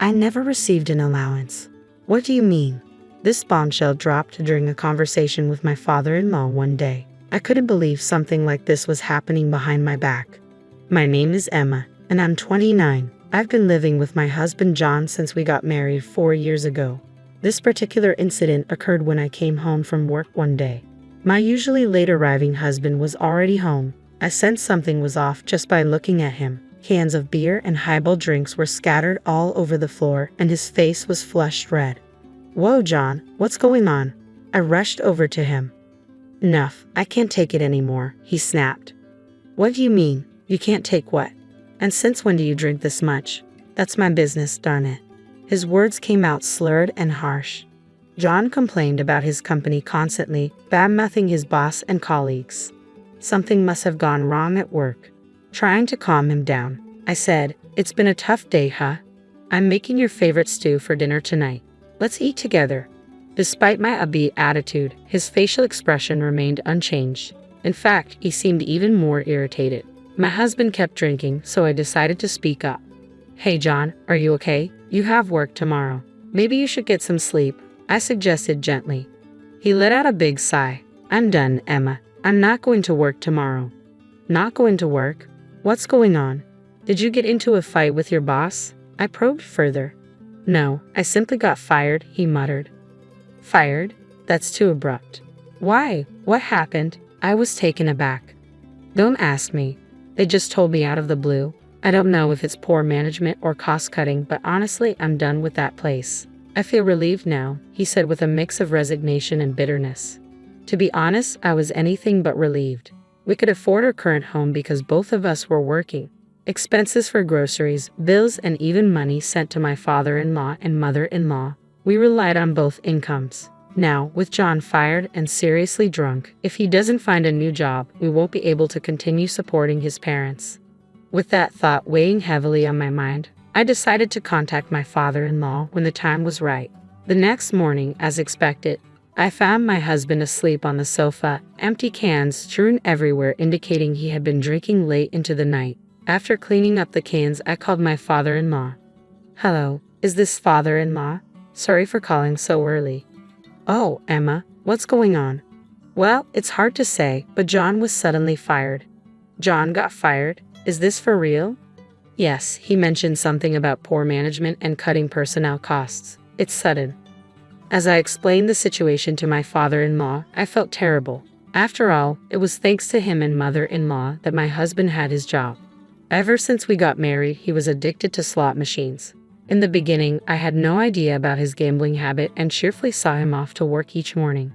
I never received an allowance. What do you mean? This bombshell dropped during a conversation with my father-in-law one day. I couldn't believe something like this was happening behind my back. My name is Emma, and I'm 29. I've been living with my husband John since we got married 4 years ago. This particular incident occurred when I came home from work one day. My usually late arriving husband was already home. I sensed something was off just by looking at him. Cans of beer and highball drinks were scattered all over the floor, and his face was flushed red. "Whoa, John, what's going on?" I rushed over to him. "Enough, I can't take it anymore," he snapped. "What do you mean? You can't take what? And since when do you drink this much?" "That's my business, darn it." His words came out slurred and harsh. John complained about his company constantly, badmouthing his boss and colleagues. Something must have gone wrong at work. Trying to calm him down, I said, "It's been a tough day, huh? I'm making your favorite stew for dinner tonight. Let's eat together." Despite my upbeat attitude, his facial expression remained unchanged. In fact, he seemed even more irritated. My husband kept drinking, so I decided to speak up. "Hey John, are you okay? You have work tomorrow. Maybe you should get some sleep," I suggested gently. He let out a big sigh. "I'm done, Emma. I'm not going to work tomorrow." "Not going to work? What's going on? Did you get into a fight with your boss?" I probed further. "No, I simply got fired," he muttered. "Fired? That's too abrupt." "Why? What happened?" I was taken aback. "Don't ask me. They just told me out of the blue. I don't know if it's poor management or cost-cutting, but honestly, I'm done with that place." "I feel relieved now," he said with a mix of resignation and bitterness. To be honest, I was anything but relieved. We could afford our current home because both of us were working. Expenses for groceries, bills, and even money sent to my father-in-law and mother-in-law. We relied on both incomes. Now, with John fired and seriously drunk, if he doesn't find a new job, we won't be able to continue supporting his parents. With that thought weighing heavily on my mind, I decided to contact my father-in-law when the time was right. The next morning, as expected, I found my husband asleep on the sofa, empty cans strewn everywhere indicating he had been drinking late into the night. After cleaning up the cans, I called my father-in-law. "Hello, is this father-in-law? Sorry for calling so early." "Oh, Emma, what's going on?" "Well, it's hard to say, but John was suddenly fired." "John got fired? Is this for real?" "Yes, he mentioned something about poor management and cutting personnel costs. It's sudden." As I explained the situation to my father-in-law, I felt terrible. After all, it was thanks to him and mother-in-law that my husband had his job. Ever since we got married, he was addicted to slot machines. In the beginning, I had no idea about his gambling habit and cheerfully saw him off to work each morning.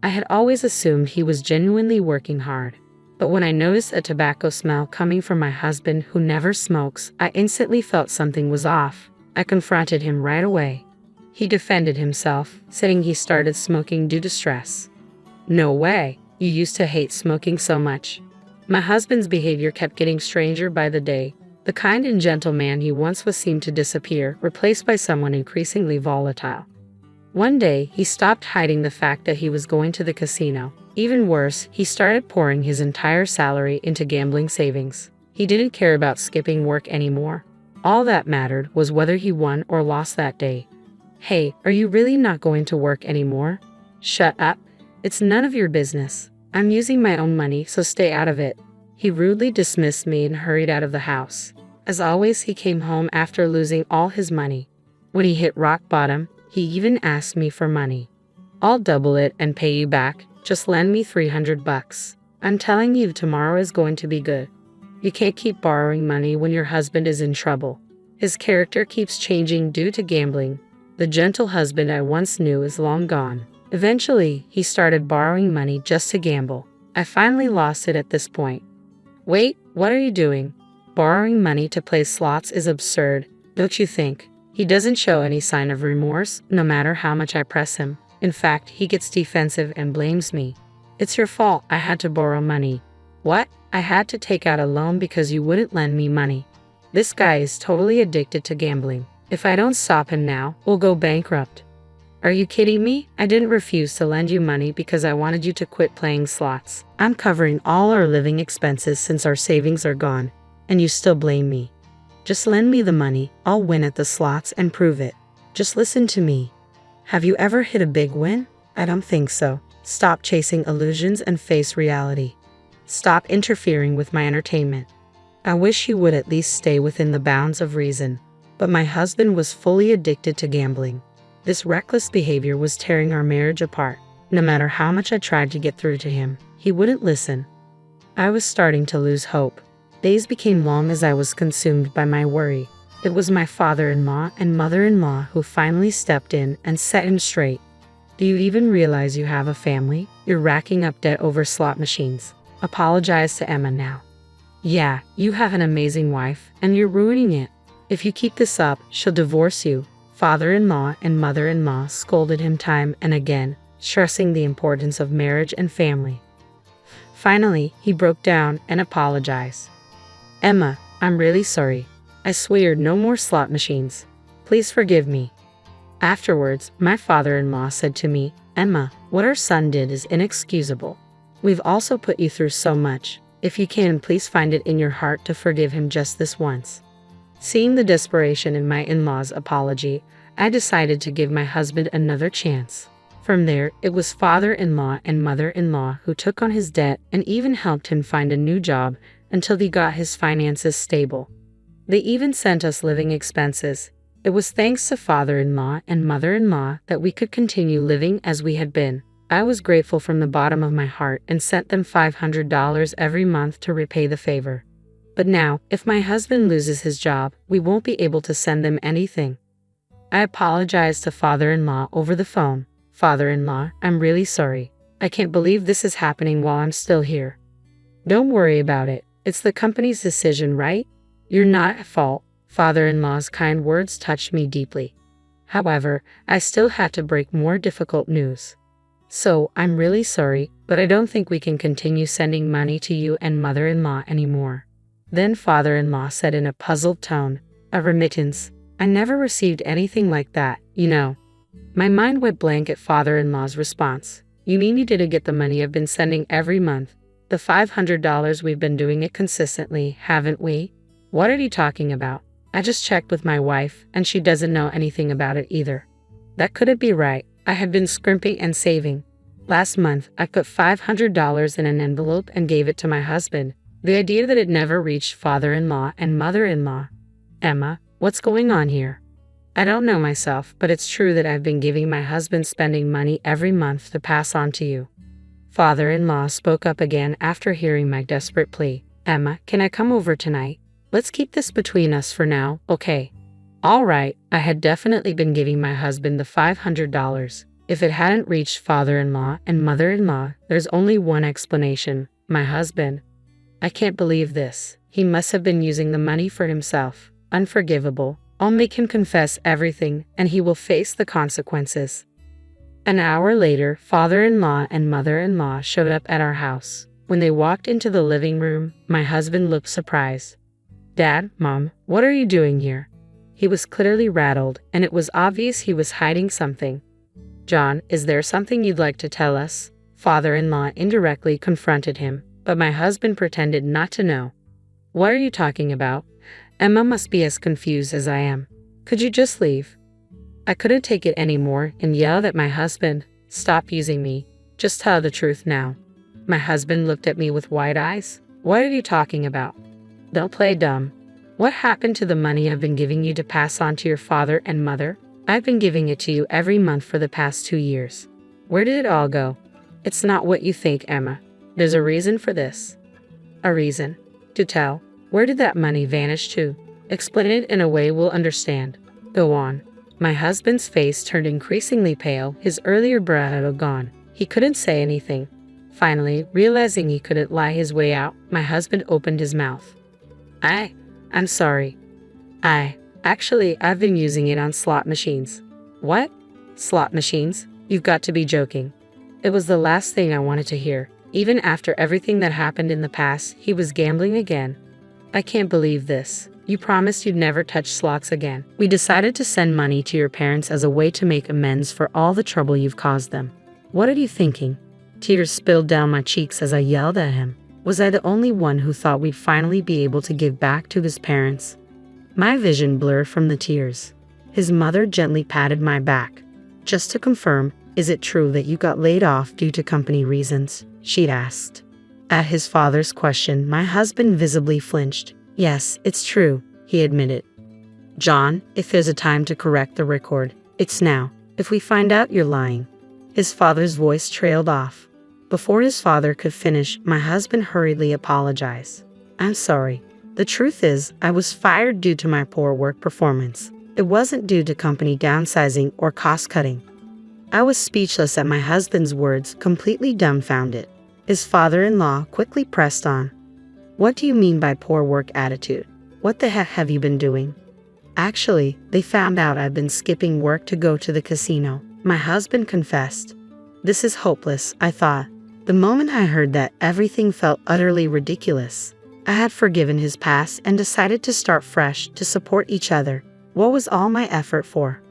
I had always assumed he was genuinely working hard. But when I noticed a tobacco smell coming from my husband who never smokes, I instantly felt something was off. I confronted him right away. He defended himself, saying he started smoking due to stress. "No way, you used to hate smoking so much." My husband's behavior kept getting stranger by the day. The kind and gentle man he once was seemed to disappear, replaced by someone increasingly volatile. One day, he stopped hiding the fact that he was going to the casino. Even worse, he started pouring his entire salary into gambling savings. He didn't care about skipping work anymore. All that mattered was whether he won or lost that day. "Hey, are you really not going to work anymore?" "Shut up. It's none of your business. I'm using my own money, so stay out of it." He rudely dismissed me and hurried out of the house. As always, he came home after losing all his money. When he hit rock bottom, he even asked me for money. "I'll double it and pay you back. Just lend me $300. I'm telling you, tomorrow is going to be good." You can't keep borrowing money when your husband is in trouble. His character keeps changing due to gambling. The gentle husband I once knew is long gone. Eventually, he started borrowing money just to gamble. I finally lost it at this point. "Wait, what are you doing? Borrowing money to play slots is absurd, don't you think?" He doesn't show any sign of remorse, no matter how much I press him. In fact, he gets defensive and blames me. "It's your fault, I had to borrow money." "What? I had to take out a loan because you wouldn't lend me money." This guy is totally addicted to gambling. If I don't stop him now, we'll go bankrupt. "Are you kidding me? I didn't refuse to lend you money because I wanted you to quit playing slots. I'm covering all our living expenses since our savings are gone, and you still blame me." Just lend me the money, I'll win at the slots and prove it. Just listen to me. Have you ever hit a big win? I don't think so. Stop chasing illusions and face reality. Stop interfering with my entertainment. I wish he would at least stay within the bounds of reason. But my husband was fully addicted to gambling. This reckless behavior was tearing our marriage apart. No matter how much I tried to get through to him, he wouldn't listen. I was starting to lose hope. Days became long as I was consumed by my worry. It was my father-in-law and mother-in-law who finally stepped in and set him straight. Do you even realize you have a family? You're racking up debt over slot machines. Apologize to Emma now. Yeah, you have an amazing wife, and you're ruining it. If you keep this up, she'll divorce you. Father-in-law and mother-in-law scolded him time and again, stressing the importance of marriage and family. Finally, he broke down and apologized. Emma, I'm really sorry. I swear no more slot machines. Please forgive me. Afterwards, my father-in-law said to me, Emma, what our son did is inexcusable. We've also put you through so much. If you can, please find it in your heart to forgive him just this once. Seeing the desperation in my in-law's apology, I decided to give my husband another chance. From there, it was father-in-law and mother-in-law who took on his debt and even helped him find a new job until he got his finances stable. They even sent us living expenses. It was thanks to father-in-law and mother-in-law that we could continue living as we had been. I was grateful from the bottom of my heart and sent them $500 every month to repay the favor. But now, if my husband loses his job, we won't be able to send them anything. I apologized to father-in-law over the phone. Father-in-law, I'm really sorry. I can't believe this is happening while I'm still here. Don't worry about it. It's the company's decision, right? You're not at fault. Father-in-law's kind words touched me deeply. However, I still had to break more difficult news. So, I'm really sorry, but I don't think we can continue sending money to you and mother-in-law anymore. Then father-in-law said in a puzzled tone, a remittance? I never received anything like that, you know. My mind went blank at father-in-law's response. You mean you didn't get the money I've been sending every month? The $500 we've been doing it consistently, haven't we? What are you talking about? I just checked with my wife, and she doesn't know anything about it either. That couldn't be right. I had been scrimping and saving. Last month, I put $500 in an envelope and gave it to my husband. The idea that it never reached father-in-law and mother-in-law. Emma, what's going on here? I don't know myself, but it's true that I've been giving my husband spending money every month to pass on to you. Father-in-law spoke up again after hearing my desperate plea. Emma, can I come over tonight? Let's keep this between us for now, okay? All right, I had definitely been giving my husband the $500. If it hadn't reached father-in-law and mother-in-law, there's only one explanation, my husband. I can't believe this. He must have been using the money for himself. Unforgivable. I'll make him confess everything, and he will face the consequences. An hour later, father-in-law and mother-in-law showed up at our house. When they walked into the living room, my husband looked surprised. Dad, Mom, what are you doing here? He was clearly rattled, and it was obvious he was hiding something. John, is there something you'd like to tell us? Father-in-law indirectly confronted him, but my husband pretended not to know. What are you talking about? Emma must be as confused as I am. Could you just leave? I couldn't take it anymore and yelled at my husband. Stop using me. Just tell the truth now. My husband looked at me with wide eyes. What are you talking about? Don't play dumb. What happened to the money I've been giving you to pass on to your father and mother? I've been giving it to you every month for the past 2 years. Where did it all go? It's not what you think, Emma. There's a reason for this. A reason? Do tell. Where did that money vanish to? Explain it in a way we'll understand. Go on. My husband's face turned increasingly pale, his earlier bravado gone. He couldn't say anything. Finally, realizing he couldn't lie his way out, my husband opened his mouth. I'm sorry. Actually, I've been using it on slot machines. What? Slot machines? You've got to be joking. It was the last thing I wanted to hear. Even after everything that happened in the past, he was gambling again. I can't believe this. You promised you'd never touch slots again. We decided to send money to your parents as a way to make amends for all the trouble you've caused them. What are you thinking? Tears spilled down my cheeks as I yelled at him. Was I the only one who thought we'd finally be able to give back to his parents? My vision blurred from the tears. His mother gently patted my back. "Just to confirm, is it true that you got laid off due to company reasons?" she'd asked. At his father's question, my husband visibly flinched. "Yes, it's true," he admitted. "John, if there's a time to correct the record, it's now. If we find out you're lying." His father's voice trailed off. Before his father could finish, my husband hurriedly apologized. "I'm sorry. The truth is, I was fired due to my poor work performance. It wasn't due to company downsizing or cost-cutting." I was speechless at my husband's words, completely dumbfounded. His father-in-law quickly pressed on. "What do you mean by poor work attitude? What the heck have you been doing?" "Actually, they found out I've been skipping work to go to the casino," my husband confessed. "This is hopeless," I thought. The moment I heard that, everything felt utterly ridiculous. I had forgiven his past and decided to start fresh to support each other. What was all my effort for?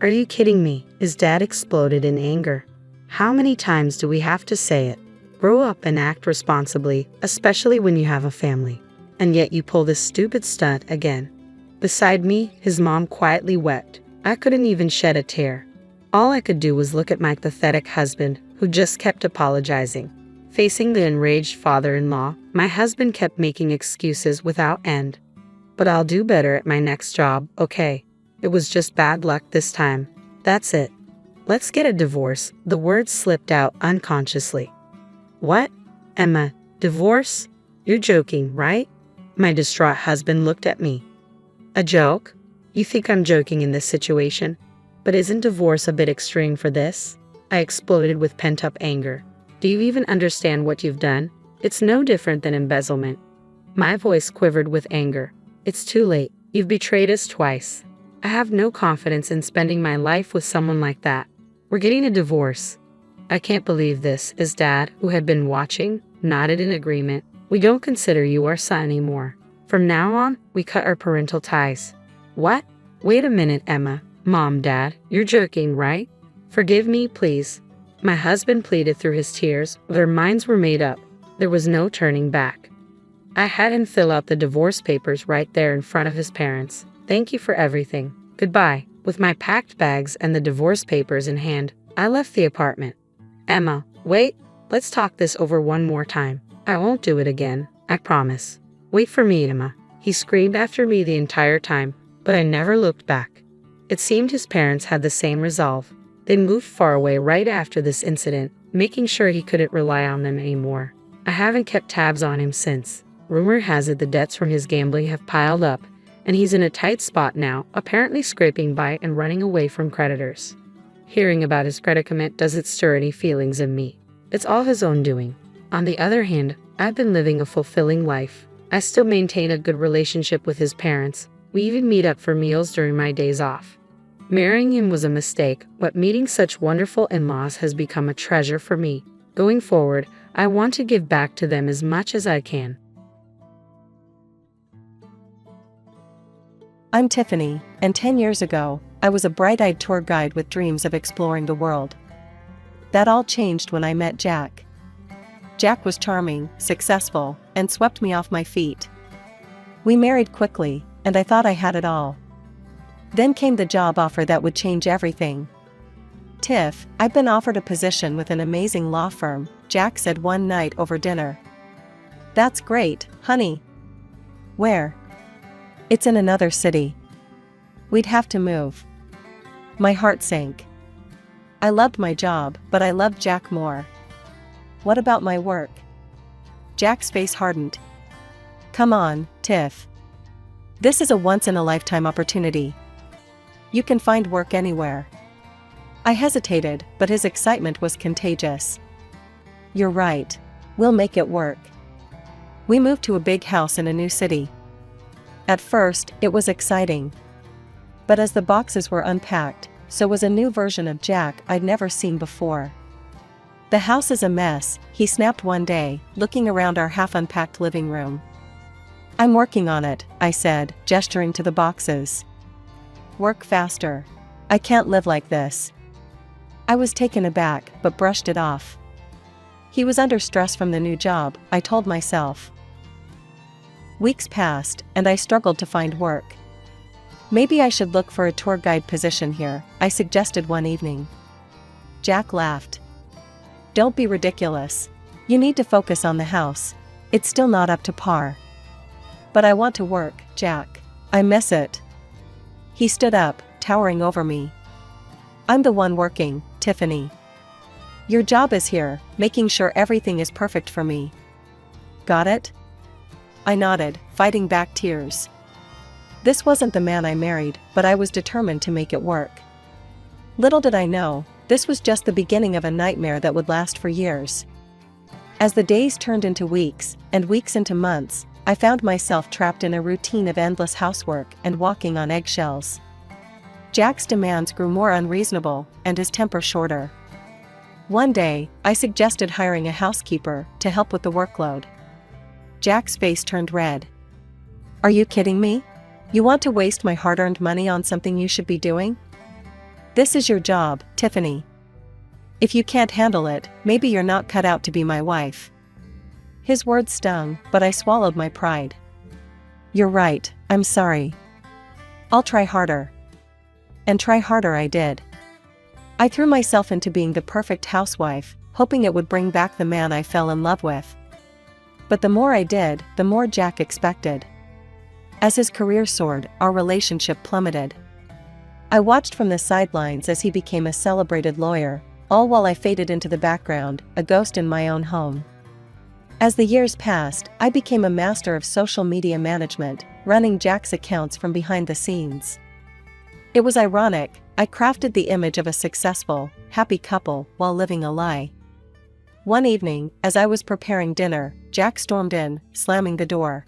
"Are you kidding me?" His dad exploded in anger. "How many times do we have to say it? Grow up and act responsibly, especially when you have a family. And yet you pull this stupid stunt again." Beside me, his mom quietly wept. I couldn't even shed a tear. All I could do was look at my pathetic husband, who just kept apologizing. Facing the enraged father-in-law, my husband kept making excuses without end. "But I'll do better at my next job, okay? It was just bad luck this time. That's it. Let's get a divorce." The words slipped out unconsciously. "What? Emma, divorce? You're joking, right?" My distraught husband looked at me. "A joke? You think I'm joking in this situation? But isn't divorce a bit extreme for this?" I exploded with pent-up anger. "Do you even understand what you've done? It's no different than embezzlement." My voice quivered with anger. "It's too late. You've betrayed us twice. I have no confidence in spending my life with someone like that. We're getting a divorce." "I can't believe this," his dad, who had been watching, nodded in agreement. "We don't consider you our son anymore. From now on, we cut our parental ties." "What? Wait a minute, Emma. Mom, Dad, you're joking, right? Forgive me, please." My husband pleaded through his tears, but our minds were made up. There was no turning back. I had him fill out the divorce papers right there in front of his parents. "Thank you for everything. Goodbye." With my packed bags and the divorce papers in hand, I left the apartment. "Emma, wait. Let's talk this over one more time. I won't do it again, I promise." "Wait for me, Emma." He screamed after me the entire time, but I never looked back. It seemed his parents had the same resolve. They moved far away right after this incident, making sure he couldn't rely on them anymore. I haven't kept tabs on him since. Rumor has it the debts from his gambling have piled up, and he's in a tight spot now, apparently scraping by and running away from creditors. Hearing about his predicament doesn't stir any feelings in me. It's all his own doing. On the other hand, I've been living a fulfilling life. I still maintain a good relationship with his parents. We even meet up for meals during my days off. Marrying him was a mistake, but meeting such wonderful in-laws has become a treasure for me. Going forward, I want to give back to them as much as I can. I'm Tiffany, and 10 years ago, I was a bright-eyed tour guide with dreams of exploring the world. That all changed when I met Jack. Jack was charming, successful, and swept me off my feet. We married quickly, and I thought I had it all. Then came the job offer that would change everything. "Tiff, I've been offered a position with an amazing law firm," Jack said one night over dinner. "That's great, honey." "Where?" "It's in another city." "We'd have to move." My heart sank. I loved my job, but I loved Jack more. "What about my work?" Jack's face hardened. "Come on, Tiff. This is a once-in-a-lifetime opportunity. You can find work anywhere." I hesitated, but his excitement was contagious. "You're right. We'll make it work." We moved to a big house in a new city. At first, it was exciting. But as the boxes were unpacked, so was a new version of Jack I'd never seen before. "The house is a mess," he snapped one day, looking around our half-unpacked living room. "I'm working on it," I said, gesturing to the boxes. "Work faster. I can't live like this." I was taken aback, but brushed it off. He was under stress from the new job, I told myself. Weeks passed, and I struggled to find work. Maybe I should look for a tour guide position here, I suggested one evening. Jack laughed. Don't be ridiculous. You need to focus on the house. It's still not up to par. But I want to work, Jack. I miss it. He stood up, towering over me. I'm the one working, Tiffany. Your job is here, making sure everything is perfect for me. Got it? I nodded, fighting back tears. This wasn't the man I married, but I was determined to make it work. Little did I know, this was just the beginning of a nightmare that would last for years. As the days turned into weeks, and weeks into months, I found myself trapped in a routine of endless housework and walking on eggshells. Jack's demands grew more unreasonable, and his temper shorter. One day, I suggested hiring a housekeeper to help with the workload. Jack's face turned red. Are you kidding me? You want to waste my hard-earned money on something you should be doing? This is your job, Tiffany. If you can't handle it, maybe you're not cut out to be my wife. His words stung, but I swallowed my pride. You're right, I'm sorry. I'll try harder. And try harder I did. I threw myself into being the perfect housewife, hoping it would bring back the man I fell in love with. But the more I did, the more Jack expected. As his career soared, our relationship plummeted. I watched from the sidelines as he became a celebrated lawyer, all while I faded into the background, a ghost in my own home. As the years passed, I became a master of social media management, running Jack's accounts from behind the scenes. It was ironic, I crafted the image of a successful, happy couple while living a lie. One evening, as I was preparing dinner, Jack stormed in, slamming the door.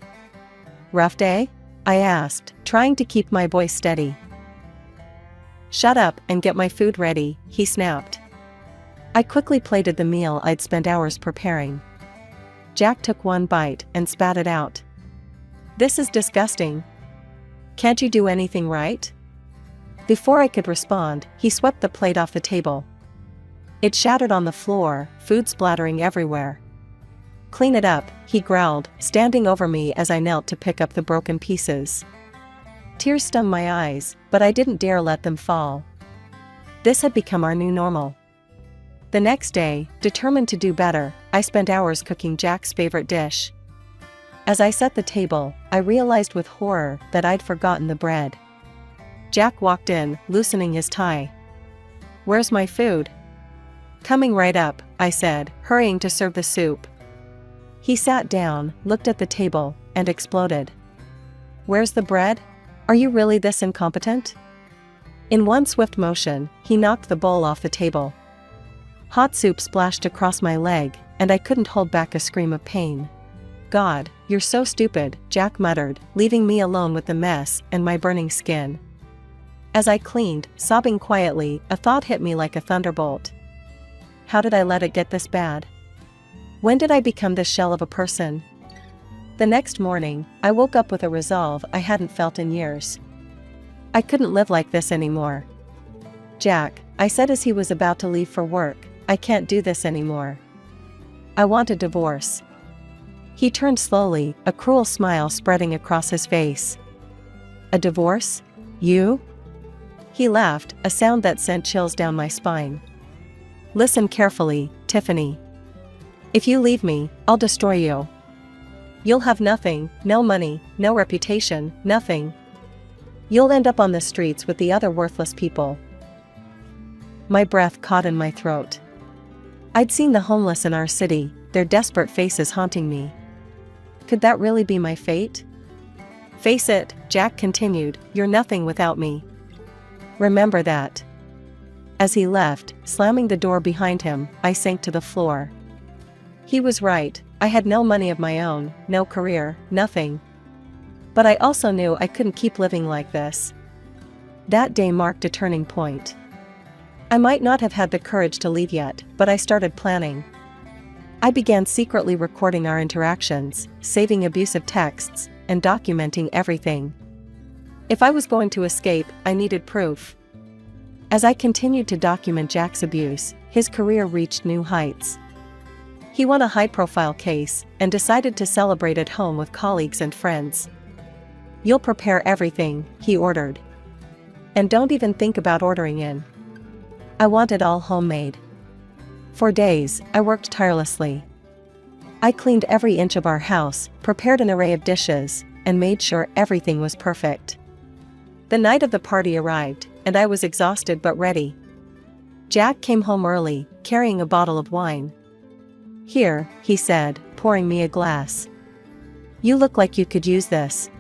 Rough day? I asked, trying to keep my voice steady. Shut up and get my food ready, he snapped. I quickly plated the meal I'd spent hours preparing. Jack took one bite and spat it out. This is disgusting. Can't you do anything right? Before I could respond, he swept the plate off the table. It shattered on the floor, food splattering everywhere. Clean it up, he growled, standing over me as I knelt to pick up the broken pieces. Tears stung my eyes, but I didn't dare let them fall. This had become our new normal. The next day, determined to do better, I spent hours cooking Jack's favorite dish. As I set the table, I realized with horror that I'd forgotten the bread. Jack walked in, loosening his tie. Where's my food? Coming right up, I said, hurrying to serve the soup. He sat down, looked at the table, and exploded. Where's the bread? Are you really this incompetent? In one swift motion, he knocked the bowl off the table. Hot soup splashed across my leg, and I couldn't hold back a scream of pain. God, you're so stupid, Jack muttered, leaving me alone with the mess and my burning skin. As I cleaned, sobbing quietly, a thought hit me like a thunderbolt. How did I let it get this bad? When did I become this shell of a person? The next morning, I woke up with a resolve I hadn't felt in years. I couldn't live like this anymore. Jack, I said as he was about to leave for work, I can't do this anymore. I want a divorce. He turned slowly, a cruel smile spreading across his face. A divorce? You? He laughed, a sound that sent chills down my spine. Listen carefully, Tiffany. If you leave me, I'll destroy you. You'll have nothing, no money, no reputation, nothing. You'll end up on the streets with the other worthless people. My breath caught in my throat. I'd seen the homeless in our city, their desperate faces haunting me. Could that really be my fate? Face it, Jack continued, you're nothing without me. Remember that. As he left, slamming the door behind him, I sank to the floor. He was right, I had no money of my own, no career, nothing. But I also knew I couldn't keep living like this. That day marked a turning point. I might not have had the courage to leave yet, but I started planning. I began secretly recording our interactions, saving abusive texts, and documenting everything. If I was going to escape, I needed proof. As I continued to document Jack's abuse, his career reached new heights. He won a high-profile case, and decided to celebrate at home with colleagues and friends. You'll prepare everything, he ordered, And don't even think about ordering in. I want it all homemade. For days, I worked tirelessly. I cleaned every inch of our house, prepared an array of dishes, and made sure everything was perfect. The night of the party arrived, and I was exhausted but ready. Jack came home early, carrying a bottle of wine. "Here," he said, pouring me a glass. "You look like you could use this."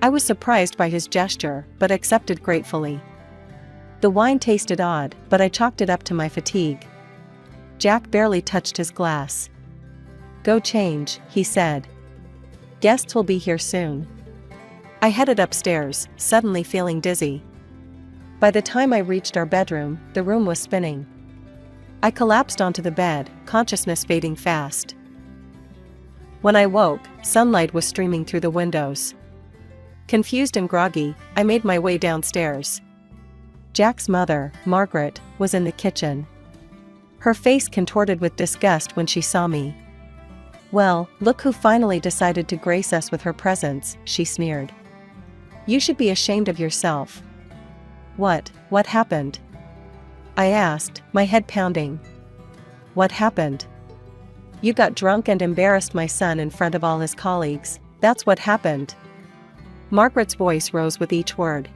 I was surprised by his gesture, but accepted gratefully. The wine tasted odd, but I chalked it up to my fatigue. Jack barely touched his glass. "Go change," he said. "Guests will be here soon." I headed upstairs, suddenly feeling dizzy. By the time I reached our bedroom, the room was spinning. I collapsed onto the bed, consciousness fading fast. When I woke, sunlight was streaming through the windows. Confused and groggy, I made my way downstairs. Jack's mother, Margaret, was in the kitchen. Her face contorted with disgust when she saw me. "Well, look who finally decided to grace us with her presence," she sneered. "You should be ashamed of yourself." What happened?" I asked, my head pounding. "What happened? You got drunk and embarrassed my son in front of all his colleagues, that's what happened." Margaret's voice rose with each word.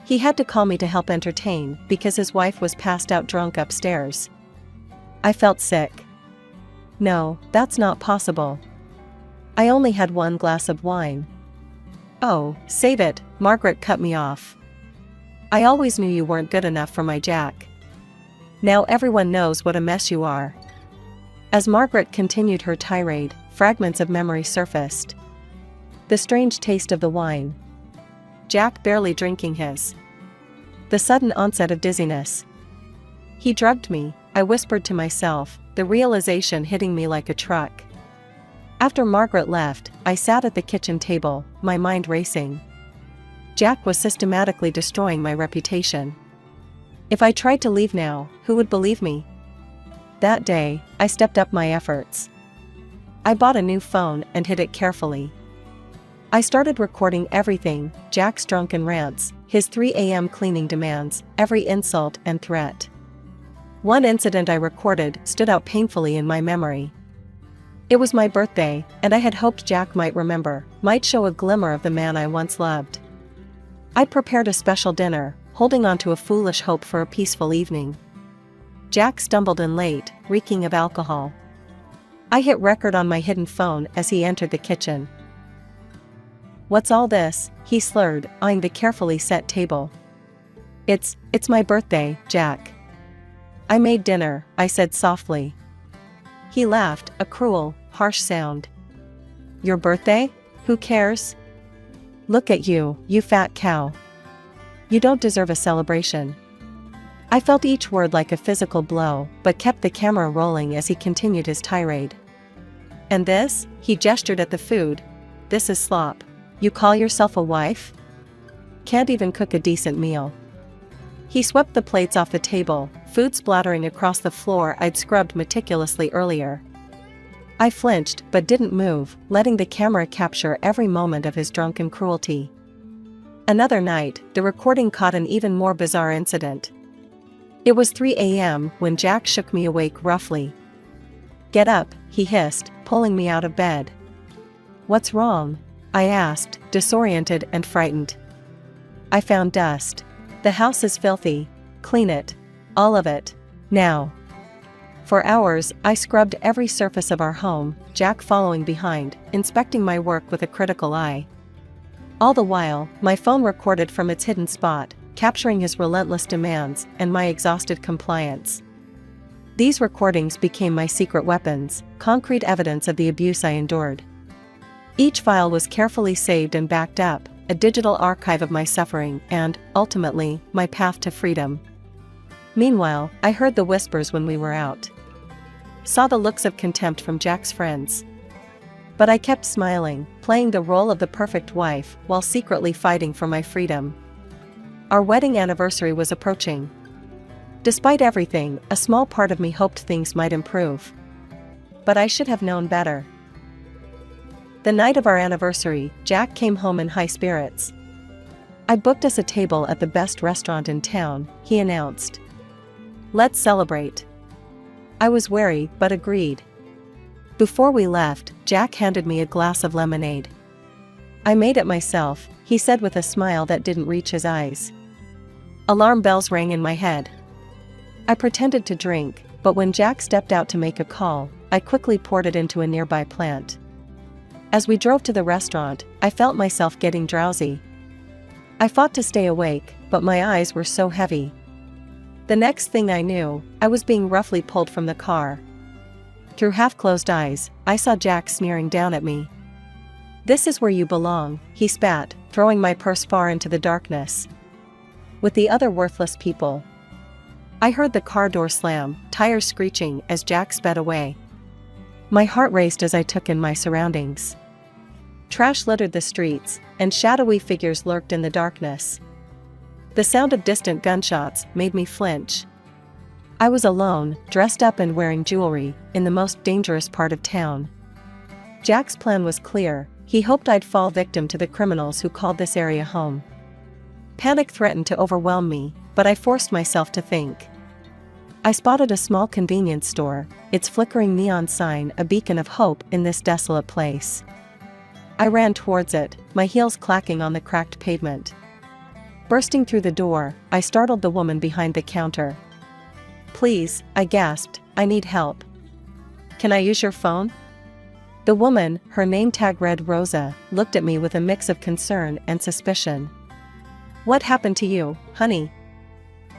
"He had to call me to help entertain because his wife was passed out drunk upstairs." I felt sick. "No, that's not possible. I only had one glass of wine." "Oh, save it," Margaret cut me off. "I always knew you weren't good enough for my Jack. Now everyone knows what a mess you are." As Margaret continued her tirade, fragments of memory surfaced. The strange taste of the wine. Jack barely drinking his. The sudden onset of dizziness. "He drugged me," I whispered to myself, the realization hitting me like a truck. After Margaret left, I sat at the kitchen table, my mind racing. Jack was systematically destroying my reputation. If I tried to leave now, who would believe me? That day, I stepped up my efforts. I bought a new phone and hid it carefully. I started recording everything, Jack's drunken rants, his 3 a.m. cleaning demands, every insult and threat. One incident I recorded stood out painfully in my memory. It was my birthday, and I had hoped Jack might remember, might show a glimmer of the man I once loved. I prepared a special dinner, holding on to a foolish hope for a peaceful evening. Jack stumbled in late, reeking of alcohol. I hit record on my hidden phone as he entered the kitchen. "What's all this?" he slurred, eyeing the carefully set table. It's my birthday, Jack." "I made dinner," I said softly. He laughed, a cruel, harsh sound. "Your birthday? Who cares? Look at you, you fat cow. You don't deserve a celebration." I felt each word like a physical blow, but kept the camera rolling as he continued his tirade. "And this?" he gestured at the food. "This is slop. You call yourself a wife? Can't even cook a decent meal." He swept the plates off the table, food splattering across the floor I'd scrubbed meticulously earlier. I flinched but didn't move, letting the camera capture every moment of his drunken cruelty. Another night, the recording caught an even more bizarre incident. It was 3 a.m. when Jack shook me awake roughly. "Get up," he hissed, pulling me out of bed. "What's wrong?" I asked, disoriented and frightened. "I found dust. The house is filthy. Clean it. All of it. Now." For hours, I scrubbed every surface of our home, Jack following behind, inspecting my work with a critical eye. All the while, my phone recorded from its hidden spot, capturing his relentless demands and my exhausted compliance. These recordings became my secret weapons, concrete evidence of the abuse I endured. Each file was carefully saved and backed up, a digital archive of my suffering and, ultimately, my path to freedom. Meanwhile, I heard the whispers when we were out. Saw the looks of contempt from Jack's friends. But I kept smiling, playing the role of the perfect wife while secretly fighting for my freedom. Our wedding anniversary was approaching. Despite everything, a small part of me hoped things might improve. But I should have known better. The night of our anniversary, Jack came home in high spirits. "I booked us a table at the best restaurant in town," he announced. "Let's celebrate." I was wary but agreed. Before we left, Jack handed me a glass of lemonade. "I made it myself," he said with a smile that didn't reach his eyes. Alarm bells rang in my head. I pretended to drink, but when Jack stepped out to make a call, I quickly poured it into a nearby plant. As we drove to the restaurant, I felt myself getting drowsy. I fought to stay awake, but my eyes were so heavy. The next thing I knew, I was being roughly pulled from the car. Through half-closed eyes, I saw Jack sneering down at me. "This is where you belong," he spat, throwing my purse far into the darkness. "With the other worthless people." I heard the car door slam, tires screeching as Jack sped away. My heart raced as I took in my surroundings. Trash littered the streets, and shadowy figures lurked in the darkness. The sound of distant gunshots made me flinch. I was alone, dressed up and wearing jewelry, in the most dangerous part of town. Jack's plan was clear. He hoped I'd fall victim to the criminals who called this area home. Panic threatened to overwhelm me, but I forced myself to think. I spotted a small convenience store, its flickering neon sign a beacon of hope in this desolate place. I ran towards it, my heels clacking on the cracked pavement. Bursting through the door, I startled the woman behind the counter. "Please," I gasped, "I need help. Can I use your phone?" The woman, her name tag read Rosa, looked at me with a mix of concern and suspicion. "What happened to you, honey?"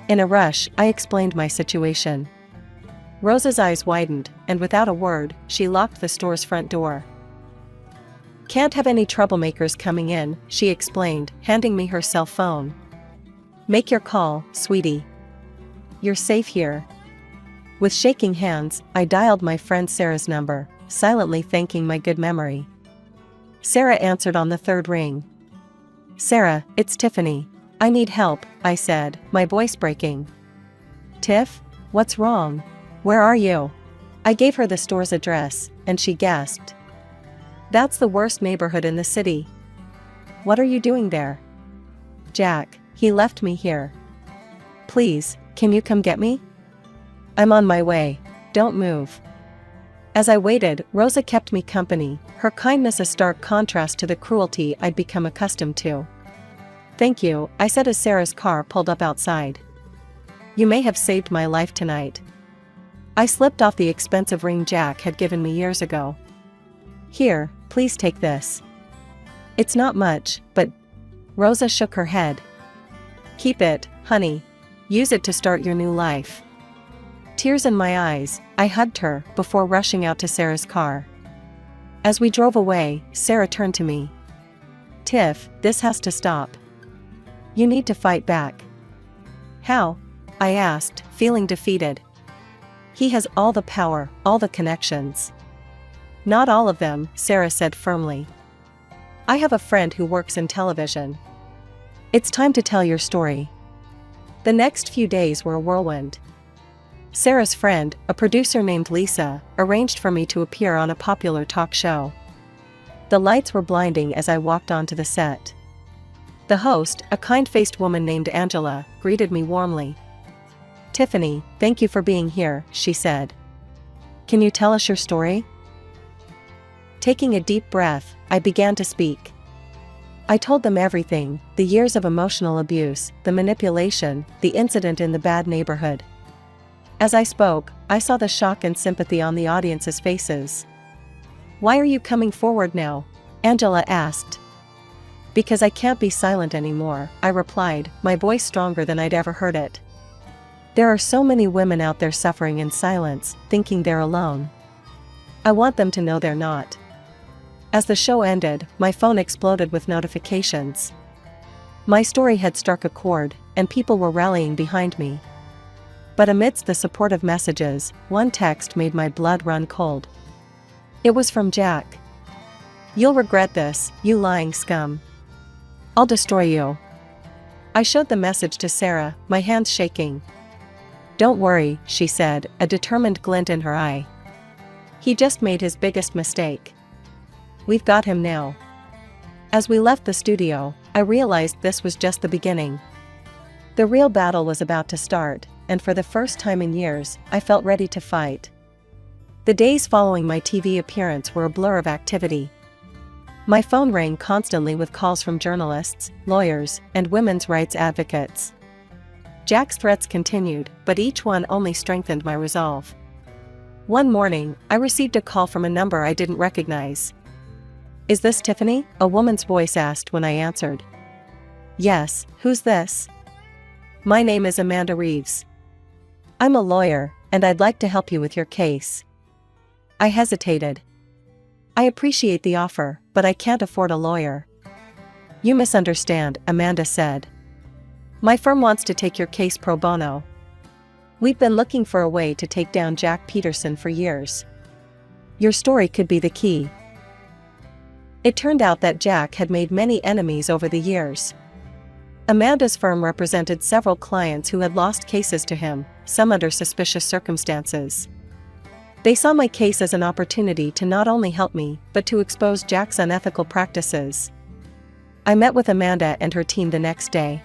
In a rush, I explained my situation. Rosa's eyes widened, and without a word, she locked the store's front door. "Can't have any troublemakers coming in," she explained, handing me her cell phone. "Make your call, sweetie. You're safe here." With shaking hands, I dialed my friend Sarah's number, silently thanking my good memory. Sarah answered on the third ring. "Sarah, it's Tiffany. I need help," I said, my voice breaking. "Tiff? What's wrong? Where are you?" I gave her the store's address, and she gasped. "That's the worst neighborhood in the city." "What are you doing there?" "Jack, he left me here. Please, can you come get me?" "I'm on my way. Don't move." As I waited, Rosa kept me company, her kindness a stark contrast to the cruelty I'd become accustomed to. "Thank you," I said as Sarah's car pulled up outside. "You may have saved my life tonight." I slipped off the expensive ring Jack had given me years ago. "Here, please take this." "It's not much, but..." Rosa shook her head. "Keep it, honey. Use it to start your new life." Tears in my eyes, I hugged her before rushing out to Sarah's car. As we drove away, Sarah turned to me. "Tiff, this has to stop. You need to fight back." "How?" I asked, feeling defeated. "He has all the power, all the connections." "Not all of them," Sarah said firmly. "I have a friend who works in television. It's time to tell your story." The next few days were a whirlwind. Sarah's friend, a producer named Lisa, arranged for me to appear on a popular talk show. The lights were blinding as I walked onto the set. The host, a kind-faced woman named Angela, greeted me warmly. "Tiffany, thank you for being here," she said. "Can you tell us your story?" Taking a deep breath, I began to speak. I told them everything, the years of emotional abuse, the manipulation, the incident in the bad neighborhood. As I spoke, I saw the shock and sympathy on the audience's faces. "Why are you coming forward now?" Angela asked. "Because I can't be silent anymore," I replied, my voice stronger than I'd ever heard it. "There are so many women out there suffering in silence, thinking they're alone. I want them to know they're not." As the show ended, my phone exploded with notifications. My story had struck a chord, and people were rallying behind me. But amidst the supportive messages, one text made my blood run cold. It was from Jack. "You'll regret this, you lying scum. I'll destroy you." I showed the message to Sarah, my hands shaking. "Don't worry," she said, a determined glint in her eye. "He just made his biggest mistake. We've got him now." As we left the studio, I realized this was just the beginning. The real battle was about to start, and for the first time in years, I felt ready to fight. The days following my TV appearance were a blur of activity. My phone rang constantly with calls from journalists, lawyers, and women's rights advocates. Jack's threats continued, but each one only strengthened my resolve. One morning, I received a call from a number I didn't recognize. "Is this Tiffany?" a woman's voice asked when I answered. "Yes, who's this?" "My name is Amanda Reeves. I'm a lawyer, and I'd like to help you with your case." I hesitated. "I appreciate the offer, but I can't afford a lawyer." "You misunderstand," Amanda said. "My firm wants to take your case pro bono. We've been looking for a way to take down Jack Peterson for years. Your story could be the key." It turned out that Jack had made many enemies over the years. Amanda's firm represented several clients who had lost cases to him, some under suspicious circumstances. They saw my case as an opportunity to not only help me, but to expose Jack's unethical practices. I met with Amanda and her team the next day.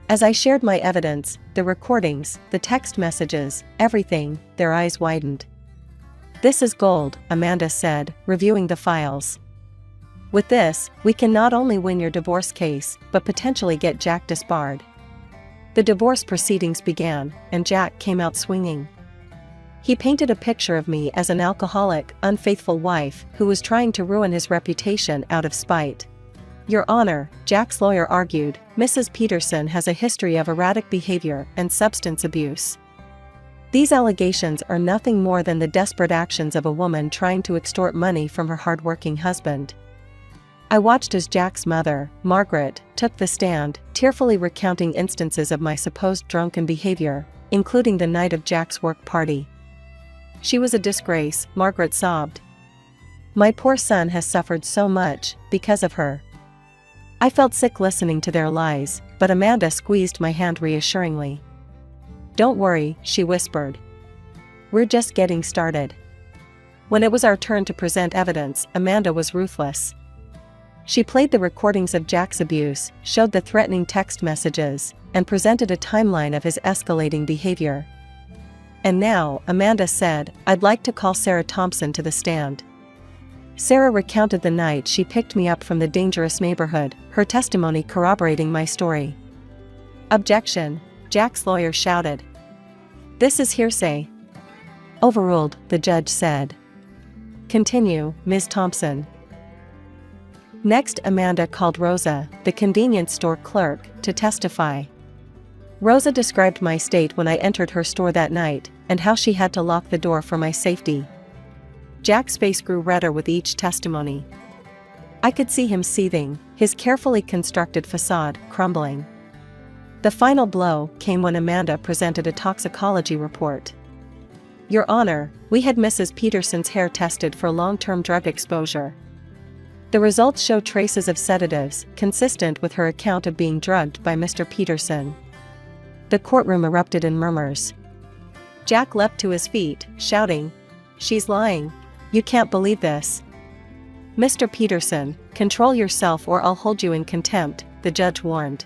As I shared my evidence, the recordings, the text messages, everything, their eyes widened. "This is gold," Amanda said, reviewing the files. "With this, we can not only win your divorce case, but potentially get Jack disbarred." The divorce proceedings began, and Jack came out swinging. He painted a picture of me as an alcoholic, unfaithful wife who was trying to ruin his reputation out of spite. "Your Honor," Jack's lawyer argued, "Mrs. Peterson has a history of erratic behavior and substance abuse. These allegations are nothing more than the desperate actions of a woman trying to extort money from her hard-working husband." I watched as Jack's mother, Margaret, took the stand, tearfully recounting instances of my supposed drunken behavior, including the night of Jack's work party. "She was a disgrace," Margaret sobbed. "My poor son has suffered so much, because of her." I felt sick listening to their lies, but Amanda squeezed my hand reassuringly. "Don't worry," she whispered. "We're just getting started." When it was our turn to present evidence, Amanda was ruthless. She played the recordings of Jack's abuse, showed the threatening text messages, and presented a timeline of his escalating behavior. "And now," Amanda said, "I'd like to call Sarah Thompson to the stand." Sarah recounted the night she picked me up from the dangerous neighborhood, her testimony corroborating my story. "Objection," Jack's lawyer shouted. "This is hearsay." "Overruled," the judge said. "Continue, Ms. Thompson." Next, Amanda called Rosa, the convenience store clerk, to testify. Rosa described my state when I entered her store that night, and how she had to lock the door for my safety. Jack's face grew redder with each testimony. I could see him seething, his carefully constructed facade crumbling. The final blow came when Amanda presented a toxicology report. "Your Honor, we had Mrs. Peterson's hair tested for long-term drug exposure. The results show traces of sedatives, consistent with her account of being drugged by Mr. Peterson." The courtroom erupted in murmurs. Jack leapt to his feet, shouting, "She's lying. You can't believe this." "Mr. Peterson, control yourself or I'll hold you in contempt," the judge warned.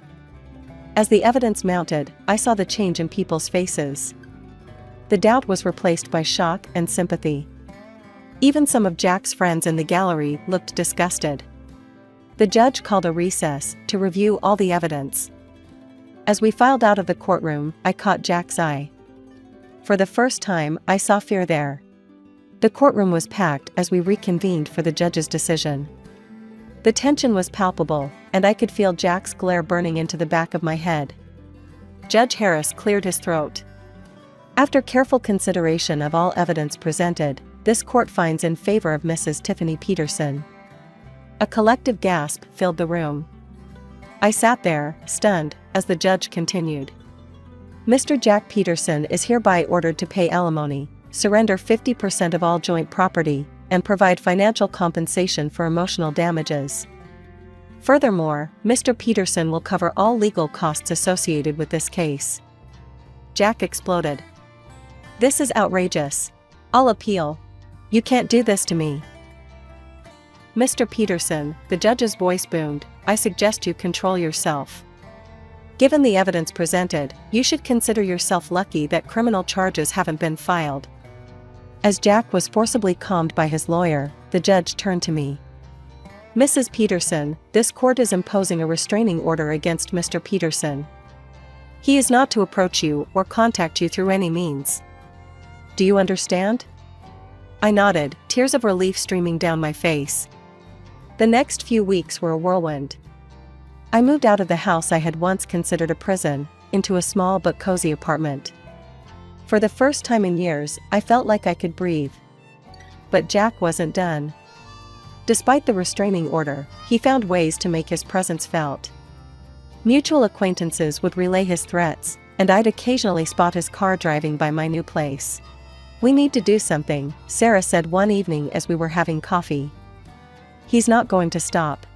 As the evidence mounted, I saw the change in people's faces. The doubt was replaced by shock and sympathy. Even some of Jack's friends in the gallery looked disgusted. The judge called a recess to review all the evidence. As we filed out of the courtroom, I caught Jack's eye. For the first time, I saw fear there. The courtroom was packed as we reconvened for the judge's decision. The tension was palpable, and I could feel Jack's glare burning into the back of my head. Judge Harris cleared his throat. "After careful consideration of all evidence presented, this court finds in favor of Mrs. Tiffany Peterson." A collective gasp filled the room. I sat there, stunned, as the judge continued. "Mr. Jack Peterson is hereby ordered to pay alimony, surrender 50% of all joint property, and provide financial compensation for emotional damages. Furthermore, Mr. Peterson will cover all legal costs associated with this case." Jack exploded. "This is outrageous. I'll appeal. You can't do this to me." "Mr. Peterson," the judge's voice boomed, "I suggest you control yourself. Given the evidence presented, you should consider yourself lucky that criminal charges haven't been filed." As Jack was forcibly calmed by his lawyer, the judge turned to me. "Mrs. Peterson, this court is imposing a restraining order against Mr. Peterson. He is not to approach you or contact you through any means. Do you understand?" I nodded, tears of relief streaming down my face. The next few weeks were a whirlwind. I moved out of the house I had once considered a prison, into a small but cozy apartment. For the first time in years, I felt like I could breathe. But Jack wasn't done. Despite the restraining order, he found ways to make his presence felt. Mutual acquaintances would relay his threats, and I'd occasionally spot his car driving by my new place. "We need to do something," Sarah said one evening as we were having coffee. "He's not going to stop."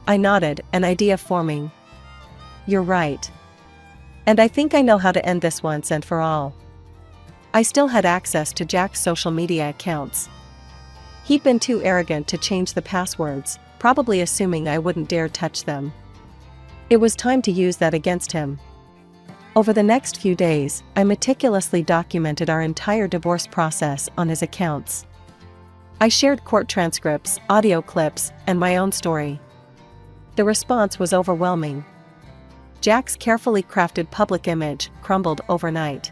I nodded, an idea forming. "You're right. And I think I know how to end this once and for all." I still had access to Jack's social media accounts. He'd been too arrogant to change the passwords, probably assuming I wouldn't dare touch them. It was time to use that against him. Over the next few days, I meticulously documented our entire divorce process on his accounts. I shared court transcripts, audio clips, and my own story. The response was overwhelming. Jack's carefully crafted public image crumbled overnight.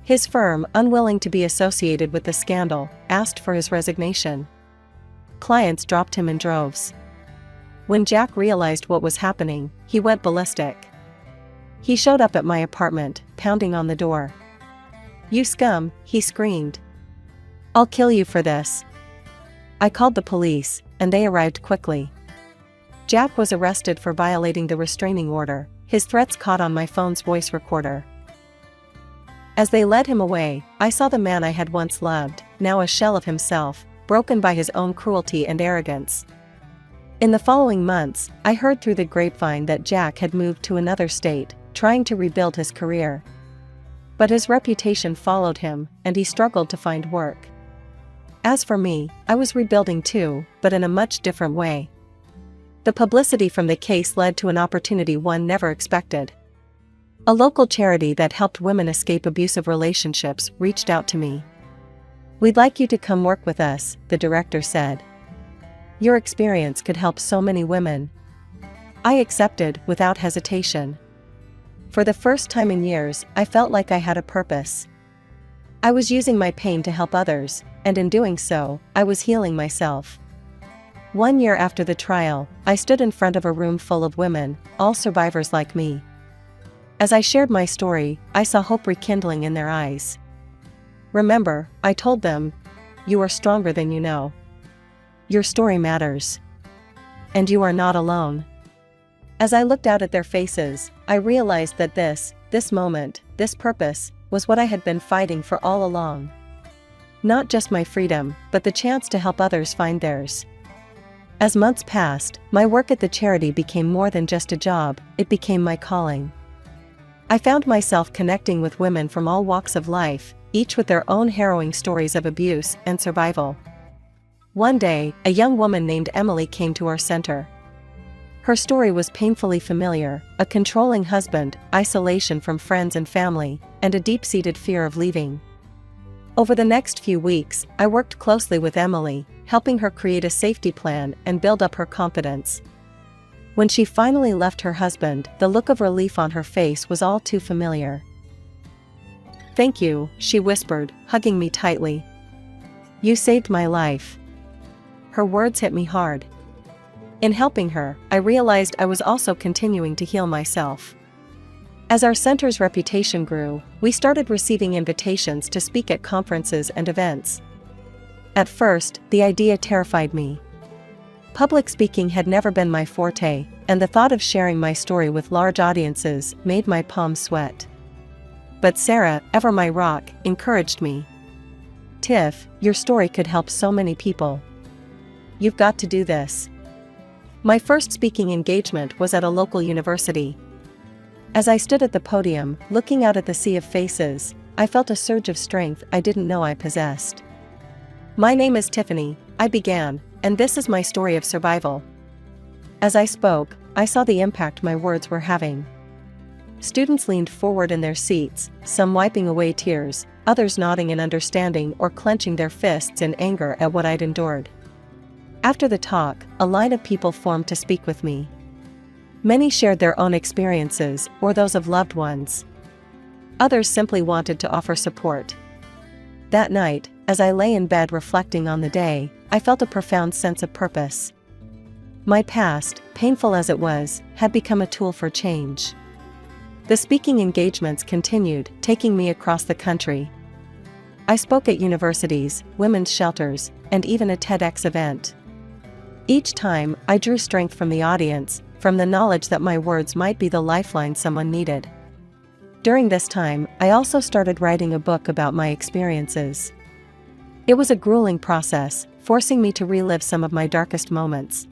His firm, unwilling to be associated with the scandal, asked for his resignation. Clients dropped him in droves. When Jack realized what was happening, he went ballistic. He showed up at my apartment, pounding on the door. "You scum," he screamed. "I'll kill you for this." I called the police, and they arrived quickly. Jack was arrested for violating the restraining order, his threats caught on my phone's voice recorder. As they led him away, I saw the man I had once loved, now a shell of himself, broken by his own cruelty and arrogance. In the following months, I heard through the grapevine that Jack had moved to another state, trying to rebuild his career. But his reputation followed him, and he struggled to find work. As for me, I was rebuilding too, but in a much different way. The publicity from the case led to an opportunity one never expected. A local charity that helped women escape abusive relationships reached out to me. "We'd like you to come work with us," the director said. "Your experience could help so many women." I accepted without hesitation. For the first time in years, I felt like I had a purpose. I was using my pain to help others, and in doing so, I was healing myself. 1 year after the trial, I stood in front of a room full of women, all survivors like me. As I shared my story, I saw hope rekindling in their eyes. "Remember," I told them, "you are stronger than you know. Your story matters. And you are not alone." As I looked out at their faces, I realized that this moment, this purpose, was what I had been fighting for all along. Not just my freedom, but the chance to help others find theirs. As months passed, my work at the charity became more than just a job, it became my calling. I found myself connecting with women from all walks of life, each with their own harrowing stories of abuse and survival. One day, a young woman named Emily came to our center. Her story was painfully familiar: a controlling husband, isolation from friends and family, and a deep-seated fear of leaving. Over the next few weeks, I worked closely with Emily, helping her create a safety plan and build up her confidence. When she finally left her husband, the look of relief on her face was all too familiar. "Thank you," she whispered, hugging me tightly. "You saved my life." Her words hit me hard. In helping her, I realized I was also continuing to heal myself. As our center's reputation grew, we started receiving invitations to speak at conferences and events. At first, the idea terrified me. Public speaking had never been my forte, and the thought of sharing my story with large audiences made my palms sweat. But Sarah, ever my rock, encouraged me. "Tiff, your story could help so many people. You've got to do this." My first speaking engagement was at a local university. As I stood at the podium, looking out at the sea of faces, I felt a surge of strength I didn't know I possessed. "My name is Tiffany," I began, and this is my story of survival." As I spoke, I saw the impact my words were having. Students leaned forward in their seats, some wiping away tears, others nodding in understanding or clenching their fists in anger at what I'd endured. After the talk, a line of people formed to speak with me. Many shared their own experiences or those of loved ones. Others simply wanted to offer support. That night, as I lay in bed reflecting on the day, I felt a profound sense of purpose. My past, painful as it was, had become a tool for change. The speaking engagements continued, taking me across the country. I spoke at universities, women's shelters, and even a TEDx event. Each time, I drew strength from the audience, from the knowledge that my words might be the lifeline someone needed. During this time, I also started writing a book about my experiences. It was a grueling process, forcing me to relive some of my darkest moments.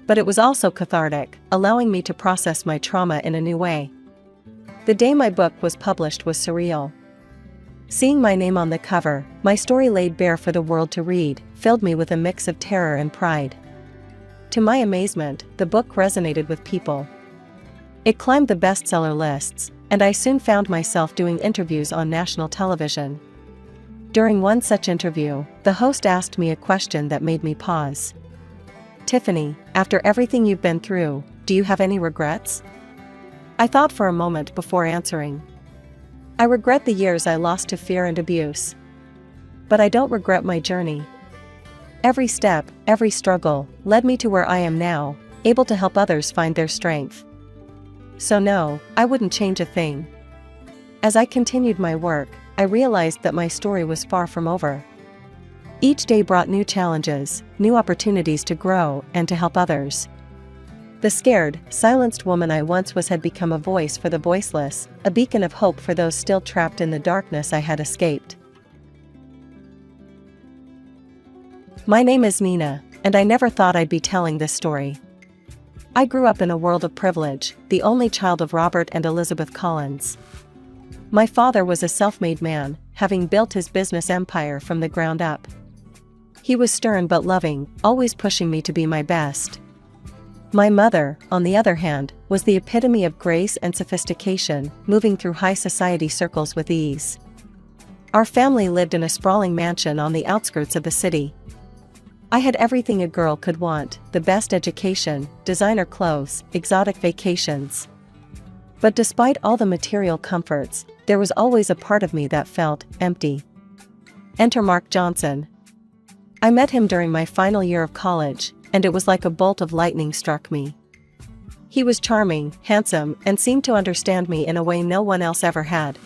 But it was also cathartic, allowing me to process my trauma in a new way. The day my book was published was surreal. Seeing my name on the cover, my story laid bare for the world to read, filled me with a mix of terror and pride. To my amazement, the book resonated with people. It climbed the bestseller lists, and I soon found myself doing interviews on national television. During one such interview, the host asked me a question that made me pause. "Tiffany, after everything you've been through, do you have any regrets?" I thought for a moment before answering. "I regret the years I lost to fear and abuse. But I don't regret my journey. Every step, every struggle, led me to where I am now, able to help others find their strength. So no, I wouldn't change a thing." As I continued my work, I realized that my story was far from over. Each day brought new challenges, new opportunities to grow and to help others. The scared, silenced woman I once was had become a voice for the voiceless, a beacon of hope for those still trapped in the darkness I had escaped. My name is Nina, and I never thought I'd be telling this story. I grew up in a world of privilege, the only child of Robert and Elizabeth Collins. My father was a self-made man, having built his business empire from the ground up. He was stern but loving, always pushing me to be my best. My mother, on the other hand, was the epitome of grace and sophistication, moving through high society circles with ease. Our family lived in a sprawling mansion on the outskirts of the city. I had everything a girl could want: the best education, designer clothes, exotic vacations. But despite all the material comforts, there was always a part of me that felt empty. Enter Mark Johnson. I met him during my final year of college, and it was like a bolt of lightning struck me. He was charming, handsome, and seemed to understand me in a way no one else ever had.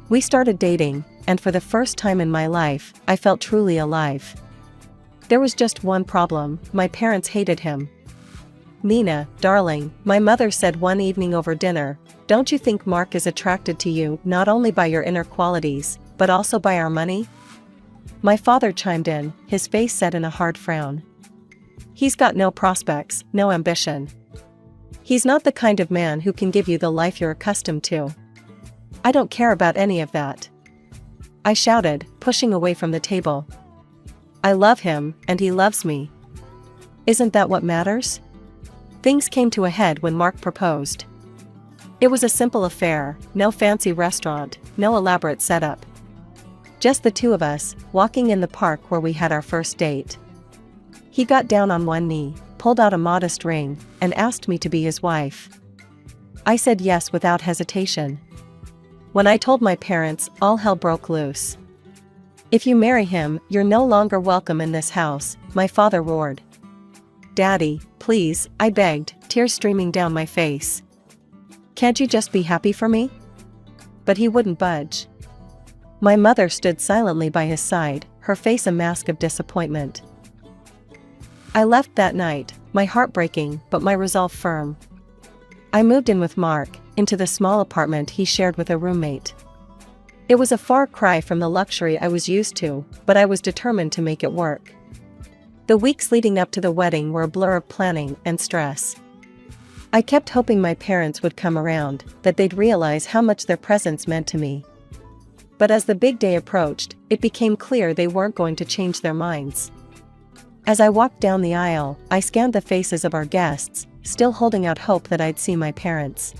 We started dating, and for the first time in my life, I felt truly alive. There was just one problem: my parents hated him. "Nina, darling," my mother said one evening over dinner, "don't you think Mark is attracted to you not only by your inner qualities, but also by our money?" My father chimed in, his face set in a hard frown. "He's got no prospects, no ambition. He's not the kind of man who can give you the life you're accustomed to." "I don't care about any of that," I shouted, pushing away from the table. "I love him, and he loves me. Isn't that what matters?" Things came to a head when Mark proposed. It was a simple affair, no fancy restaurant, no elaborate setup. Just the two of us, walking in the park where we had our first date. He got down on one knee, pulled out a modest ring, and asked me to be his wife. I said yes without hesitation. When I told my parents, all hell broke loose. "If you marry him, you're no longer welcome in this house," my father roared. "Daddy, please," I begged, tears streaming down my face. "Can't you just be happy for me?" But he wouldn't budge. My mother stood silently by his side, her face a mask of disappointment. I left that night, my heart breaking, but my resolve firm. I moved in with Mark, into the small apartment he shared with a roommate. It was a far cry from the luxury I was used to, but I was determined to make it work. The weeks leading up to the wedding were a blur of planning and stress. I kept hoping my parents would come around, that they'd realize how much their presence meant to me. But as the big day approached, it became clear they weren't going to change their minds. As I walked down the aisle, I scanned the faces of our guests, still holding out hope that I'd see my parents.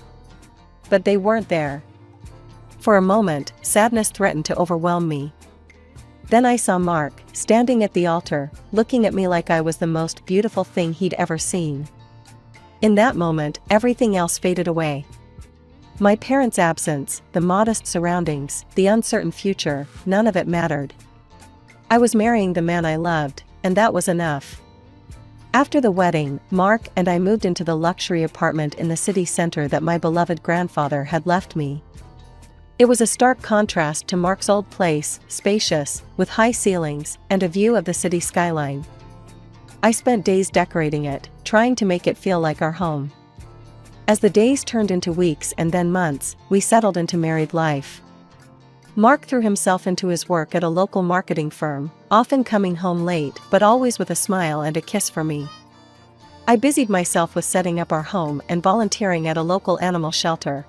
But they weren't there. For a moment, sadness threatened to overwhelm me. Then I saw Mark, standing at the altar, looking at me like I was the most beautiful thing he'd ever seen. In that moment, everything else faded away. My parents' absence, the modest surroundings, the uncertain future, none of it mattered. I was marrying the man I loved, and that was enough. After the wedding, Mark and I moved into the luxury apartment in the city center that my beloved grandfather had left me. It was a stark contrast to Mark's old place, spacious, with high ceilings, and a view of the city skyline. I spent days decorating it, trying to make it feel like our home. As the days turned into weeks and then months, we settled into married life. Mark threw himself into his work at a local marketing firm, often coming home late but always with a smile and a kiss for me. I busied myself with setting up our home and volunteering at a local animal shelter.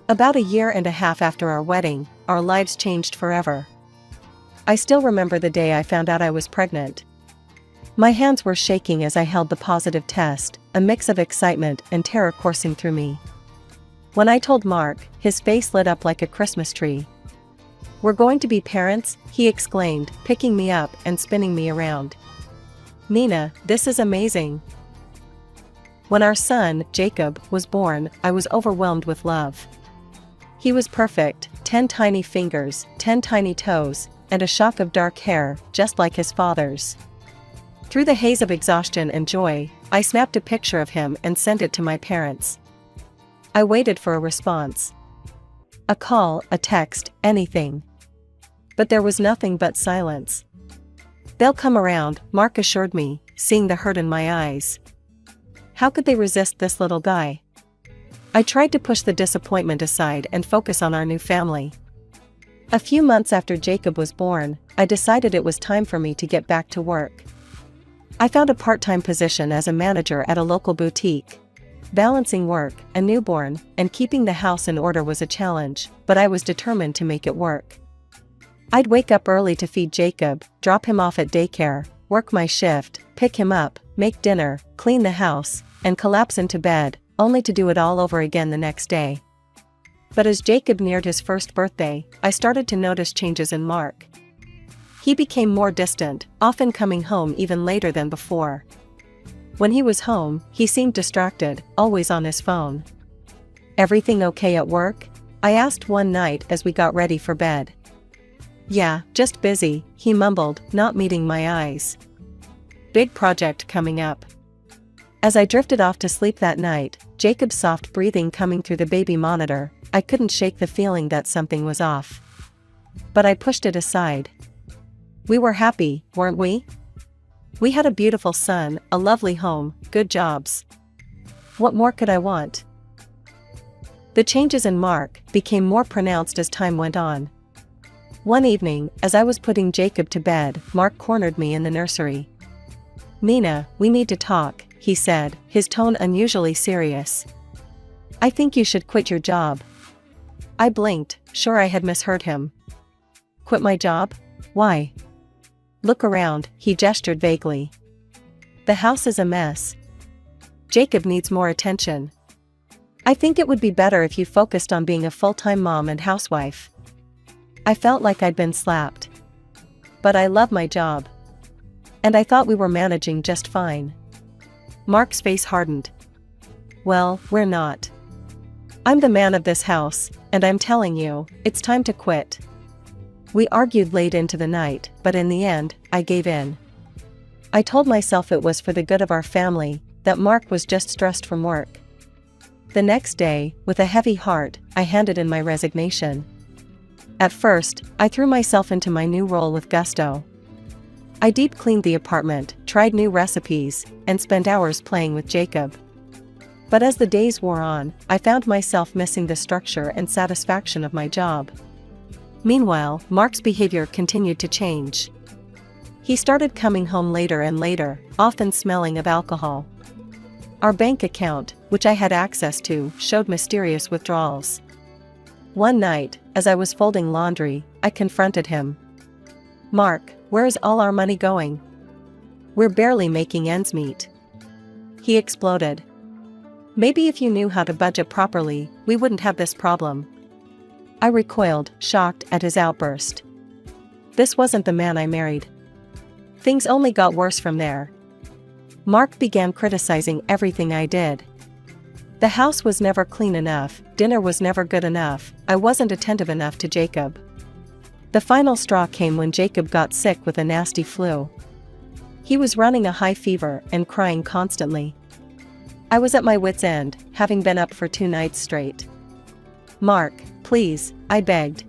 About a year and a half after our wedding, our lives changed forever. I still remember the day I found out I was pregnant. My hands were shaking as I held the positive test, a mix of excitement and terror coursing through me. When I told Mark, his face lit up like a Christmas tree. "We're going to be parents," he exclaimed, picking me up and spinning me around. "Nina, this is amazing." When our son, Jacob, was born, I was overwhelmed with love. He was perfect, 10 tiny fingers, 10 tiny toes, and a shock of dark hair, just like his father's. Through the haze of exhaustion and joy, I snapped a picture of him and sent it to my parents. I waited for a response. A call, a text, anything. But there was nothing but silence. "They'll come around," Mark assured me, seeing the hurt in my eyes. How could they resist this little guy? I tried to push the disappointment aside and focus on our new family. A few months after Jacob was born, I decided it was time for me to get back to work. I found a part-time position as a manager at a local boutique. Balancing work, a newborn, and keeping the house in order was a challenge, but I was determined to make it work. I'd wake up early to feed Jacob, drop him off at daycare, work my shift, pick him up, make dinner, clean the house, and collapse into bed, only to do it all over again the next day. But as Jacob neared his first birthday, I started to notice changes in Mark. He became more distant, often coming home even later than before. When he was home, he seemed distracted, always on his phone. "Everything okay at work?" I asked one night as we got ready for bed. "Yeah, just busy," he mumbled, not meeting my eyes. "Big project coming up." As I drifted off to sleep that night, Jacob's soft breathing coming through the baby monitor, I couldn't shake the feeling that something was off. But I pushed it aside. We were happy, weren't we? We had a beautiful son, a lovely home, good jobs. What more could I want? The changes in Mark became more pronounced as time went on. One evening, as I was putting Jacob to bed, Mark cornered me in the nursery. "Nina, we need to talk," he said, his tone unusually serious. "I think you should quit your job." I blinked, sure I had misheard him. "Quit my job? Why?" "Look around," he gestured vaguely. "The house is a mess. Jacob needs more attention. I think it would be better if you focused on being a full-time mom and housewife." I felt like I'd been slapped. But I love my job. And I thought we were managing just fine. Mark's face hardened. "Well, we're not. I'm the man of this house, and I'm telling you, it's time to quit." We argued late into the night, but in the end, I gave in. I told myself it was for the good of our family, that Mark was just stressed from work. The next day, with a heavy heart, I handed in my resignation. At first, I threw myself into my new role with gusto. I deep cleaned the apartment, tried new recipes, and spent hours playing with Jacob. But as the days wore on, I found myself missing the structure and satisfaction of my job. Meanwhile, Mark's behavior continued to change. He started coming home later and later, often smelling of alcohol. Our bank account, which I had access to, showed mysterious withdrawals. One night, as I was folding laundry, I confronted him. "Mark, where is all our money going?" We're barely making ends meet." He exploded. "Maybe if you knew how to budget properly, we wouldn't have this problem." I recoiled, shocked at his outburst. This wasn't the man I married. Things only got worse from there. Mark began criticizing everything I did. The house was never clean enough, dinner was never good enough, I wasn't attentive enough to Jacob. The final straw came when Jacob got sick with a nasty flu. He was running a high fever and crying constantly. I was at my wit's end, having been up for 2 nights straight. "Mark, please," I begged.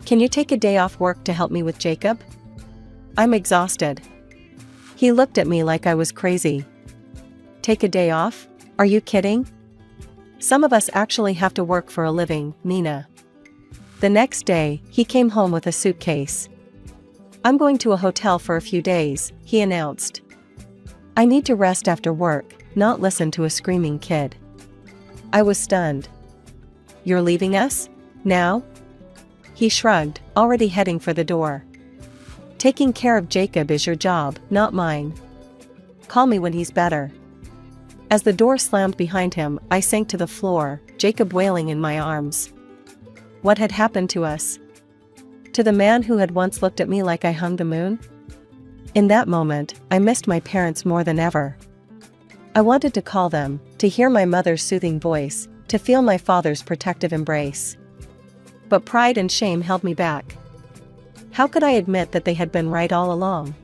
"Can you take a day off work to help me with Jacob? I'm exhausted." He looked at me like I was crazy. "Take a day off? Are you kidding? Some of us actually have to work for a living, Nina." The next day, he came home with a suitcase. "I'm going to a hotel for a few days," he announced. "I need to rest after work, not listen to a screaming kid." I was stunned. "You're leaving us? Now?" He shrugged, already heading for the door. "Taking care of Jacob is your job, not mine. Call me when he's better." As the door slammed behind him, I sank to the floor, Jacob wailing in my arms. What had happened to us? To the man who had once looked at me like I hung the moon? In that moment, I missed my parents more than ever. I wanted to call them, to hear my mother's soothing voice, to feel my father's protective embrace. But pride and shame held me back. How could I admit that they had been right all along?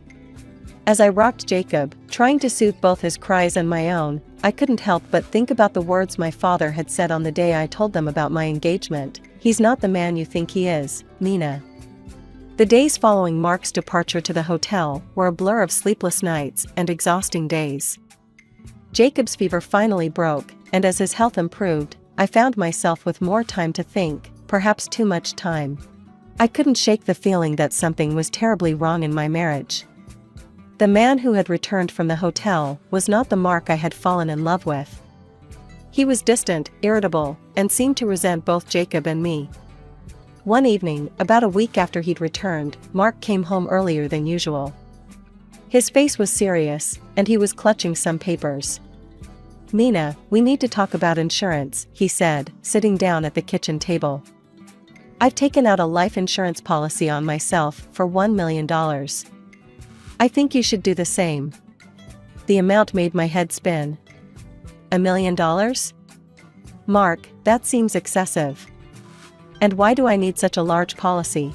As I rocked Jacob, trying to soothe both his cries and my own, I couldn't help but think about the words my father had said on the day I told them about my engagement. "He's not the man you think he is, Nina." The days following Mark's departure to the hotel were a blur of sleepless nights and exhausting days. Jacob's fever finally broke, and as his health improved, I found myself with more time to think, perhaps too much time. I couldn't shake the feeling that something was terribly wrong in my marriage. The man who had returned from the hotel was not the Mark I had fallen in love with. He was distant, irritable, and seemed to resent both Jacob and me. One evening, about a week after he'd returned, Mark came home earlier than usual. His face was serious, and he was clutching some papers. "Nina, we need to talk about insurance," he said, sitting down at the kitchen table. "I've taken out a life insurance policy on myself for $1 million. I think you should do the same." The amount made my head spin. $1 million? Mark, that seems excessive. And why do I need such a large policy?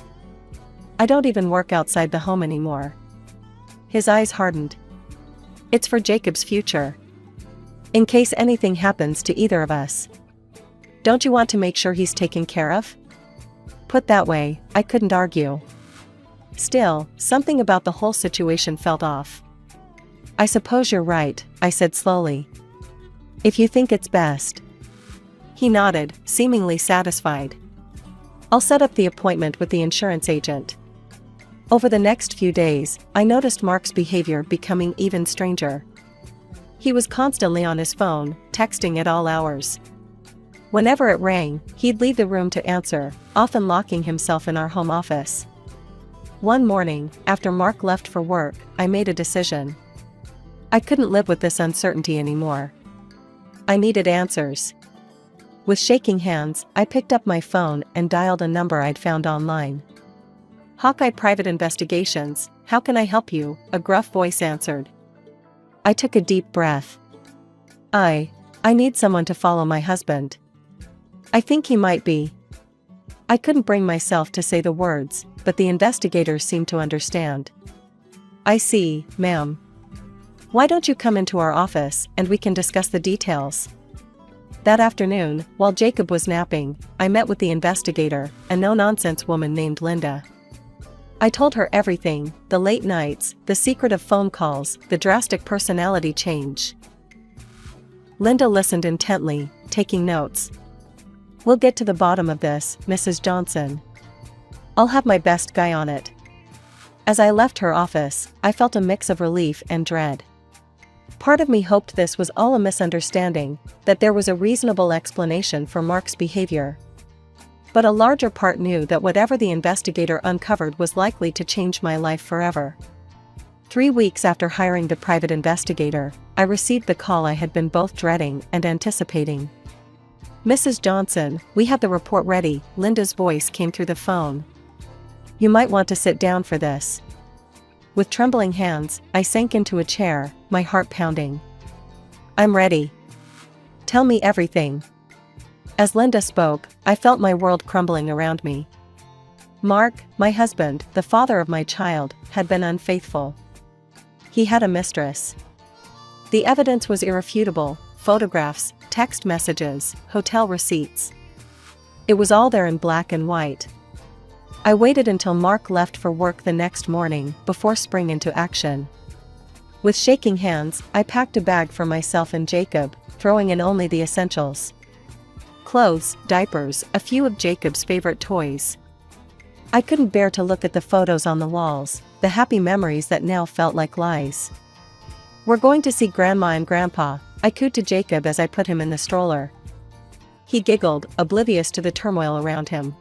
I don't even work outside the home anymore. His eyes hardened. "It's for Jacob's future. In case anything happens to either of us. Don't you want to make sure he's taken care of?" Put that way, I couldn't argue. Still, something about the whole situation felt off. "I suppose you're right," I said slowly. "If you think it's best." He nodded, seemingly satisfied. "I'll set up the appointment with the insurance agent." Over the next few days, I noticed Mark's behavior becoming even stranger. He was constantly on his phone, texting at all hours. Whenever it rang, he'd leave the room to answer, often locking himself in our home office. One morning, after Mark left for work, I made a decision. I couldn't live with this uncertainty anymore. I needed answers. With shaking hands, I picked up my phone and dialed a number I'd found online. "Hawkeye Private Investigations, how can I help you?" a gruff voice answered. I took a deep breath. I need someone to follow my husband. I think he might be. I couldn't bring myself to say the words, but the investigators seemed to understand. "I see, ma'am. Why don't you come into our office and we can discuss the details?" That afternoon, while Jacob was napping, I met with the investigator, a no-nonsense woman named Linda. I told her everything, the late nights, the secret of phone calls, the drastic personality change. Linda listened intently, taking notes. "We'll get to the bottom of this, Mrs. Johnson. I'll have my best guy on it." As I left her office, I felt a mix of relief and dread. Part of me hoped this was all a misunderstanding, that there was a reasonable explanation for Mark's behavior. But a larger part knew that whatever the investigator uncovered was likely to change my life forever. 3 weeks after hiring the private investigator, I received the call I had been both dreading and anticipating. "Mrs. Johnson, we have the report ready," Linda's voice came through the phone. "You might want to sit down for this." With trembling hands, I sank into a chair, my heart pounding. "I'm ready. Tell me everything." As Linda spoke, I felt my world crumbling around me. Mark, my husband, the father of my child, had been unfaithful. He had a mistress. The evidence was irrefutable: photographs, text messages, hotel receipts. It was all there in black and white. I waited until Mark left for work the next morning before springing into action. With shaking hands, I packed a bag for myself and Jacob, throwing in only the essentials. Clothes, diapers, a few of Jacob's favorite toys. I couldn't bear to look at the photos on the walls, the happy memories that now felt like lies. "We're going to see Grandma and Grandpa," I cooed to Jacob as I put him in the stroller. He giggled, oblivious to the turmoil around him.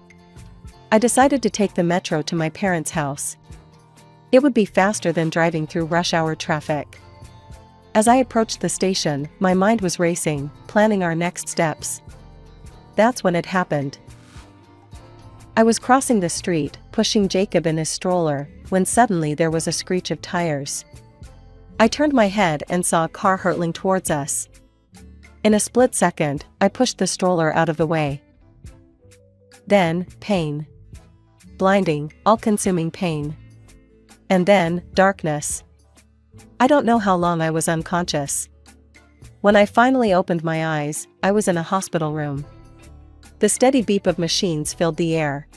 I decided to take the metro to my parents' house. It would be faster than driving through rush hour traffic. As I approached the station, my mind was racing, planning our next steps. That's when it happened. I was crossing the street, pushing Jacob in his stroller, when suddenly there was a screech of tires. I turned my head and saw a car hurtling towards us. In a split second, I pushed the stroller out of the way. Then, pain. Blinding, all-consuming pain. And then, darkness. I don't know how long I was unconscious. When I finally opened my eyes, I was in a hospital room. The steady beep of machines filled the air.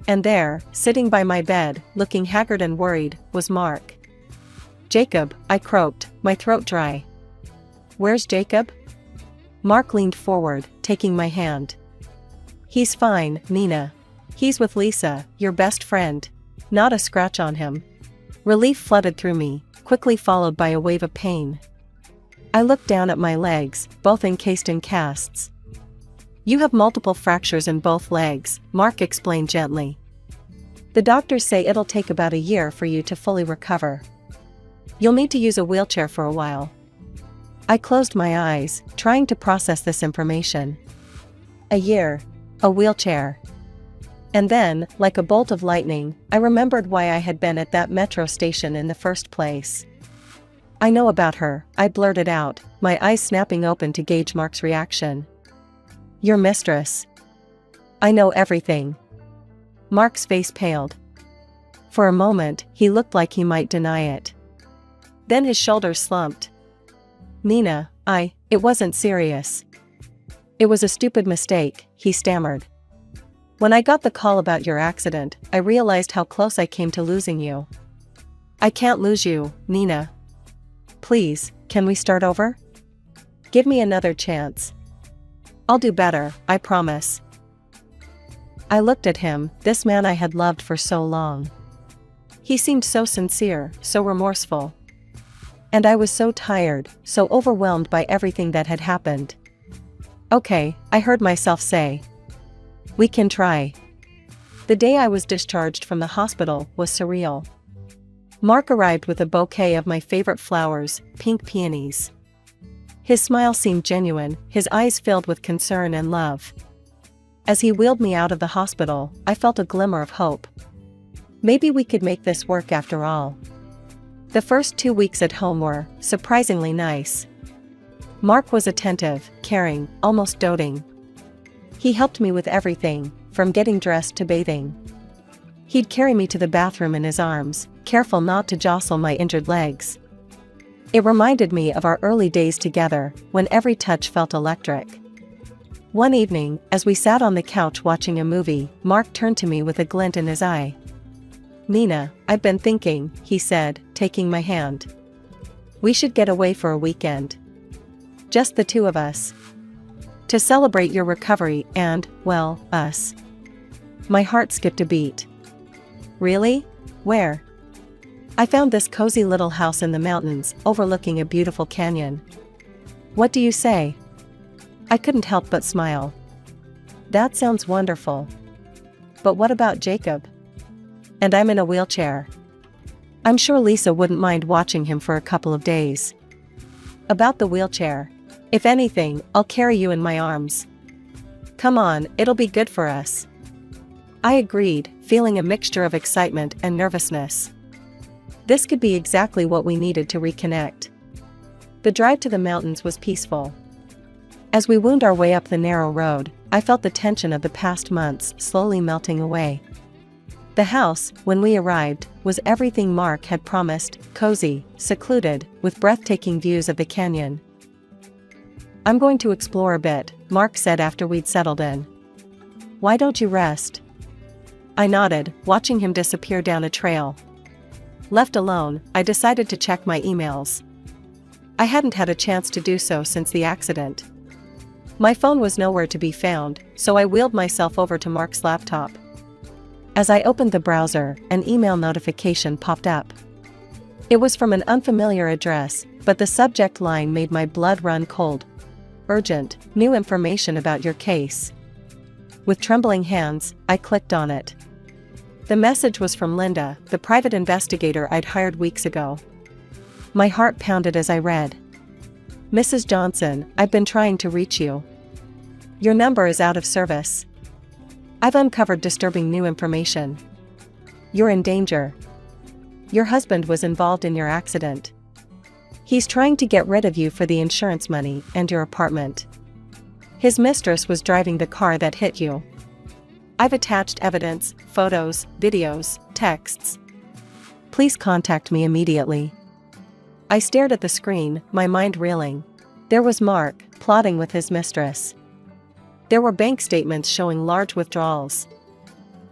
And there, sitting by my bed, looking haggard and worried, was Mark. "Jacob," I croaked, my throat dry. "Where's Jacob?" Mark leaned forward, taking my hand. "He's fine, Nina. He's with Lisa, your best friend. Not a scratch on him." Relief flooded through me, quickly followed by a wave of pain. I looked down at my legs, both encased in casts. "You have multiple fractures in both legs," Mark explained gently. "The doctors say it'll take about a year for you to fully recover. You'll need to use a wheelchair for a while." I closed my eyes, trying to process this information. A year. A wheelchair. And then, like a bolt of lightning, I remembered why I had been at that metro station in the first place. "I know about her," I blurted out, my eyes snapping open to gauge Mark's reaction. "Your mistress." "I know everything." Mark's face paled. For a moment, he looked like he might deny it. Then his shoulders slumped. "Nina, it wasn't serious. It was a stupid mistake," he stammered. "When I got the call about your accident, I realized how close I came to losing you." "I can't lose you, Nina. Please, can we start over? Give me another chance." "I'll do better, I promise." I looked at him, this man I had loved for so long. He seemed so sincere, so remorseful. And I was so tired, so overwhelmed by everything that had happened. "Okay," I heard myself say. "We can try." The day I was discharged from the hospital was surreal. Mark arrived with a bouquet of my favorite flowers, pink peonies. His smile seemed genuine, his eyes filled with concern and love. As he wheeled me out of the hospital, I felt a glimmer of hope. Maybe we could make this work after all. The first 2 weeks at home were surprisingly nice. Mark was attentive, caring, almost doting. He helped me with everything, from getting dressed to bathing. He'd carry me to the bathroom in his arms, careful not to jostle my injured legs. It reminded me of our early days together, when every touch felt electric. One evening, as we sat on the couch watching a movie, Mark turned to me with a glint in his eye. "Nina, I've been thinking," he said, taking my hand. "We should get away for a weekend. Just the two of us. To celebrate your recovery and, well, us." My heart skipped a beat. "Really? Where?" "I found this cozy little house in the mountains, overlooking a beautiful canyon." "What do you say?" I couldn't help but smile. "That sounds wonderful. But what about Jacob? And I'm in a wheelchair." I'm sure Lisa wouldn't mind watching him for a couple of days. About the wheelchair. If anything, I'll carry you in my arms. Come on, it'll be good for us. I agreed, feeling a mixture of excitement and nervousness. This could be exactly what we needed to reconnect. The drive to the mountains was peaceful. As we wound our way up the narrow road, I felt the tension of the past months slowly melting away. The house, when we arrived, was everything Mark had promised: cozy, secluded, with breathtaking views of the canyon. I'm going to explore a bit, Mark said after we'd settled in. Why don't you rest? I nodded, watching him disappear down a trail. Left alone, I decided to check my emails. I hadn't had a chance to do so since the accident. My phone was nowhere to be found, so I wheeled myself over to Mark's laptop. As I opened the browser, an email notification popped up. It was from an unfamiliar address, but the subject line made my blood run cold. Urgent, new information about your case. With trembling hands, I clicked on it. The message was from Linda, the private investigator I'd hired weeks ago. My heart pounded as I read. Mrs. Johnson, I've been trying to reach you. Your number is out of service. I've uncovered disturbing new information. You're in danger. Your husband was involved in your accident. He's trying to get rid of you for the insurance money and your apartment. His mistress was driving the car that hit you. I've attached evidence, photos, videos, texts. Please contact me immediately. I stared at the screen, my mind reeling. There was Mark, plotting with his mistress. There were bank statements showing large withdrawals.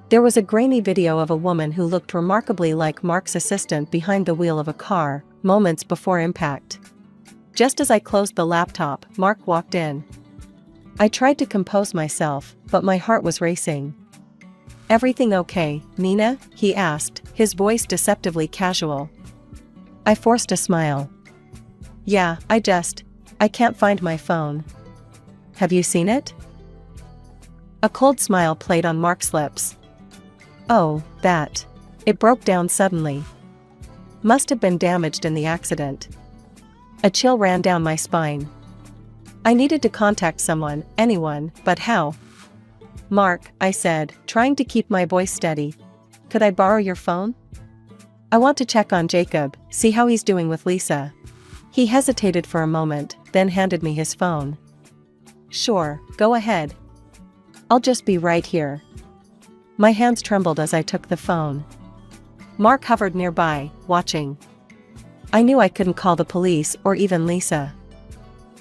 There was a grainy video of a woman who looked remarkably like Mark's assistant behind the wheel of a car, moments before impact. Just as I closed the laptop, Mark walked in. I tried to compose myself, but my heart was racing. Everything okay, Nina? He asked, his voice deceptively casual. I forced a smile. Yeah, I can't find my phone. Have you seen it? A cold smile played on Mark's lips. Oh, that. It broke down suddenly. Must have been damaged in the accident. A chill ran down my spine. I needed to contact someone, anyone, but how? Mark, I said, trying to keep my voice steady. Could I borrow your phone? I want to check on Jacob, see how he's doing with Lisa. He hesitated for a moment, then handed me his phone. Sure, go ahead. I'll just be right here. My hands trembled as I took the phone. Mark hovered nearby, watching. I knew I couldn't call the police or even Lisa.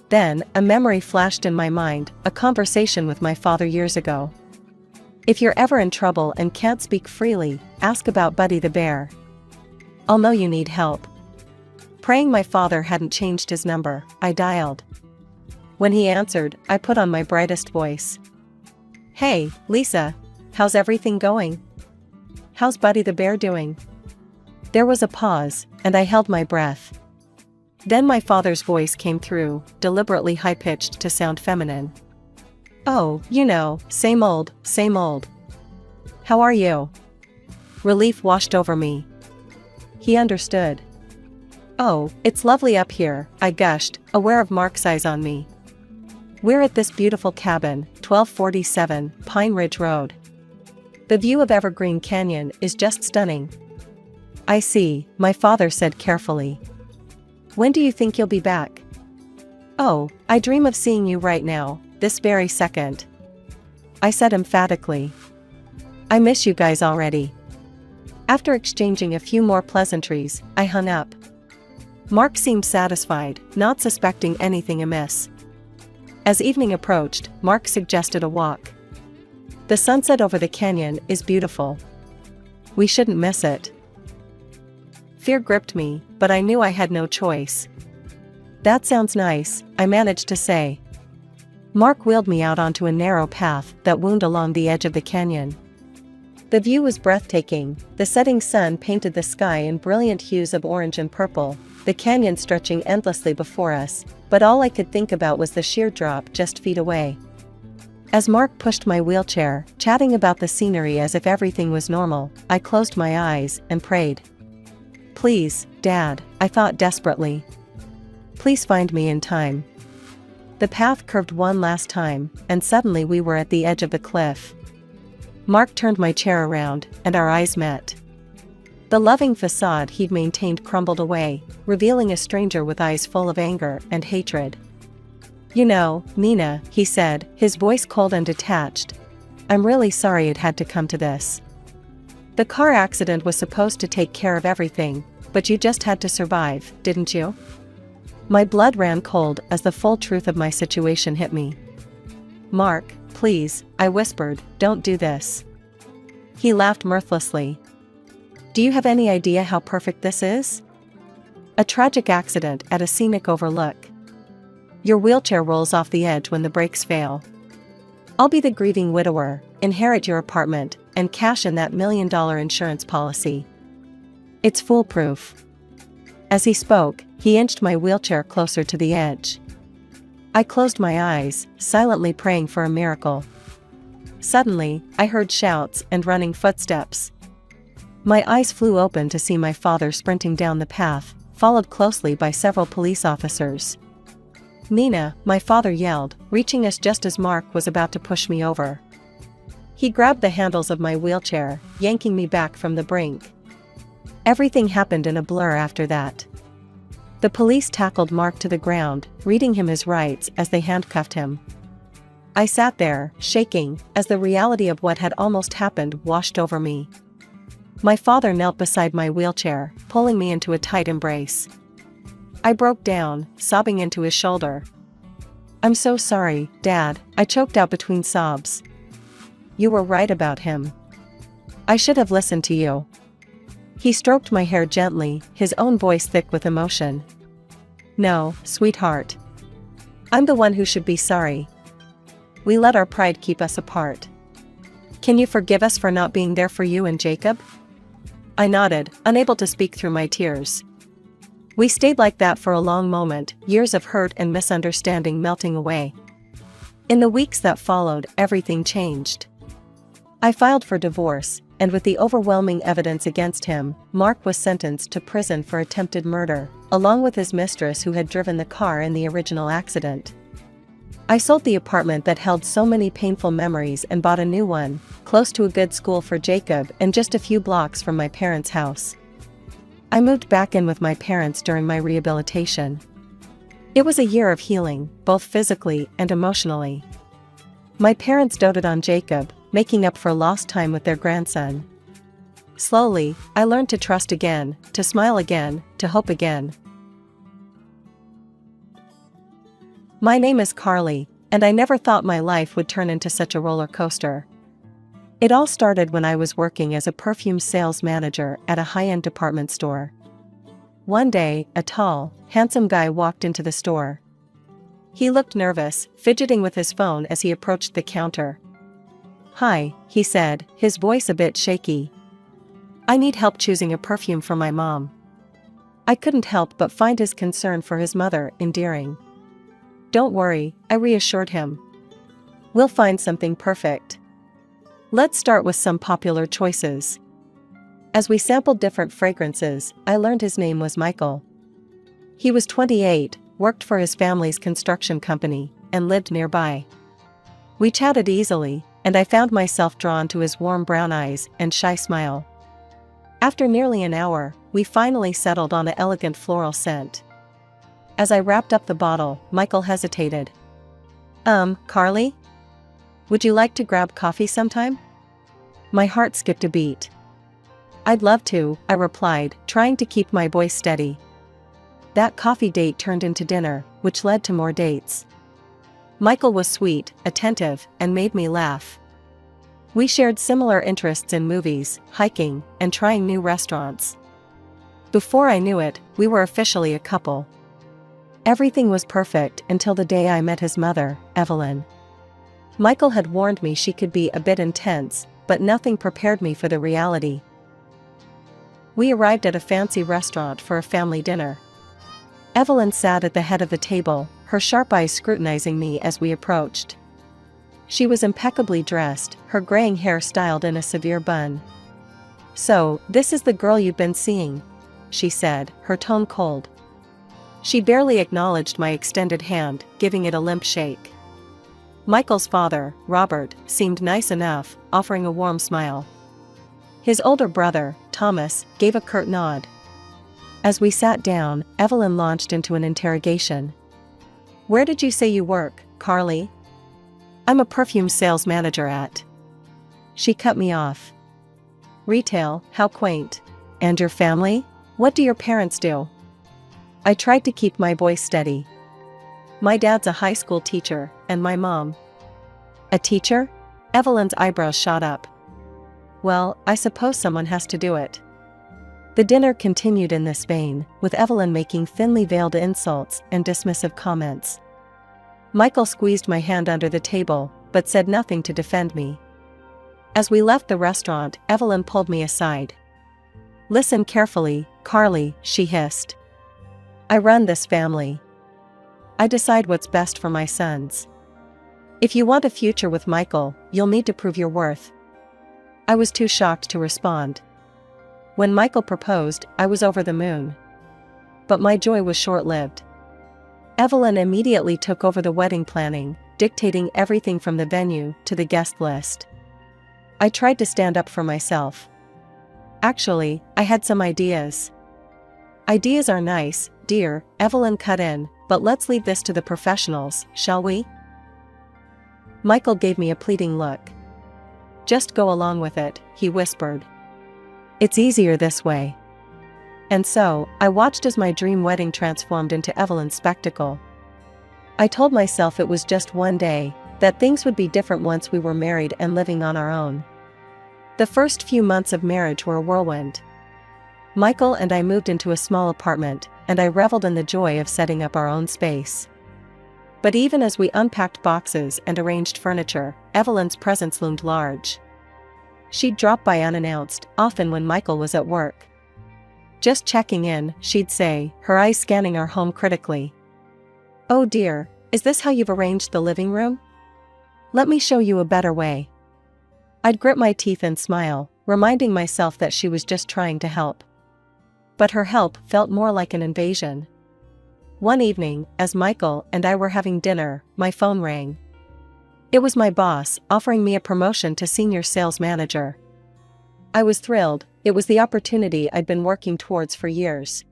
Then, a memory flashed in my mind, a conversation with my father years ago. If you're ever in trouble and can't speak freely, ask about Buddy the bear. I'll know you need help. Praying my father hadn't changed his number, I dialed. When he answered, I put on my brightest voice. Hey, Lisa. How's everything going? How's Buddy the bear doing? There was a pause, and I held my breath. Then my father's voice came through, deliberately high-pitched to sound feminine. Oh, you know, same old, same old. How are you? Relief washed over me. He understood. Oh, it's lovely up here, I gushed, aware of Mark's eyes on me. We're at this beautiful cabin, 1247 Pine Ridge Road. The view of Evergreen Canyon is just stunning. I see, my father said carefully. When do you think you'll be back? Oh, I dream of seeing you right now, this very second. I said emphatically. I miss you guys already. After exchanging a few more pleasantries, I hung up. Mark seemed satisfied, not suspecting anything amiss. As evening approached, Mark suggested a walk. The sunset over the canyon is beautiful. We shouldn't miss it. Fear gripped me, but I knew I had no choice. That sounds nice, I managed to say. Mark wheeled me out onto a narrow path that wound along the edge of the canyon. The view was breathtaking, the setting sun painted the sky in brilliant hues of orange and purple, the canyon stretching endlessly before us, but all I could think about was the sheer drop just feet away. As Mark pushed my wheelchair, chatting about the scenery as if everything was normal, I closed my eyes and prayed. Please, Dad, I thought desperately. Please find me in time. The path curved one last time, and suddenly we were at the edge of the cliff. Mark turned my chair around, and our eyes met. The loving facade he'd maintained crumbled away, revealing a stranger with eyes full of anger and hatred. You know, Nina, he said, his voice cold and detached. I'm really sorry it had to come to this. The car accident was supposed to take care of everything, but you just had to survive, didn't you? My blood ran cold as the full truth of my situation hit me. Mark, please, I whispered, don't do this. He laughed mirthlessly. Do you have any idea how perfect this is? A tragic accident at a scenic overlook. Your wheelchair rolls off the edge when the brakes fail. I'll be the grieving widower, inherit your apartment, and cash in that $1 million insurance policy. It's foolproof. As he spoke, he inched my wheelchair closer to the edge. I closed my eyes, silently praying for a miracle. Suddenly, I heard shouts and running footsteps. My eyes flew open to see my father sprinting down the path, followed closely by several police officers. Nina, my father yelled, reaching us just as Mark was about to push me over. He grabbed the handles of my wheelchair, yanking me back from the brink. Everything happened in a blur after that. The police tackled Mark to the ground, reading him his rights as they handcuffed him. I sat there, shaking, as the reality of what had almost happened washed over me. My father knelt beside my wheelchair, pulling me into a tight embrace. I broke down, sobbing into his shoulder. I'm so sorry, Dad, I choked out between sobs. You were right about him. I should have listened to you. He stroked my hair gently, his own voice thick with emotion. No, sweetheart. I'm the one who should be sorry. We let our pride keep us apart. Can you forgive us for not being there for you and Jacob? I nodded, unable to speak through my tears. We stayed like that for a long moment, years of hurt and misunderstanding melting away. In the weeks that followed, everything changed. I filed for divorce, and with the overwhelming evidence against him, Mark was sentenced to prison for attempted murder, along with his mistress who had driven the car in the original accident. I sold the apartment that held so many painful memories and bought a new one, close to a good school for Jacob and just a few blocks from my parents' house. I moved back in with my parents during my rehabilitation. It was a year of healing, both physically and emotionally. My parents doted on Jacob, making up for lost time with their grandson. Slowly, I learned to trust again, to smile again, to hope again. My name is Carly, and I never thought my life would turn into such a roller coaster. It all started when I was working as a perfume sales manager at a high-end department store. One day, a tall, handsome guy walked into the store. He looked nervous, fidgeting with his phone as he approached the counter. Hi, he said, his voice a bit shaky. I need help choosing a perfume for my mom. I couldn't help but find his concern for his mother endearing. Don't worry, I reassured him. We'll find something perfect. Let's start with some popular choices. As we sampled different fragrances, I learned his name was Michael. He was 28, worked for his family's construction company, and lived nearby. We chatted easily, and I found myself drawn to his warm brown eyes and shy smile. After nearly an hour, we finally settled on an elegant floral scent. As I wrapped up the bottle, Michael hesitated. Carly? Would you like to grab coffee sometime? My heart skipped a beat. I'd love to, I replied, trying to keep my voice steady. That coffee date turned into dinner, which led to more dates. Michael was sweet, attentive, and made me laugh. We shared similar interests in movies, hiking, and trying new restaurants. Before I knew it, we were officially a couple. Everything was perfect until the day I met his mother, Evelyn. Michael had warned me she could be a bit intense, but nothing prepared me for the reality. We arrived at a fancy restaurant for a family dinner. Evelyn sat at the head of the table, her sharp eyes scrutinizing me as we approached. She was impeccably dressed, her graying hair styled in a severe bun. So, this is the girl you've been seeing? she said, her tone cold. She barely acknowledged my extended hand, giving it a limp shake. Michael's father, Robert, seemed nice enough, offering a warm smile. His older brother, Thomas, gave a curt nod. As we sat down, Evelyn launched into an interrogation. "Where did you say you work, Carly?" "I'm a perfume sales manager at." She cut me off. "Retail, how quaint. And your family? What do your parents do?" I tried to keep my voice steady. "My dad's a high school teacher, and my mom." "A teacher?" Evelyn's eyebrows shot up. "Well, I suppose someone has to do it." The dinner continued in this vein, with Evelyn making thinly veiled insults and dismissive comments. Michael squeezed my hand under the table, but said nothing to defend me. As we left the restaurant, Evelyn pulled me aside. "Listen carefully, Carly," she hissed. "I run this family. I decide what's best for my sons. If you want a future with Michael, you'll need to prove your worth." I was too shocked to respond. When Michael proposed, I was over the moon. But my joy was short-lived. Evelyn immediately took over the wedding planning, dictating everything from the venue to the guest list. I tried to stand up for myself. "Actually, I had some ideas." "Ideas are nice, dear," Evelyn cut in, "but let's leave this to the professionals, shall we?" Michael gave me a pleading look. "Just go along with it," he whispered. "It's easier this way." And so, I watched as my dream wedding transformed into Evelyn's spectacle. I told myself it was just one day, that things would be different once we were married and living on our own. The first few months of marriage were a whirlwind. Michael and I moved into a small apartment, and I reveled in the joy of setting up our own space. But even as we unpacked boxes and arranged furniture, Evelyn's presence loomed large. She'd drop by unannounced, often when Michael was at work. "Just checking in," she'd say, her eyes scanning our home critically. "Oh dear, is this how you've arranged the living room? Let me show you a better way." I'd grit my teeth and smile, reminding myself that she was just trying to help. But her help felt more like an invasion. One evening, as Michael and I were having dinner, my phone rang. It was my boss, offering me a promotion to senior sales manager. I was thrilled. It was the opportunity I'd been working towards for years.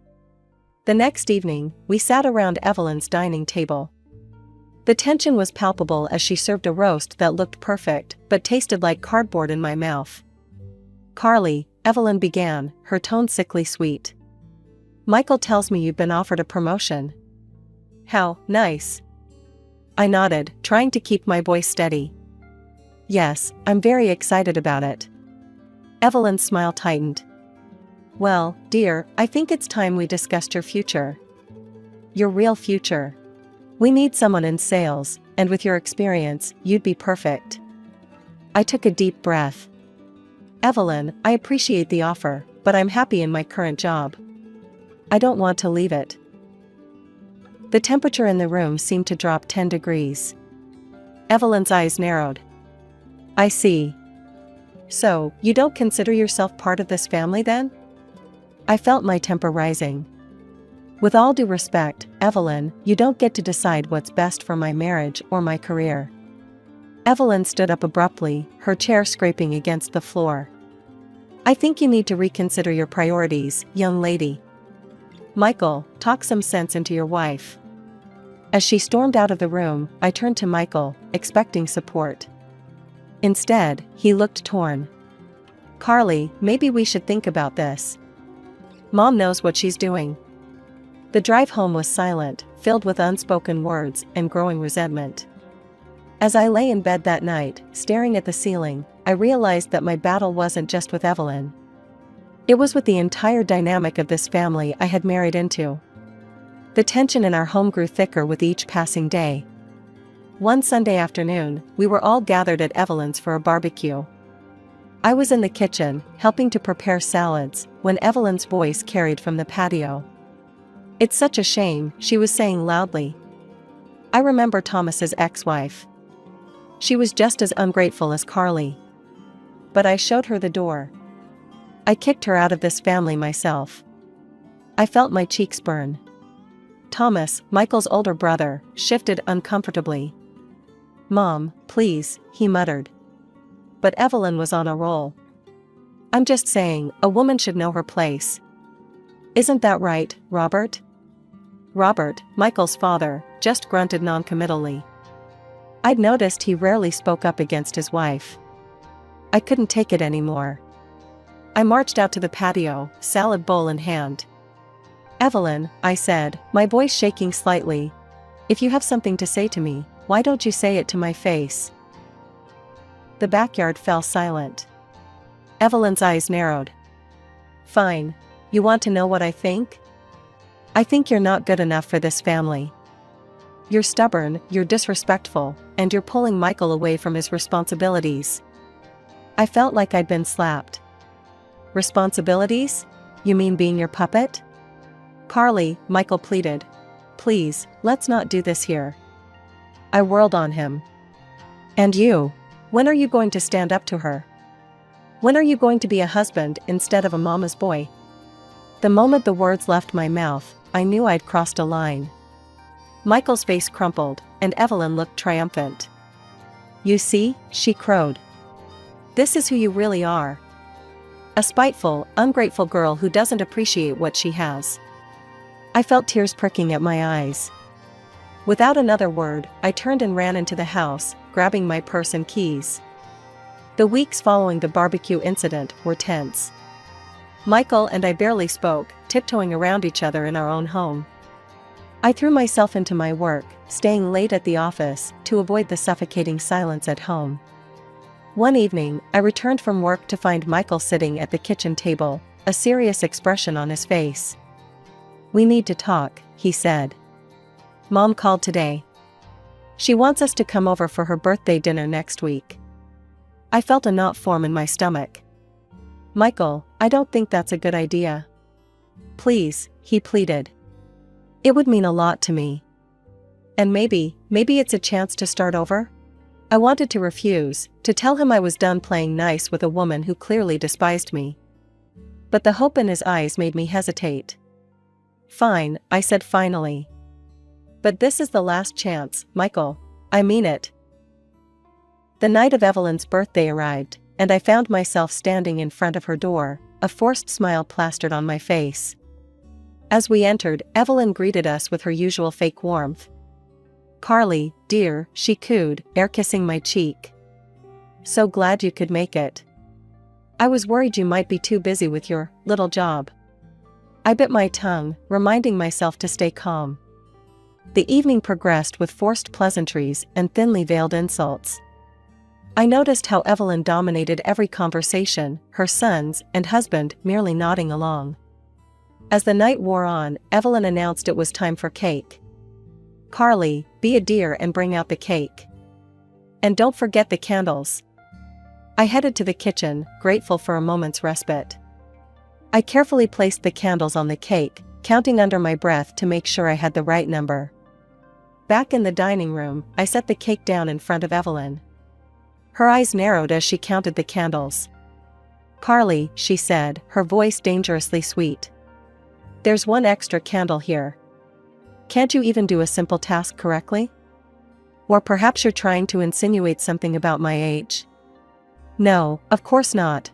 The next evening, we sat around Evelyn's dining table. The tension was palpable as she served a roast that looked perfect, but tasted like cardboard in my mouth. "Carly," Evelyn began, her tone sickly sweet. "Michael tells me you've been offered a promotion." "How nice." I nodded, trying to keep my voice steady. "Yes, I'm very excited about it." Evelyn's smile tightened. "Well, dear, I think it's time we discussed your future. Your real future. We need someone in sales, and with your experience, you'd be perfect." I took a deep breath. "Evelyn, I appreciate the offer, but I'm happy in my current job. I don't want to leave it." The temperature in the room seemed to drop 10 degrees. Evelyn's eyes narrowed. "I see. So, you don't consider yourself part of this family then?" I felt my temper rising. "With all due respect, Evelyn, you don't get to decide what's best for my marriage or my career." Evelyn stood up abruptly, her chair scraping against the floor. "I think you need to reconsider your priorities, young lady. Michael, talk some sense into your wife." As she stormed out of the room, I turned to Michael, expecting support. Instead, he looked torn. "Carly, maybe we should think about this. Mom knows what she's doing." The drive home was silent, filled with unspoken words and growing resentment. As I lay in bed that night, staring at the ceiling, I realized that my battle wasn't just with Evelyn. It was with the entire dynamic of this family I had married into. The tension in our home grew thicker with each passing day. One Sunday afternoon, we were all gathered at Evelyn's for a barbecue. I was in the kitchen, helping to prepare salads, when Evelyn's voice carried from the patio. "It's such a shame," she was saying loudly. "I remember Thomas's ex-wife. She was just as ungrateful as Carly. But I showed her the door. I kicked her out of this family myself." I felt my cheeks burn. Thomas, Michael's older brother, shifted uncomfortably. "Mom, please," he muttered. But Evelyn was on a roll. "I'm just saying, a woman should know her place. Isn't that right, Robert?" Robert, Michael's father, just grunted noncommittally. I'd noticed he rarely spoke up against his wife. I couldn't take it anymore. I marched out to the patio, salad bowl in hand. "Evelyn," I said, my voice shaking slightly, "if you have something to say to me, why don't you say it to my face?" The backyard fell silent. Evelyn's eyes narrowed. "Fine. You want to know what I think? I think you're not good enough for this family. You're stubborn, you're disrespectful, and you're pulling Michael away from his responsibilities." I felt like I'd been slapped. "Responsibilities? You mean being your puppet?" "Carly," Michael pleaded. "Please, let's not do this here." I whirled on him. "And you? When are you going to stand up to her? When are you going to be a husband instead of a mama's boy?" The moment the words left my mouth, I knew I'd crossed a line. Michael's face crumpled, and Evelyn looked triumphant. "You see," she crowed. "This is who you really are. A spiteful, ungrateful girl who doesn't appreciate what she has." I felt tears pricking at my eyes. Without another word, I turned and ran into the house, grabbing my purse and keys. The weeks following the barbecue incident were tense. Michael and I barely spoke, tiptoeing around each other in our own home. I threw myself into my work, staying late at the office to avoid the suffocating silence at home. One evening, I returned from work to find Michael sitting at the kitchen table, a serious expression on his face. "We need to talk," he said. "Mom called today. She wants us to come over for her birthday dinner next week." I felt a knot form in my stomach. "Michael, I don't think that's a good idea." "Please," he pleaded. "It would mean a lot to me. And maybe it's a chance to start over?" I wanted to refuse, to tell him I was done playing nice with a woman who clearly despised me. But the hope in his eyes made me hesitate. "Fine," I said finally. "But this is the last chance, Michael. I mean it." The night of Evelyn's birthday arrived, and I found myself standing in front of her door, a forced smile plastered on my face. As we entered, Evelyn greeted us with her usual fake warmth. "Carly, dear," she cooed, air-kissing my cheek. "So glad you could make it. I was worried you might be too busy with your little job." I bit my tongue, reminding myself to stay calm. The evening progressed with forced pleasantries and thinly veiled insults. I noticed how Evelyn dominated every conversation, her sons and husband merely nodding along. As the night wore on, Evelyn announced it was time for cake. "Carly, be a dear and bring out the cake. And don't forget the candles." I headed to the kitchen, grateful for a moment's respite. I carefully placed the candles on the cake, counting under my breath to make sure I had the right number. Back in the dining room, I set the cake down in front of Evelyn. Her eyes narrowed as she counted the candles. "Carly," she said, her voice dangerously sweet. "There's one extra candle here. Can't you even do a simple task correctly? Or perhaps you're trying to insinuate something about my age?" "No, of course not,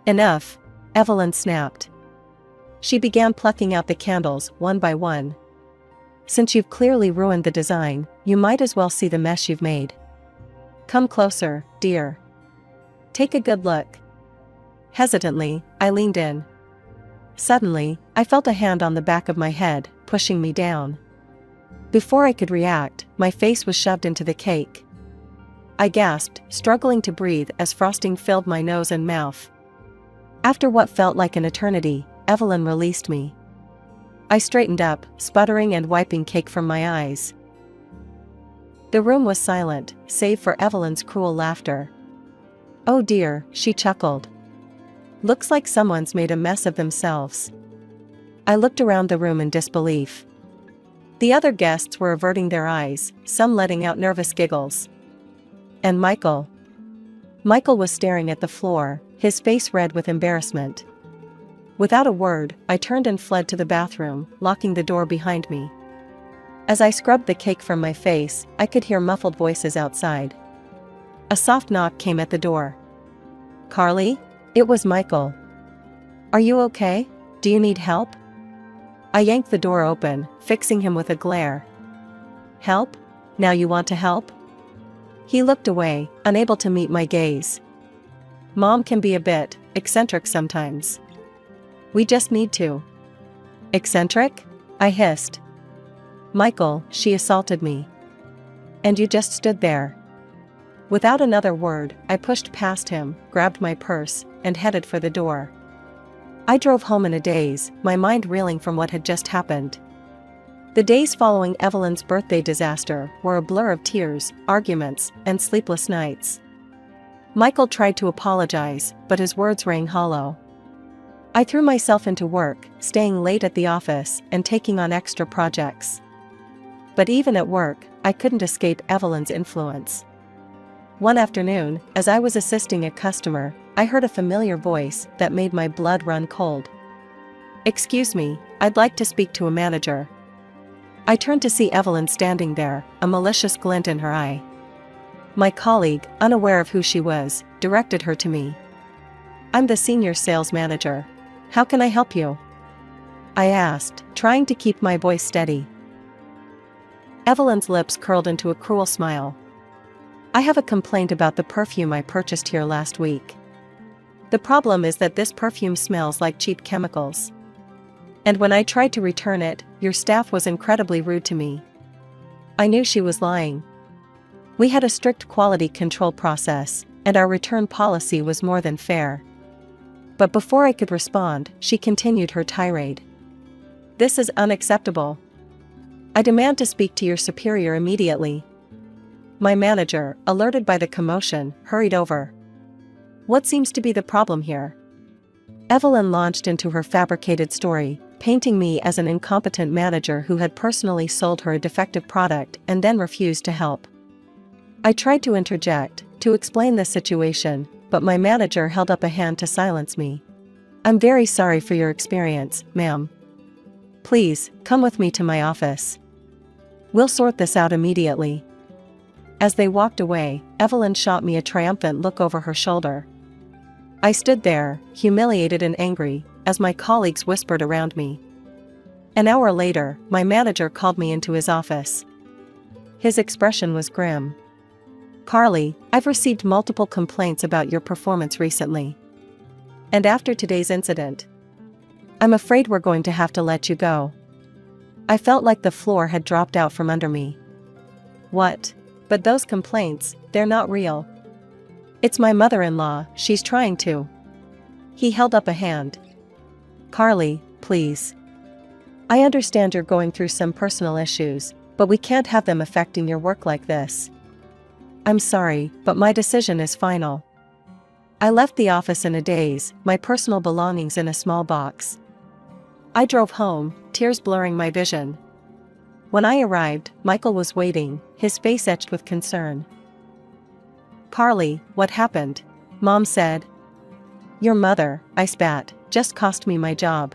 Enough," Evelyn snapped. She began plucking out the candles one by one. "Since you've clearly ruined the design, you might as well see the mess you've made. Come closer, dear. Take a good look." Hesitantly, I leaned in. Suddenly, I felt a hand on the back of my head, pushing me down. Before I could react, my face was shoved into the cake. I gasped, struggling to breathe as frosting filled my nose and mouth. After what felt like an eternity, Evelyn released me. I straightened up, sputtering and wiping cake from my eyes. The room was silent, save for Evelyn's cruel laughter. "Oh dear," she chuckled. "Looks like someone's made a mess of themselves." I looked around the room in disbelief. The other guests were averting their eyes, some letting out nervous giggles. And Michael? Michael was staring at the floor, his face red with embarrassment. Without a word, I turned and fled to the bathroom, locking the door behind me. As I scrubbed the cake from my face, I could hear muffled voices outside. A soft knock came at the door. "Carly?" It was Michael. "Are you okay? Do you need help?" I yanked the door open, fixing him with a glare. "Help? Now you want to help?" He looked away, unable to meet my gaze. "Mom can be a bit eccentric sometimes. We just need to." "Eccentric?" I hissed. "Michael, she assaulted me. And you just stood there." Without another word, I pushed past him, grabbed my purse, and headed for the door. I drove home in a daze, my mind reeling from what had just happened. The days following Evelyn's birthday disaster were a blur of tears, arguments, and sleepless nights. Michael tried to apologize, but his words rang hollow. I threw myself into work, staying late at the office and taking on extra projects. But even at work, I couldn't escape Evelyn's influence. One afternoon, as I was assisting a customer, I heard a familiar voice that made my blood run cold. "Excuse me, I'd like to speak to a manager." I turned to see Evelyn standing there, a malicious glint in her eye. My colleague, unaware of who she was, directed her to me. "I'm the senior sales manager. How can I help you?" I asked, trying to keep my voice steady. Evelyn's lips curled into a cruel smile. "I have a complaint about the perfume I purchased here last week. The problem is that this perfume smells like cheap chemicals. And when I tried to return it, your staff was incredibly rude to me." I knew she was lying. We had a strict quality control process, and our return policy was more than fair. But before I could respond, she continued her tirade. "This is unacceptable. I demand to speak to your superior immediately." My manager, alerted by the commotion, hurried over. "What seems to be the problem here?" Evelyn launched into her fabricated story, painting me as an incompetent manager who had personally sold her a defective product and then refused to help. I tried to interject, to explain the situation, but my manager held up a hand to silence me. "I'm very sorry for your experience, ma'am. Please, come with me to my office. We'll sort this out immediately." As they walked away, Evelyn shot me a triumphant look over her shoulder. I stood there, humiliated and angry, as my colleagues whispered around me. An hour later, my manager called me into his office. His expression was grim. "Carly, I've received multiple complaints about your performance recently. And after today's incident, I'm afraid we're going to have to let you go." I felt like the floor had dropped out from under me. "What? But those complaints, they're not real. It's my mother-in-law, she's trying to." He held up a hand. "Carly, please. I understand you're going through some personal issues, but we can't have them affecting your work like this. I'm sorry, but my decision is final." I left the office in a daze, my personal belongings in a small box. I drove home, tears blurring my vision. When I arrived, Michael was waiting, his face etched with concern. "Carly, what happened?" Mom said. "Your mother," I spat, "just cost me my job."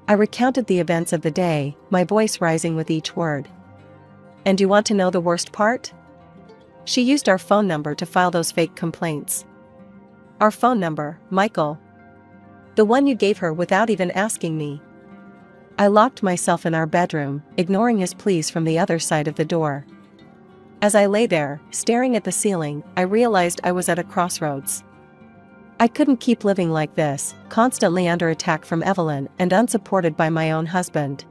I recounted the events of the day, my voice rising with each word. "And you want to know the worst part? She used our phone number to file those fake complaints." "Our phone number, Michael? The one you gave her without even asking me?" I locked myself in our bedroom, ignoring his pleas from the other side of the door. As I lay there, staring at the ceiling, I realized I was at a crossroads. I couldn't keep living like this, constantly under attack from Evelyn and unsupported by my own husband.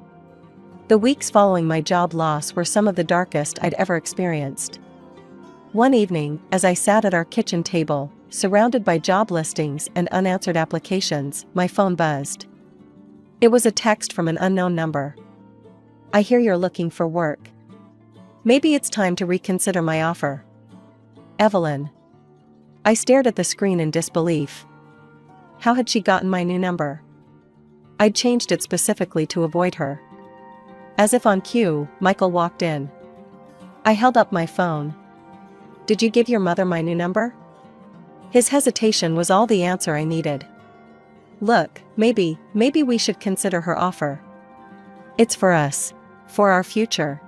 The weeks following my job loss were some of the darkest I'd ever experienced. One evening, as I sat at our kitchen table, surrounded by job listings and unanswered applications, my phone buzzed. It was a text from an unknown number. "I hear you're looking for work. Maybe it's time to reconsider my offer. Evelyn." I stared at the screen in disbelief. How had she gotten my new number? I'd changed it specifically to avoid her. As if on cue, Michael walked in. I held up my phone. "Did you give your mother my new number?" His hesitation was all the answer I needed. Look, maybe we should consider her offer. It's for us. For our future.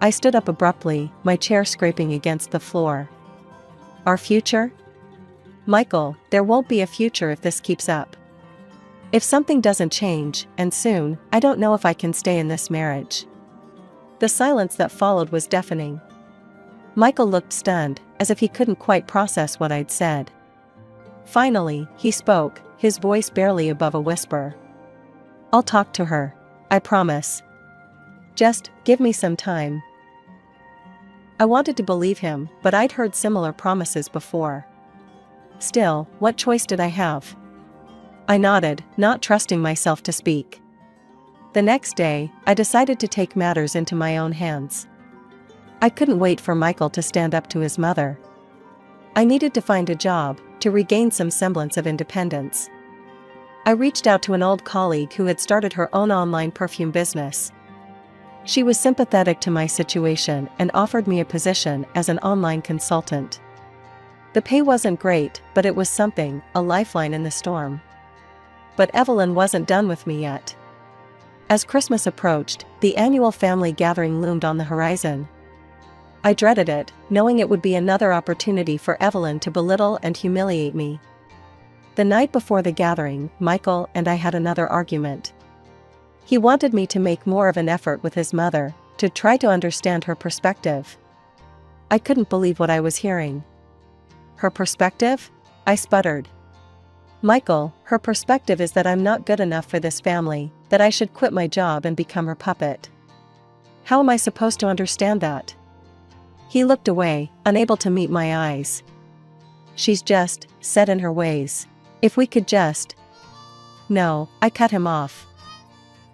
I stood up abruptly, my chair scraping against the floor. Our future? Michael, there won't be a future if this keeps up. If something doesn't change, and soon, I don't know if I can stay in this marriage. The silence that followed was deafening. Michael looked stunned, as if he couldn't quite process what I'd said. Finally, he spoke, his voice barely above a whisper. I'll talk to her. I promise. Just give me some time. I wanted to believe him, but I'd heard similar promises before. Still, what choice did I have? I nodded, not trusting myself to speak. The next day, I decided to take matters into my own hands. I couldn't wait for Michael to stand up to his mother. I needed to find a job, to regain some semblance of independence. I reached out to an old colleague who had started her own online perfume business. She was sympathetic to my situation and offered me a position as an online consultant. The pay wasn't great, but it was something, a lifeline in the storm. But Evelyn wasn't done with me yet. As Christmas approached, the annual family gathering loomed on the horizon. I dreaded it, knowing it would be another opportunity for Evelyn to belittle and humiliate me. The night before the gathering, Michael and I had another argument. He wanted me to make more of an effort with his mother, to try to understand her perspective. I couldn't believe what I was hearing. Her perspective? I sputtered. Michael, her perspective is that I'm not good enough for this family, that I should quit my job and become her puppet. How am I supposed to understand that? He looked away, unable to meet my eyes. She's just set in her ways. If we could just... No, I cut him off.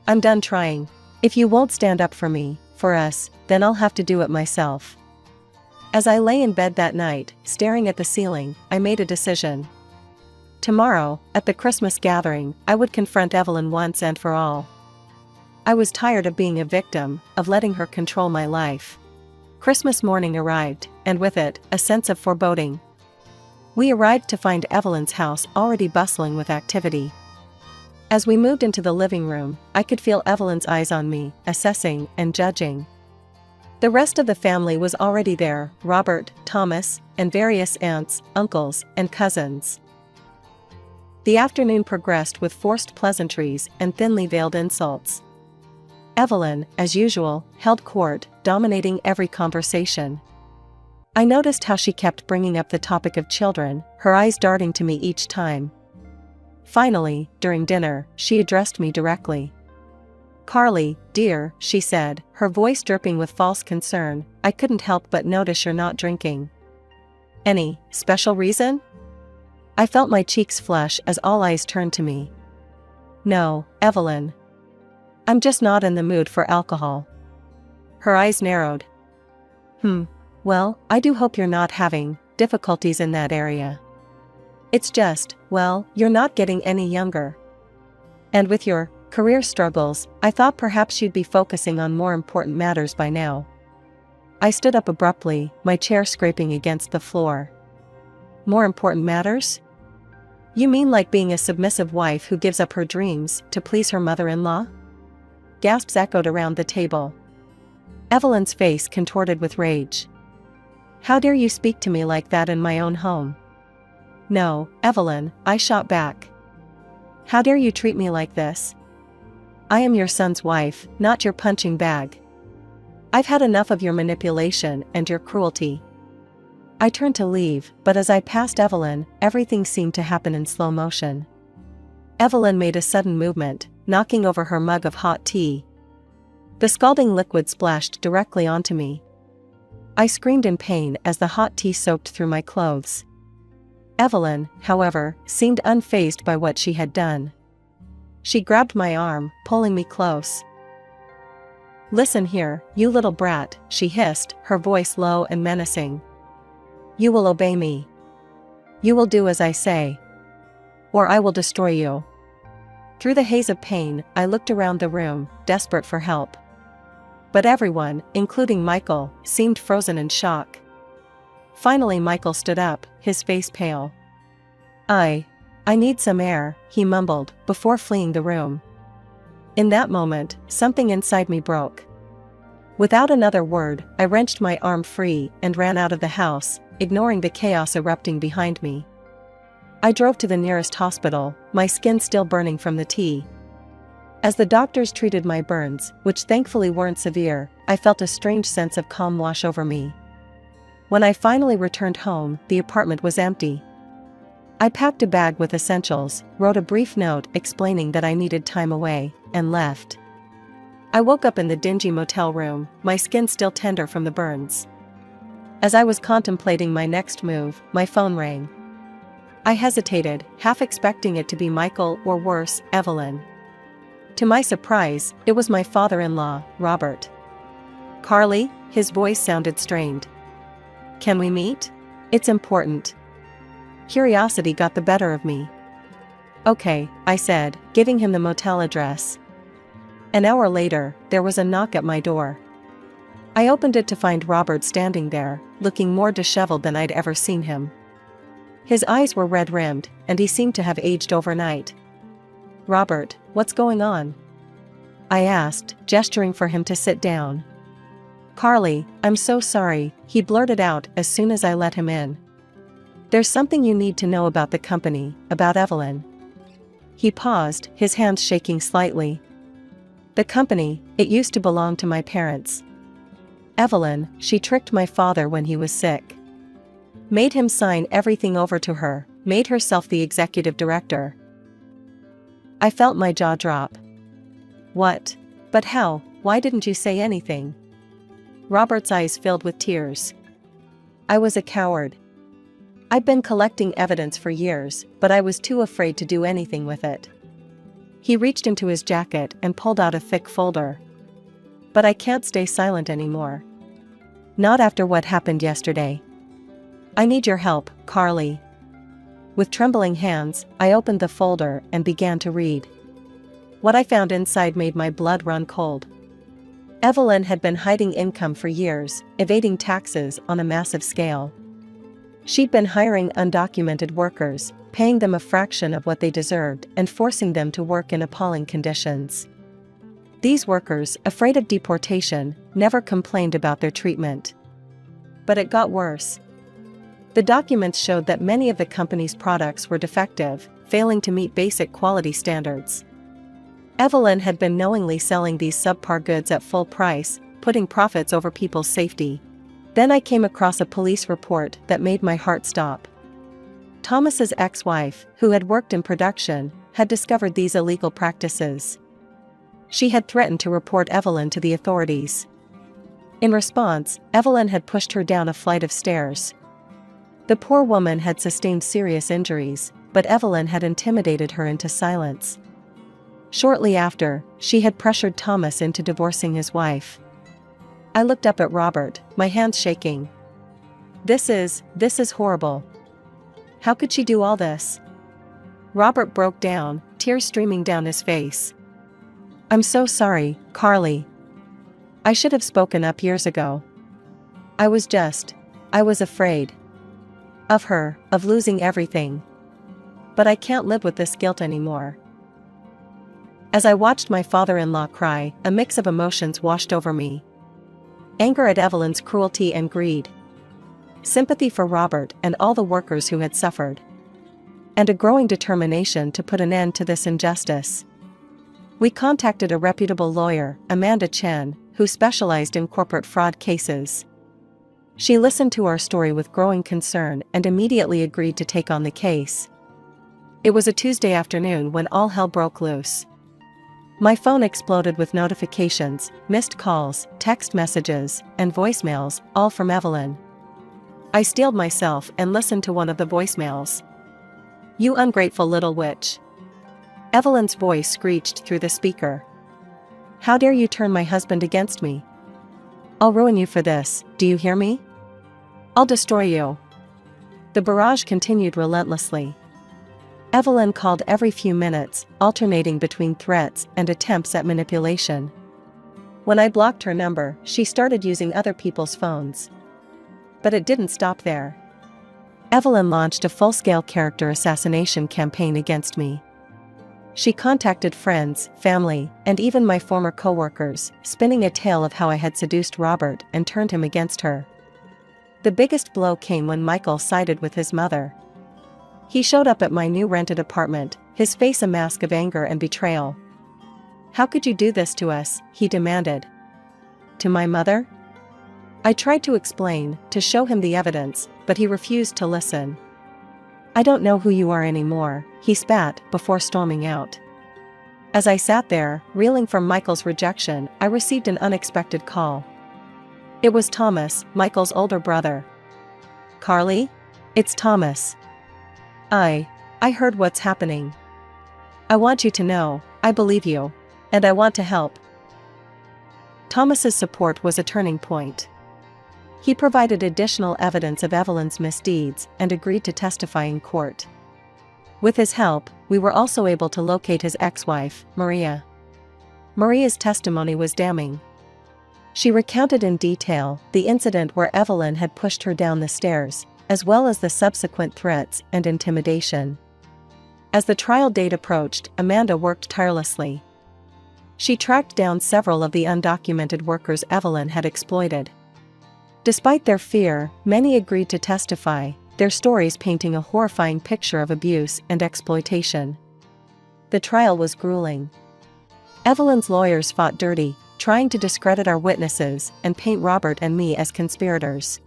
I'm done trying. If you won't stand up for me, for us, then I'll have to do it myself. As I lay in bed that night, staring at the ceiling, I made a decision. Tomorrow, at the Christmas gathering, I would confront Evelyn once and for all. I was tired of being a victim, of letting her control my life. Christmas morning arrived, and with it, a sense of foreboding. We arrived to find Evelyn's house already bustling with activity. As we moved into the living room, I could feel Evelyn's eyes on me, assessing and judging. The rest of the family was already there, Robert, Thomas, and various aunts, uncles, and cousins. The afternoon progressed with forced pleasantries and thinly veiled insults. Evelyn, as usual, held court, dominating every conversation. I noticed how she kept bringing up the topic of children, her eyes darting to me each time. Finally, during dinner, she addressed me directly. Carly, dear, she said, her voice dripping with false concern, I couldn't help but notice you're not drinking. Any special reason? I felt my cheeks flush as all eyes turned to me. No, Evelyn. I'm just not in the mood for alcohol. Her eyes narrowed. Well, I do hope you're not having difficulties in that area. It's just, well, you're not getting any younger. And with your career struggles, I thought perhaps you'd be focusing on more important matters by now. I stood up abruptly, my chair scraping against the floor. More important matters? You mean like being a submissive wife who gives up her dreams to please her mother-in-law? Gasps echoed around the table. Evelyn's face contorted with rage. How dare you speak to me like that in my own home? No, Evelyn, I shot back. How dare you treat me like this? I am your son's wife, not your punching bag. I've had enough of your manipulation and your cruelty. I turned to leave, but as I passed Evelyn, everything seemed to happen in slow motion. Evelyn made a sudden movement, knocking over her mug of hot tea. The scalding liquid splashed directly onto me. I screamed in pain as the hot tea soaked through my clothes. Evelyn, however, seemed unfazed by what she had done. She grabbed my arm, pulling me close. Listen here, you little brat, she hissed, her voice low and menacing. You will obey me. You will do as I say. Or I will destroy you. Through the haze of pain, I looked around the room, desperate for help. But everyone, including Michael, seemed frozen in shock. Finally Michael stood up, his face pale. I "I need some air," he mumbled, before fleeing the room. In that moment, something inside me broke. Without another word, I wrenched my arm free and ran out of the house, ignoring the chaos erupting behind me. I drove to the nearest hospital, my skin still burning from the tea. As the doctors treated my burns, which thankfully weren't severe, I felt a strange sense of calm wash over me. When I finally returned home, the apartment was empty. I packed a bag with essentials, wrote a brief note explaining that I needed time away, and left. I woke up in the dingy motel room, my skin still tender from the burns. As I was contemplating my next move, my phone rang. I hesitated, half expecting it to be Michael or worse, Evelyn. To my surprise, it was my father-in-law, Robert. "Carly?" His voice sounded strained. "Can we meet? It's important." Curiosity got the better of me. "Okay," I said, giving him the motel address. An hour later, there was a knock at my door. I opened it to find Robert standing there, looking more disheveled than I'd ever seen him. His eyes were red-rimmed, and he seemed to have aged overnight. "Robert, what's going on?" I asked, gesturing for him to sit down. "Carly, I'm so sorry," he blurted out as soon as I let him in. "There's something you need to know about the company, about Evelyn." He paused, his hands shaking slightly. "The company, it used to belong to my parents. Evelyn, she tricked my father when he was sick. Made him sign everything over to her, made herself the executive director." I felt my jaw drop. "What? But how? Why didn't you say anything?" Robert's eyes filled with tears. "I was a coward. I'd been collecting evidence for years, but I was too afraid to do anything with it." He reached into his jacket and pulled out a thick folder. "But I can't stay silent anymore. Not after what happened yesterday. I need your help, Carly." With trembling hands, I opened the folder and began to read. What I found inside made my blood run cold. Evelyn had been hiding income for years, evading taxes on a massive scale. She'd been hiring undocumented workers, paying them a fraction of what they deserved and forcing them to work in appalling conditions. These workers, afraid of deportation, never complained about their treatment. But it got worse. The documents showed that many of the company's products were defective, failing to meet basic quality standards. Evelyn had been knowingly selling these subpar goods at full price, putting profits over people's safety. Then I came across a police report that made my heart stop. Thomas's ex-wife, who had worked in production, had discovered these illegal practices. She had threatened to report Evelyn to the authorities. In response, Evelyn had pushed her down a flight of stairs. The poor woman had sustained serious injuries, but Evelyn had intimidated her into silence. Shortly after, she had pressured Thomas into divorcing his wife. I looked up at Robert, my hands shaking. This is horrible. How could she do all this?" Robert broke down, tears streaming down his face. "I'm so sorry, Carly. I should have spoken up years ago. I was afraid. Of her, of losing everything. But I can't live with this guilt anymore." As I watched my father-in-law cry, a mix of emotions washed over me. Anger at Evelyn's cruelty and greed. Sympathy for Robert and all the workers who had suffered. And a growing determination to put an end to this injustice. We contacted a reputable lawyer, Amanda Chen, who specialized in corporate fraud cases. She listened to our story with growing concern and immediately agreed to take on the case. It was a Tuesday afternoon when all hell broke loose. My phone exploded with notifications, missed calls, text messages, and voicemails, all from Evelyn. I steeled myself and listened to one of the voicemails. "You ungrateful little witch." Evelyn's voice screeched through the speaker. "How dare you turn my husband against me? I'll ruin you for this, do you hear me? I'll destroy you." The barrage continued relentlessly. Evelyn called every few minutes, alternating between threats and attempts at manipulation. When I blocked her number, she started using other people's phones. But it didn't stop there. Evelyn launched a full-scale character assassination campaign against me. She contacted friends, family, and even my former co-workers, spinning a tale of how I had seduced Robert and turned him against her. The biggest blow came when Michael sided with his mother. He showed up at my new rented apartment, his face a mask of anger and betrayal. "How could you do this to us?" he demanded. "To my mother?" I tried to explain, to show him the evidence, but he refused to listen. "I don't know who you are anymore," he spat before storming out. As I sat there, reeling from Michael's rejection, I received an unexpected call. It was Thomas, Michael's older brother. "Carly? It's Thomas. I heard what's happening. I want you to know, I believe you. And I want to help." Thomas's support was a turning point. He provided additional evidence of Evelyn's misdeeds and agreed to testify in court. With his help, we were also able to locate his ex-wife, Maria. Maria's testimony was damning. She recounted in detail the incident where Evelyn had pushed her down the stairs, as well as the subsequent threats and intimidation. As the trial date approached, Amanda worked tirelessly. She tracked down several of the undocumented workers Evelyn had exploited. Despite their fear, many agreed to testify, their stories painting a horrifying picture of abuse and exploitation. The trial was grueling. Evelyn's lawyers fought dirty, trying to discredit our witnesses and paint Robert and me as conspirators.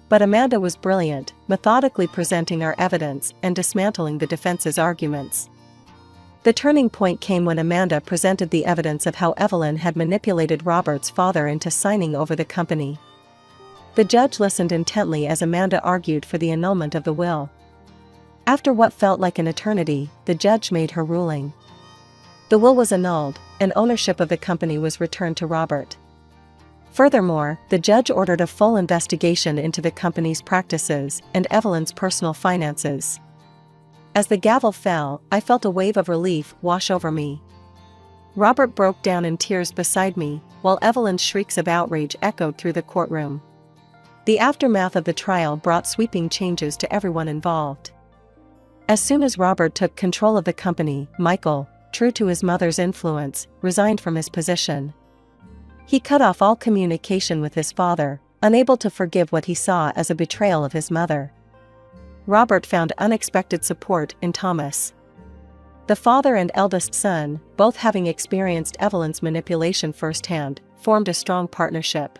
But Amanda was brilliant, methodically presenting our evidence and dismantling the defense's arguments. The turning point came when Amanda presented the evidence of how Evelyn had manipulated Robert's father into signing over the company. The judge listened intently as Amanda argued for the annulment of the will. After what felt like an eternity, the judge made her ruling. The will was annulled, and ownership of the company was returned to Robert. Furthermore, the judge ordered a full investigation into the company's practices and Evelyn's personal finances. As the gavel fell, I felt a wave of relief wash over me. Robert broke down in tears beside me, while Evelyn's shrieks of outrage echoed through the courtroom. The aftermath of the trial brought sweeping changes to everyone involved. As soon as Robert took control of the company, Michael, true to his mother's influence, resigned from his position. He cut off all communication with his father, unable to forgive what he saw as a betrayal of his mother. Robert found unexpected support in Thomas. The father and eldest son, both having experienced Evelyn's manipulation firsthand, formed a strong partnership.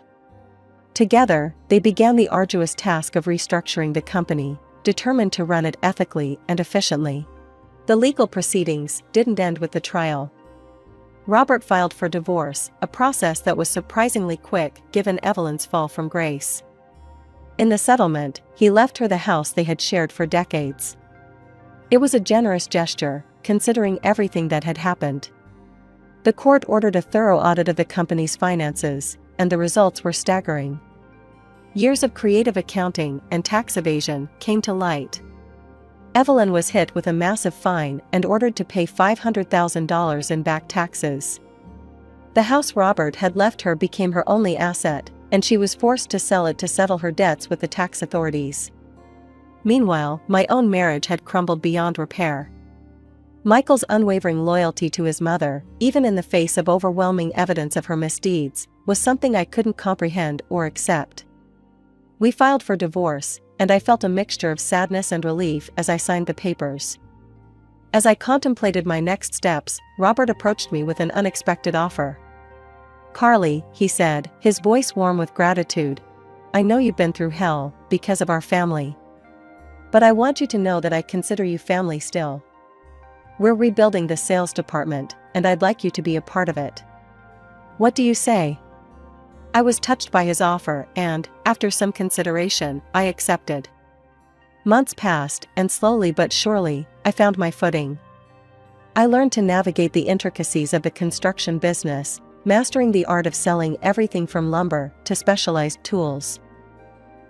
Together, they began the arduous task of restructuring the company, determined to run it ethically and efficiently. The legal proceedings didn't end with the trial. Robert filed for divorce, a process that was surprisingly quick given Evelyn's fall from grace. In the settlement, he left her the house they had shared for decades. It was a generous gesture, considering everything that had happened. The court ordered a thorough audit of the company's finances, and the results were staggering. Years of creative accounting and tax evasion came to light. Evelyn was hit with a massive fine and ordered to pay $500,000 in back taxes. The house Robert had left her became her only asset, and she was forced to sell it to settle her debts with the tax authorities. Meanwhile, my own marriage had crumbled beyond repair. Michael's unwavering loyalty to his mother, even in the face of overwhelming evidence of her misdeeds, was something I couldn't comprehend or accept. We filed for divorce, and I felt a mixture of sadness and relief as I signed the papers. As I contemplated my next steps, Robert approached me with an unexpected offer. "Carly," he said, his voice warm with gratitude, "I know you've been through hell because of our family. But I want you to know that I consider you family still. We're rebuilding the sales department, and I'd like you to be a part of it. What do you say?" I was touched by his offer and, after some consideration, I accepted. Months passed, and slowly but surely, I found my footing. I learned to navigate the intricacies of the construction business, mastering the art of selling everything from lumber to specialized tools.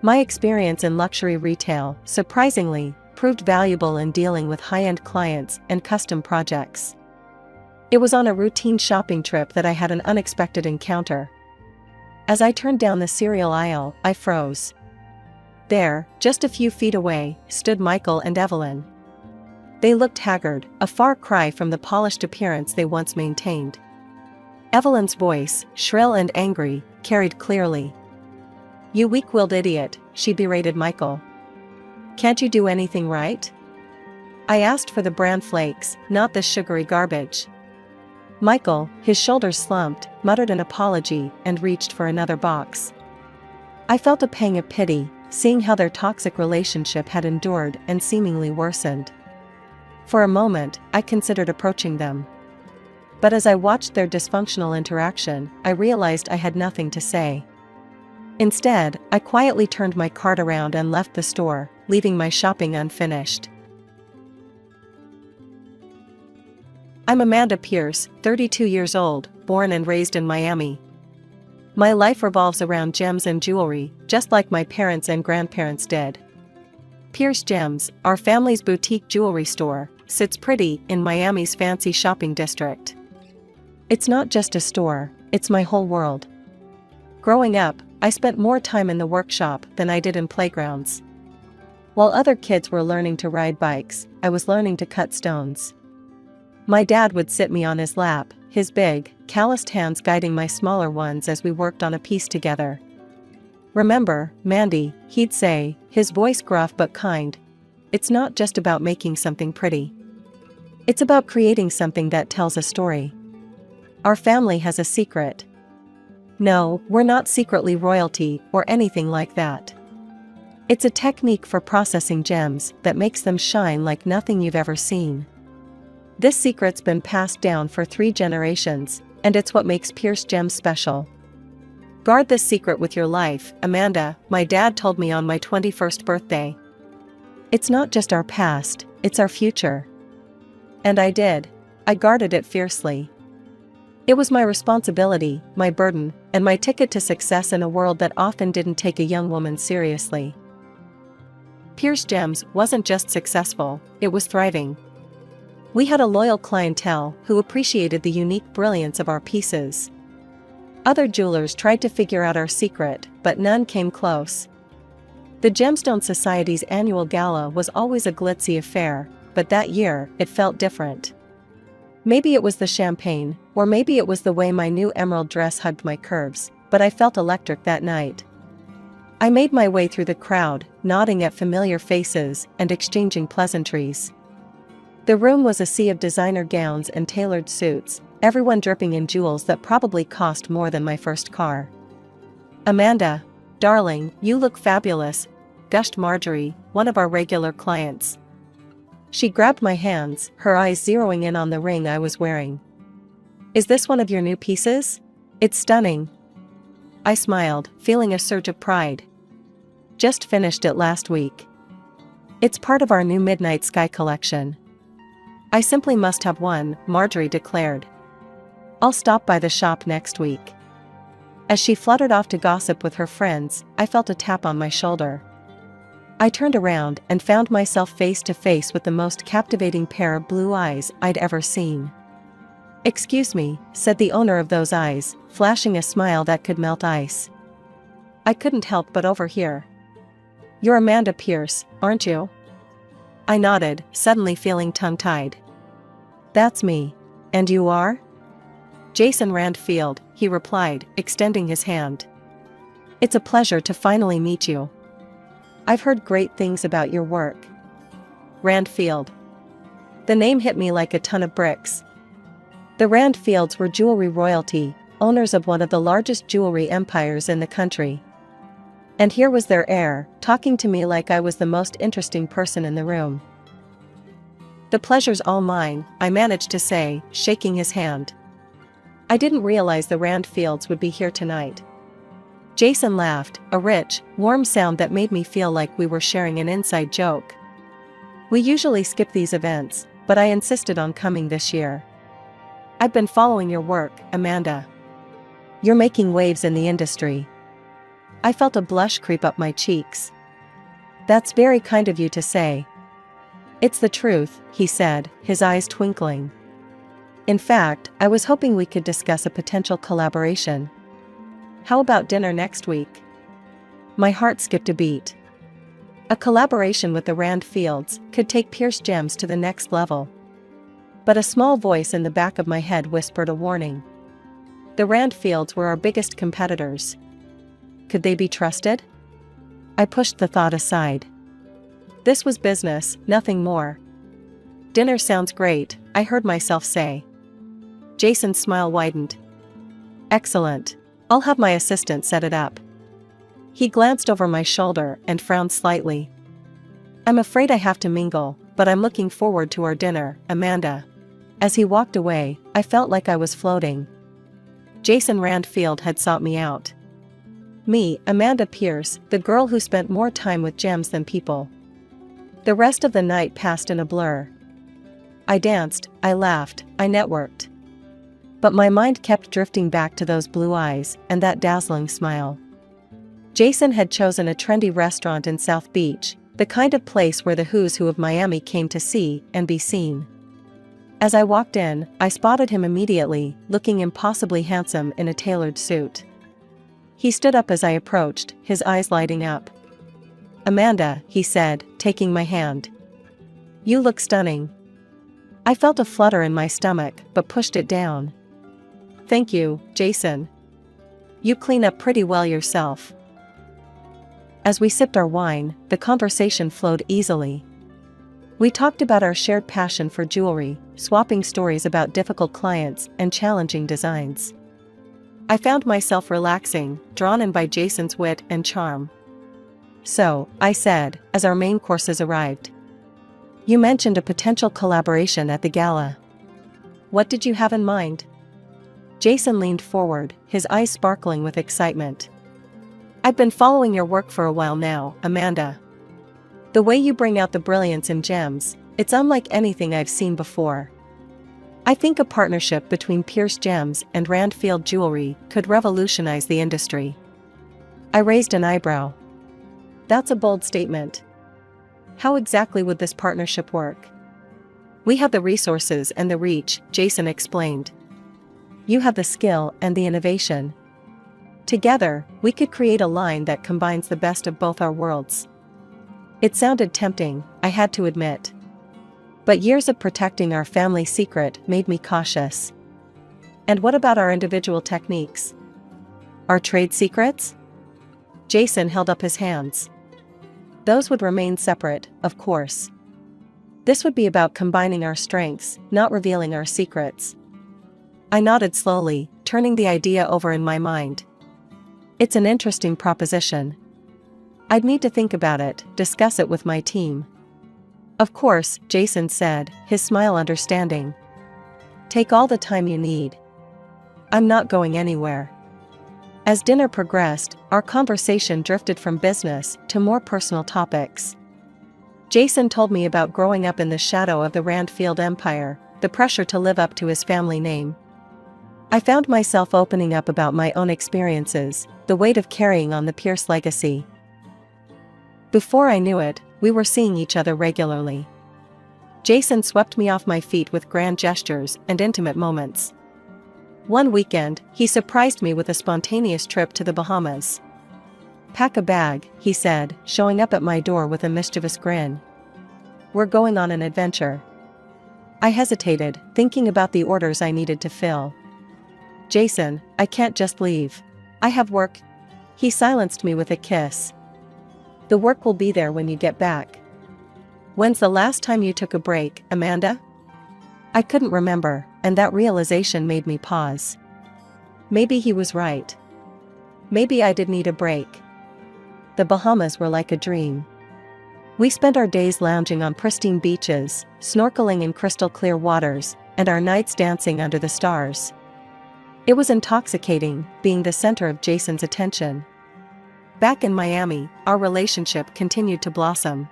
My experience in luxury retail, surprisingly, proved valuable in dealing with high-end clients and custom projects. It was on a routine shopping trip that I had an unexpected encounter. As I turned down the cereal aisle, I froze. There, just a few feet away, stood Michael and Evelyn. They looked haggard, a far cry from the polished appearance they once maintained. Evelyn's voice, shrill and angry, carried clearly. "You weak-willed idiot," she berated Michael. "Can't you do anything right? I asked for the bran flakes, not this sugary garbage." Michael, his shoulders slumped, muttered an apology and reached for another box. I felt a pang of pity, seeing how their toxic relationship had endured and seemingly worsened. For a moment, I considered approaching them. But as I watched their dysfunctional interaction, I realized I had nothing to say. Instead, I quietly turned my cart around and left the store, leaving my shopping unfinished. I'm Amanda Pierce, 32 years old, born and raised in Miami. My life revolves around gems and jewelry, just like my parents and grandparents did. Pierce Gems, our family's boutique jewelry store, sits pretty in Miami's fancy shopping district. It's not just a store, it's my whole world. Growing up, I spent more time in the workshop than I did in playgrounds. While other kids were learning to ride bikes, I was learning to cut stones. My dad would sit me on his lap, his big, calloused hands guiding my smaller ones as we worked on a piece together. "Remember, Mandy," he'd say, his voice gruff but kind, "it's not just about making something pretty. It's about creating something that tells a story. Our family has a secret. No, we're not secretly royalty or anything like that. It's a technique for processing gems that makes them shine like nothing you've ever seen. This secret's been passed down for 3 generations, and it's what makes Pierce Gems special. Guard this secret with your life, Amanda," my dad told me on my 21st birthday. "It's not just our past, it's our future." And I did. I guarded it fiercely. It was my responsibility, my burden, and my ticket to success in a world that often didn't take a young woman seriously. Pierce Gems wasn't just successful, it was thriving. We had a loyal clientele who appreciated the unique brilliance of our pieces. Other jewelers tried to figure out our secret, but none came close. The Gemstone Society's annual gala was always a glitzy affair, but that year, it felt different. Maybe it was the champagne, or maybe it was the way my new emerald dress hugged my curves, but I felt electric that night. I made my way through the crowd, nodding at familiar faces and exchanging pleasantries. The room was a sea of designer gowns and tailored suits, everyone dripping in jewels that probably cost more than my first car. "Amanda, darling, you look fabulous," gushed Marjorie, one of our regular clients. She grabbed my hands, her eyes zeroing in on the ring I was wearing. "Is this one of your new pieces? It's stunning." I smiled, feeling a surge of pride. "Just finished it last week. It's part of our new Midnight Sky collection." "I simply must have one," Marjorie declared. "I'll stop by the shop next week." As she fluttered off to gossip with her friends, I felt a tap on my shoulder. I turned around and found myself face to face with the most captivating pair of blue eyes I'd ever seen. "Excuse me," said the owner of those eyes, flashing a smile that could melt ice. I couldn't help but overhear. "You're Amanda Pierce, aren't you?" I nodded, suddenly feeling tongue-tied. "That's me. And you are?" "Jason Randfield," he replied, extending his hand. "It's a pleasure to finally meet you. I've heard great things about your work." Randfield. The name hit me like a ton of bricks. The Randfields were jewelry royalty, owners of one of the largest jewelry empires in the country. And here was their heir, talking to me like I was the most interesting person in the room. "The pleasure's all mine," I managed to say, shaking his hand. I didn't realize the Randfields would be here tonight. Jason laughed, a rich, warm sound that made me feel like we were sharing an inside joke. "We usually skip these events, but I insisted on coming this year. I've been following your work, Amanda. You're making waves in the industry." I felt a blush creep up my cheeks. "That's very kind of you to say." "It's the truth," he said, his eyes twinkling. "In fact, I was hoping we could discuss a potential collaboration. How about dinner next week?" My heart skipped a beat. A collaboration with the Rand Fields could take Pierce Gems to the next level. But a small voice in the back of my head whispered a warning. The Rand Fields were our biggest competitors. Could they be trusted? I pushed the thought aside. This was business, nothing more. Dinner sounds great, I heard myself say. Jason's smile widened. Excellent. I'll have my assistant set it up. He glanced over my shoulder and frowned slightly. I'm afraid I have to mingle, but I'm looking forward to our dinner, Amanda. As he walked away, I felt like I was floating. Jason Randfield had sought me out. Me, Amanda Pierce, the girl who spent more time with gems than people. The rest of the night passed in a blur. I danced, I laughed, I networked. But my mind kept drifting back to those blue eyes and that dazzling smile. Jason had chosen a trendy restaurant in South Beach, the kind of place where the who's who of Miami came to see and be seen. As I walked in, I spotted him immediately, looking impossibly handsome in a tailored suit. He stood up as I approached, his eyes lighting up. Amanda, he said, taking my hand. You look stunning. I felt a flutter in my stomach, but pushed it down. Thank you, Jason. You clean up pretty well yourself. As we sipped our wine, the conversation flowed easily. We talked about our shared passion for jewelry, swapping stories about difficult clients and challenging designs. I found myself relaxing, drawn in by Jason's wit and charm. So, I said, as our main courses arrived. You mentioned a potential collaboration at the gala. What did you have in mind? Jason leaned forward, his eyes sparkling with excitement. I've been following your work for a while now, Amanda. The way you bring out the brilliance in gems, it's unlike anything I've seen before. I think a partnership between Pierce Gems and Randfield Jewelry could revolutionize the industry. I raised an eyebrow. That's a bold statement. How exactly would this partnership work? We have the resources and the reach, Jason explained. You have the skill and the innovation. Together, we could create a line that combines the best of both our worlds. It sounded tempting, I had to admit. But years of protecting our family secret made me cautious. And what about our individual techniques? Our trade secrets? Jason held up his hands. Those would remain separate, of course. This would be about combining our strengths, not revealing our secrets. I nodded slowly, turning the idea over in my mind. It's an interesting proposition. I'd need to think about it, discuss it with my team. Of course, Jason said, his smile understanding. Take all the time you need. I'm not going anywhere. As dinner progressed, our conversation drifted from business to more personal topics. Jason told me about growing up in the shadow of the Randfield Empire, the pressure to live up to his family name. I found myself opening up about my own experiences, the weight of carrying on the Pierce legacy. Before I knew it, we were seeing each other regularly. Jason swept me off my feet with grand gestures and intimate moments. One weekend, he surprised me with a spontaneous trip to the Bahamas. Pack a bag, he said, showing up at my door with a mischievous grin. We're going on an adventure. I hesitated, thinking about the orders I needed to fill. Jason, I can't just leave. I have work. He silenced me with a kiss. The work will be there when you get back. When's the last time you took a break, Amanda? I couldn't remember, and that realization made me pause. Maybe he was right. Maybe I did need a break. The Bahamas were like a dream. We spent our days lounging on pristine beaches, snorkeling in crystal clear waters, and our nights dancing under the stars. It was intoxicating, being the center of Jason's attention. Back in Miami, our relationship continued to blossom.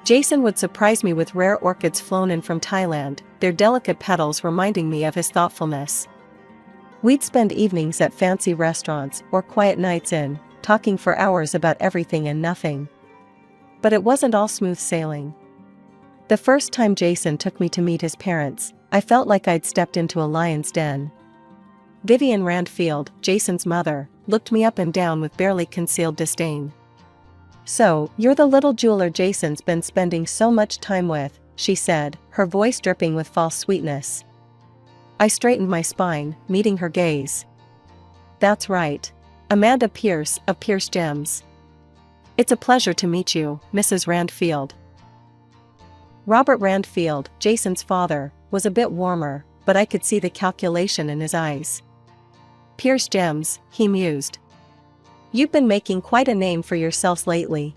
Jason would surprise me with rare orchids flown in from Thailand, their delicate petals reminding me of his thoughtfulness. We'd spend evenings at fancy restaurants or quiet nights in, talking for hours about everything and nothing. But it wasn't all smooth sailing. The first time Jason took me to meet his parents, I felt like I'd stepped into a lion's den. Vivian Randfield, Jason's mother, looked me up and down with barely concealed disdain. "So, you're the little jeweler Jason's been spending so much time with," she said, her voice dripping with false sweetness. I straightened my spine, meeting her gaze. "That's right. Amanda Pierce of Pierce Gems. It's a pleasure to meet you, Mrs. Randfield." Robert Randfield, Jason's father, was a bit warmer, but I could see the calculation in his eyes. "Pierce Gems," he mused. "You've been making quite a name for yourselves lately.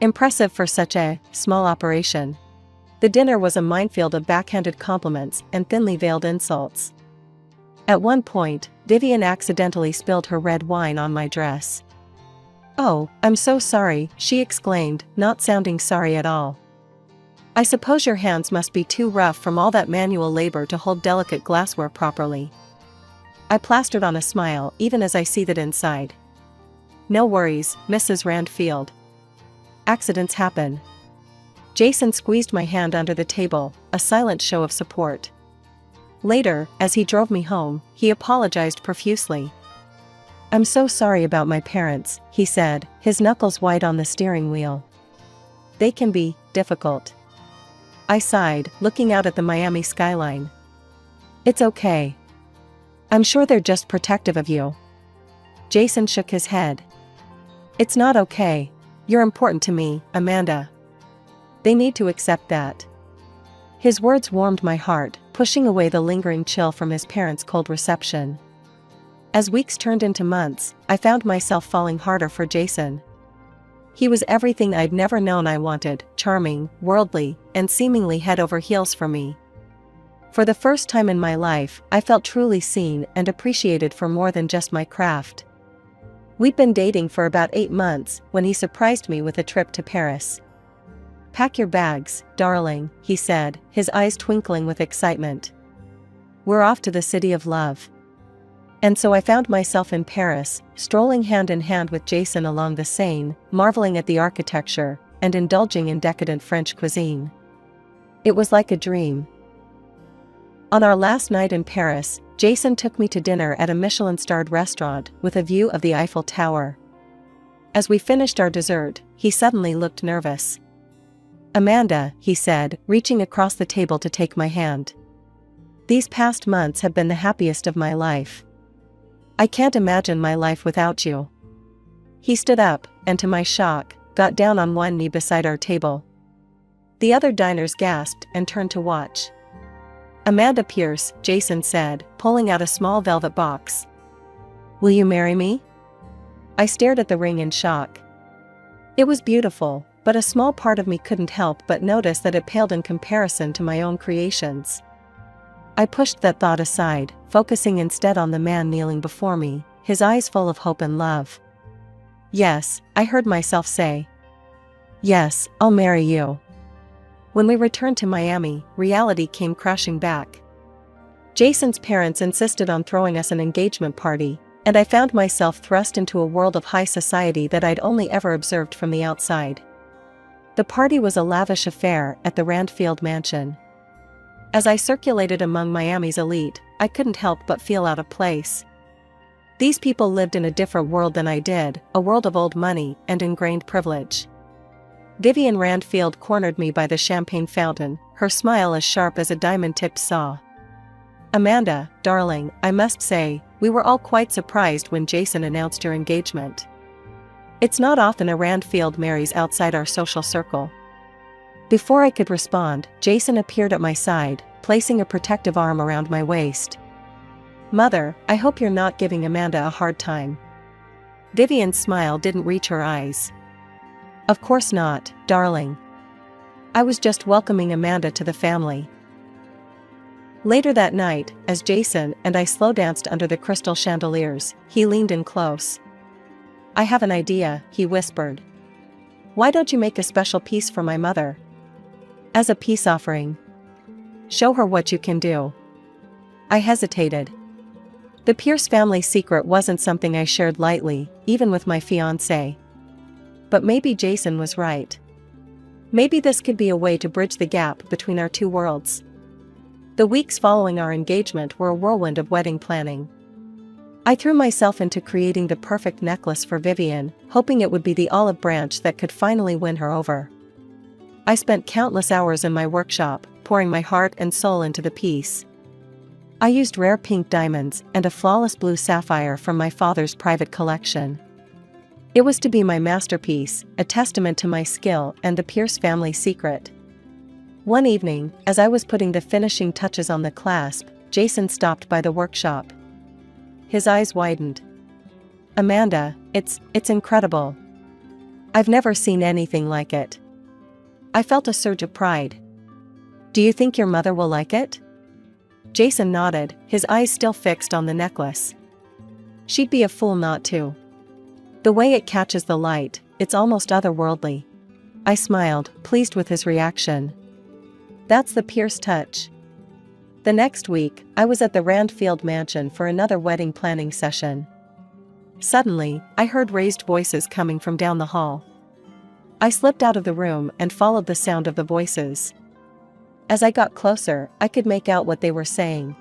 Impressive for such a small operation." The dinner was a minefield of backhanded compliments and thinly veiled insults. At one point, Vivian accidentally spilled her red wine on my dress. "Oh, I'm so sorry," she exclaimed, not sounding sorry at all. "I suppose your hands must be too rough from all that manual labor to hold delicate glassware properly." I plastered on a smile even as I seethed inside. "No worries, Mrs. Randfield. Accidents happen." Jason squeezed my hand under the table, a silent show of support. Later, as he drove me home, he apologized profusely. "I'm so sorry about my parents," he said, his knuckles white on the steering wheel. "They can be difficult." I sighed, looking out at the Miami skyline. "It's okay. I'm sure they're just protective of you." Jason shook his head. "It's not okay. You're important to me, Amanda. They need to accept that." His words warmed my heart, pushing away the lingering chill from his parents' cold reception. As weeks turned into months, I found myself falling harder for Jason. He was everything I'd never known I wanted: charming, worldly, and seemingly head over heels for me. For the first time in my life, I felt truly seen and appreciated for more than just my craft. We'd been dating for about 8 months when he surprised me with a trip to Paris. "Pack your bags, darling," he said, his eyes twinkling with excitement. "We're off to the city of love." And so I found myself in Paris, strolling hand in hand with Jason along the Seine, marveling at the architecture, and indulging in decadent French cuisine. It was like a dream. On our last night in Paris, Jason took me to dinner at a Michelin-starred restaurant with a view of the Eiffel Tower. As we finished our dessert, he suddenly looked nervous. "Amanda," he said, reaching across the table to take my hand. "These past months have been the happiest of my life. I can't imagine my life without you." He stood up, and to my shock, got down on one knee beside our table. The other diners gasped and turned to watch. "Amanda Pierce," Jason said, pulling out a small velvet box. "Will you marry me?" I stared at the ring in shock. It was beautiful, but a small part of me couldn't help but notice that it paled in comparison to my own creations. I pushed that thought aside, focusing instead on the man kneeling before me, his eyes full of hope and love. "Yes," I heard myself say. "Yes, I'll marry you." When we returned to Miami, reality came crashing back. Jason's parents insisted on throwing us an engagement party, and I found myself thrust into a world of high society that I'd only ever observed from the outside. The party was a lavish affair at the Randfield mansion. As I circulated among Miami's elite, I couldn't help but feel out of place. These people lived in a different world than I did, a world of old money and ingrained privilege. Vivian Randfield cornered me by the champagne fountain, her smile as sharp as a diamond-tipped saw. "Amanda, darling, I must say, we were all quite surprised when Jason announced your engagement. It's not often a Randfield marries outside our social circle." Before I could respond, Jason appeared at my side, placing a protective arm around my waist. "Mother, I hope you're not giving Amanda a hard time." Vivian's smile didn't reach her eyes. "Of course not, darling. I was just welcoming Amanda to the family." Later that night, as Jason and I slow danced under the crystal chandeliers, he leaned in close. "I have an idea," he whispered. "Why don't you make a special piece for my mother? As a peace offering. Show her what you can do." I hesitated. The Pierce family secret wasn't something I shared lightly, even with my fiancé. But maybe Jason was right. Maybe this could be a way to bridge the gap between our two worlds. The weeks following our engagement were a whirlwind of wedding planning. I threw myself into creating the perfect necklace for Vivian, hoping it would be the olive branch that could finally win her over. I spent countless hours in my workshop, pouring my heart and soul into the piece. I used rare pink diamonds and a flawless blue sapphire from my father's private collection. It was to be my masterpiece, a testament to my skill and the Pierce family secret. One evening, as I was putting the finishing touches on the clasp, Jason stopped by the workshop. His eyes widened. "Amanda, it's incredible. I've never seen anything like it." I felt a surge of pride. "Do you think your mother will like it?" Jason nodded, his eyes still fixed on the necklace. "She'd be a fool not to. The way it catches the light, it's almost otherworldly." I smiled, pleased with his reaction. That's the Pierce touch. The next week, I was at the Randfield mansion for another wedding planning session. Suddenly, I heard raised voices coming from down the hall. I slipped out of the room and followed the sound of the voices. As I got closer, I could make out what they were saying.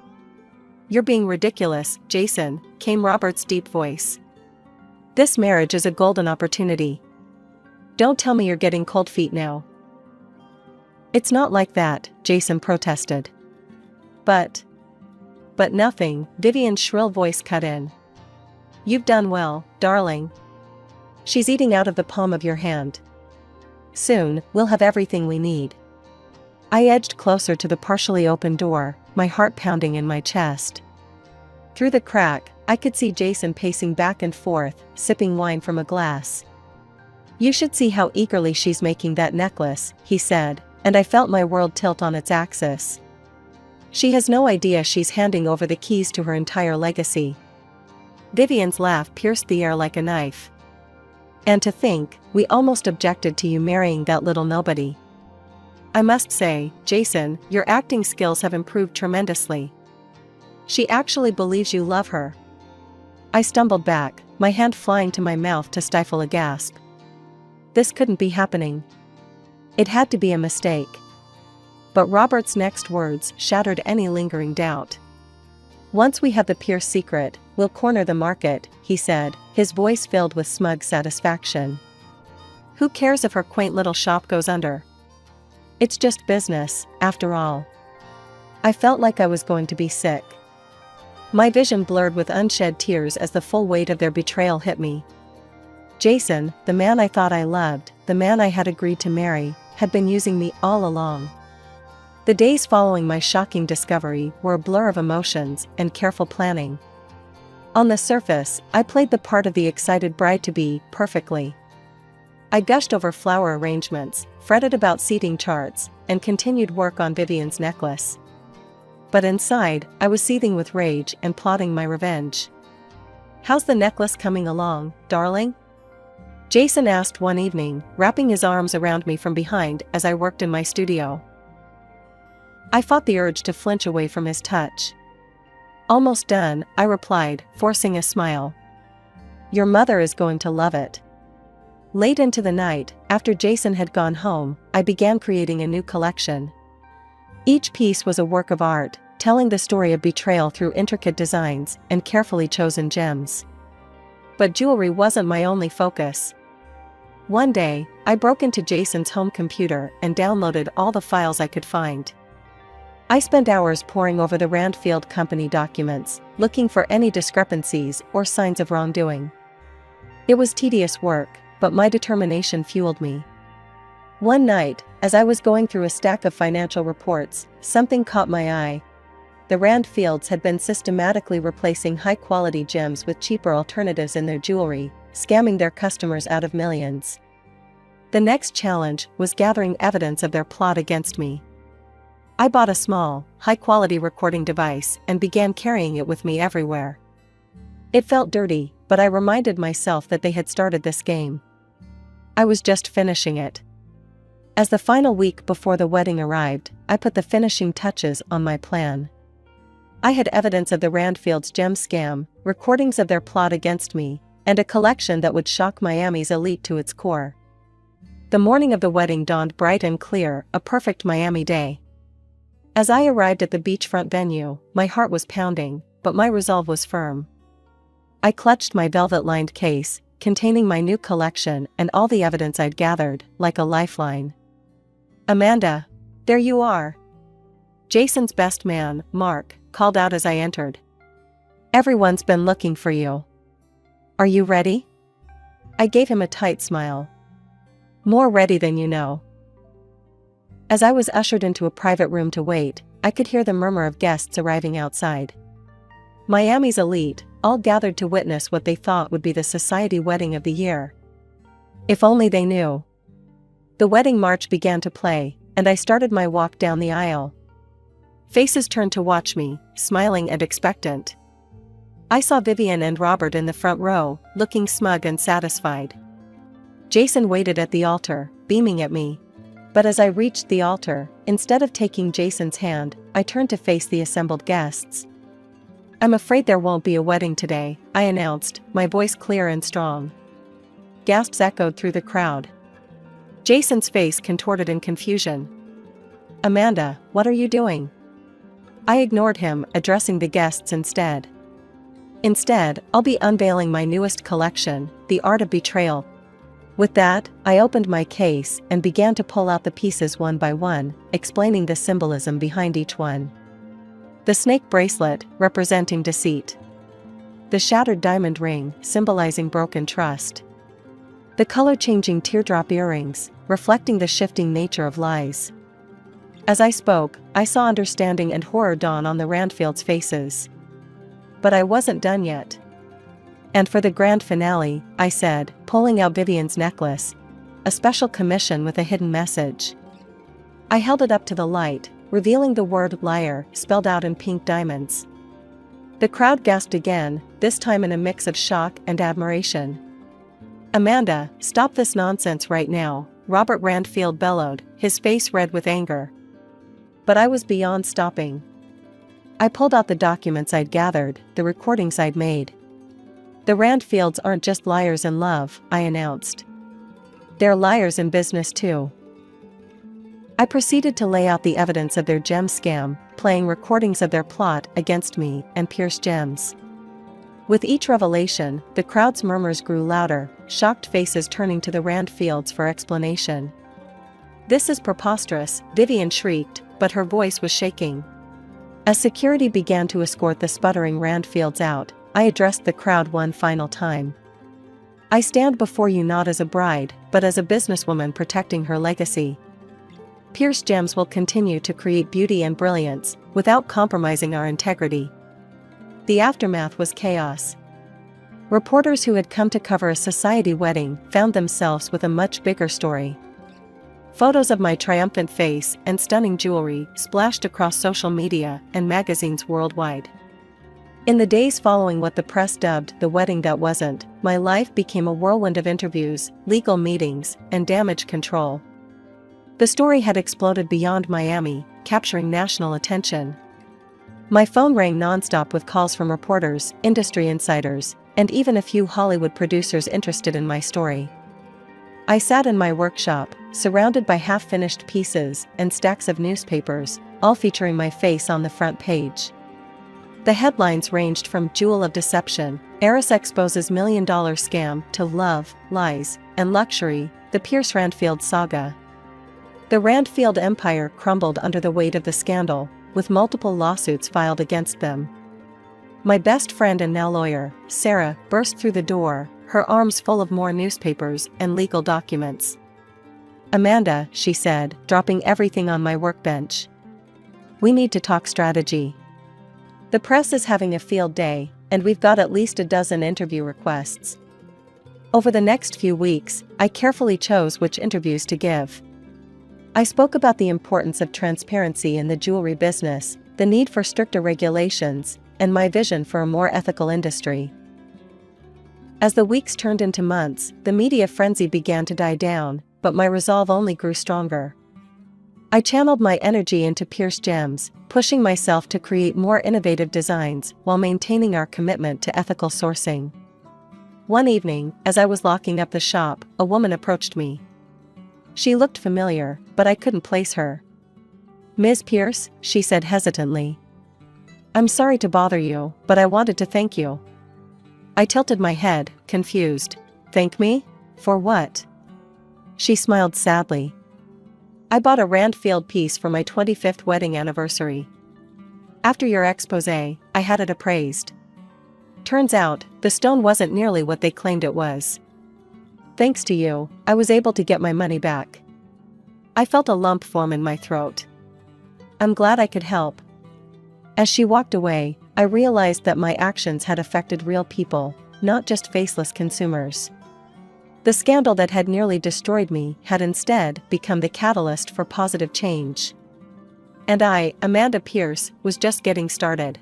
"You're being ridiculous, Jason," came Robert's deep voice. "This marriage is a golden opportunity. Don't tell me you're getting cold feet now." "It's not like that," Jason protested. But nothing," Vivian's shrill voice cut in. "You've done well, darling. She's eating out of the palm of your hand. Soon, we'll have everything we need." I edged closer to the partially open door, my heart pounding in my chest. Through the crack, I could see Jason pacing back and forth, sipping wine from a glass. "You should see how eagerly she's making that necklace," he said, and I felt my world tilt on its axis. "She has no idea she's handing over the keys to her entire legacy." Vivian's laugh pierced the air like a knife. "And to think, we almost objected to you marrying that little nobody. I must say, Jason, your acting skills have improved tremendously. She actually believes you love her." I stumbled back, my hand flying to my mouth to stifle a gasp. This couldn't be happening. It had to be a mistake. But Robert's next words shattered any lingering doubt. "Once we have the Pierce secret, we'll corner the market," he said, his voice filled with smug satisfaction. "Who cares if her quaint little shop goes under? It's just business, after all." I felt like I was going to be sick. My vision blurred with unshed tears as the full weight of their betrayal hit me. Jason, the man I thought I loved, the man I had agreed to marry, had been using me all along. The days following my shocking discovery were a blur of emotions and careful planning. On the surface, I played the part of the excited bride-to-be perfectly. I gushed over flower arrangements, fretted about seating charts, and continued work on Vivian's necklace. But inside, I was seething with rage and plotting my revenge. "How's the necklace coming along, darling?" Jason asked one evening, wrapping his arms around me from behind as I worked in my studio. I fought the urge to flinch away from his touch. "Almost done," I replied, forcing a smile. "Your mother is going to love it." Late into the night, after Jason had gone home, I began creating a new collection. Each piece was a work of art, telling the story of betrayal through intricate designs and carefully chosen gems. But jewelry wasn't my only focus. One day, I broke into Jason's home computer and downloaded all the files I could find. I spent hours poring over the Randfield Company documents, looking for any discrepancies or signs of wrongdoing. It was tedious work, but my determination fueled me. One night, as I was going through a stack of financial reports, something caught my eye. The Randfields had been systematically replacing high-quality gems with cheaper alternatives in their jewelry, scamming their customers out of millions. The next challenge was gathering evidence of their plot against me. I bought a small, high-quality recording device and began carrying it with me everywhere. It felt dirty, but I reminded myself that they had started this game. I was just finishing it. As the final week before the wedding arrived, I put the finishing touches on my plan. I had evidence of the Randfields' gem scam, recordings of their plot against me, and a collection that would shock Miami's elite to its core. The morning of the wedding dawned bright and clear, a perfect Miami day. As I arrived at the beachfront venue, my heart was pounding, but my resolve was firm. I clutched my velvet-lined case, containing my new collection and all the evidence I'd gathered, like a lifeline. "Amanda! There you are!" Jason's best man, Mark, called out as I entered. "Everyone's been looking for you. Are you ready?" I gave him a tight smile. "More ready than you know." As I was ushered into a private room to wait, I could hear the murmur of guests arriving outside. Miami's elite, all gathered to witness what they thought would be the society wedding of the year. If only they knew. The wedding march began to play, and I started my walk down the aisle. Faces turned to watch me, smiling and expectant. I saw Vivian and Robert in the front row, looking smug and satisfied. Jason waited at the altar, beaming at me. But as I reached the altar, instead of taking Jason's hand, I turned to face the assembled guests. "I'm afraid there won't be a wedding today," I announced, my voice clear and strong. Gasps echoed through the crowd. Jason's face contorted in confusion. "Amanda, what are you doing?" I ignored him, addressing the guests instead. "Instead, I'll be unveiling my newest collection, The Art of Betrayal." With that, I opened my case and began to pull out the pieces one by one, explaining the symbolism behind each one. The snake bracelet, representing deceit. The shattered diamond ring, symbolizing broken trust. The color-changing teardrop earrings, reflecting the shifting nature of lies. As I spoke, I saw understanding and horror dawn on the Randfields' faces. But I wasn't done yet. "And for the grand finale," I said, pulling out Vivian's necklace, "a special commission with a hidden message." I held it up to the light, revealing the word liar spelled out in pink diamonds. The crowd gasped again, this time in a mix of shock and admiration. "Amanda, stop this nonsense right now," Robert Randfield bellowed, his face red with anger. But I was beyond stopping. I pulled out the documents I'd gathered, the recordings I'd made. "The Randfields aren't just liars in love," I announced. "They're liars in business too." I proceeded to lay out the evidence of their gem scam, playing recordings of their plot against me and Pierce Gems. With each revelation, the crowd's murmurs grew louder, shocked faces turning to the Randfields for explanation. "This is preposterous," Vivian shrieked, but her voice was shaking. As security began to escort the sputtering Randfields out, I addressed the crowd one final time. "I stand before you not as a bride, but as a businesswoman protecting her legacy. Pierce Gems will continue to create beauty and brilliance, without compromising our integrity." The aftermath was chaos. Reporters who had come to cover a society wedding found themselves with a much bigger story. Photos of my triumphant face and stunning jewelry splashed across social media and magazines worldwide. In the days following what the press dubbed the wedding that wasn't, my life became a whirlwind of interviews, legal meetings, and damage control. The story had exploded beyond Miami, capturing national attention. My phone rang nonstop with calls from reporters, industry insiders, and even a few Hollywood producers interested in my story. I sat in my workshop, surrounded by half-finished pieces and stacks of newspapers, all featuring my face on the front page. The headlines ranged from "Jewel of Deception, Heiress Exposes $1 Million Scam" to "Love, Lies, and Luxury, the Pierce Randfield Saga." The Randfield empire crumbled under the weight of the scandal, with multiple lawsuits filed against them. My best friend and now lawyer, Sarah, burst through the door, her arms full of more newspapers and legal documents. "Amanda," she said, dropping everything on my workbench. "We need to talk strategy. The press is having a field day, and we've got at least a dozen interview requests." Over the next few weeks, I carefully chose which interviews to give. I spoke about the importance of transparency in the jewelry business, the need for stricter regulations, and my vision for a more ethical industry. As the weeks turned into months, the media frenzy began to die down, but my resolve only grew stronger. I channeled my energy into Pierce Gems, pushing myself to create more innovative designs while maintaining our commitment to ethical sourcing. One evening, as I was locking up the shop, a woman approached me. She looked familiar, but I couldn't place her. "Ms. Pierce," she said hesitantly. "I'm sorry to bother you, but I wanted to thank you." I tilted my head, confused. Thank me? For what? She smiled sadly. I bought a Randfield piece for my 25th wedding anniversary. After your expose, I had it appraised. Turns out, the stone wasn't nearly what they claimed it was. Thanks to you, I was able to get my money back. I felt a lump form in my throat. I'm glad I could help. As she walked away, I realized that my actions had affected real people, not just faceless consumers. The scandal that had nearly destroyed me had instead become the catalyst for positive change. And I, Amanda Pierce, was just getting started.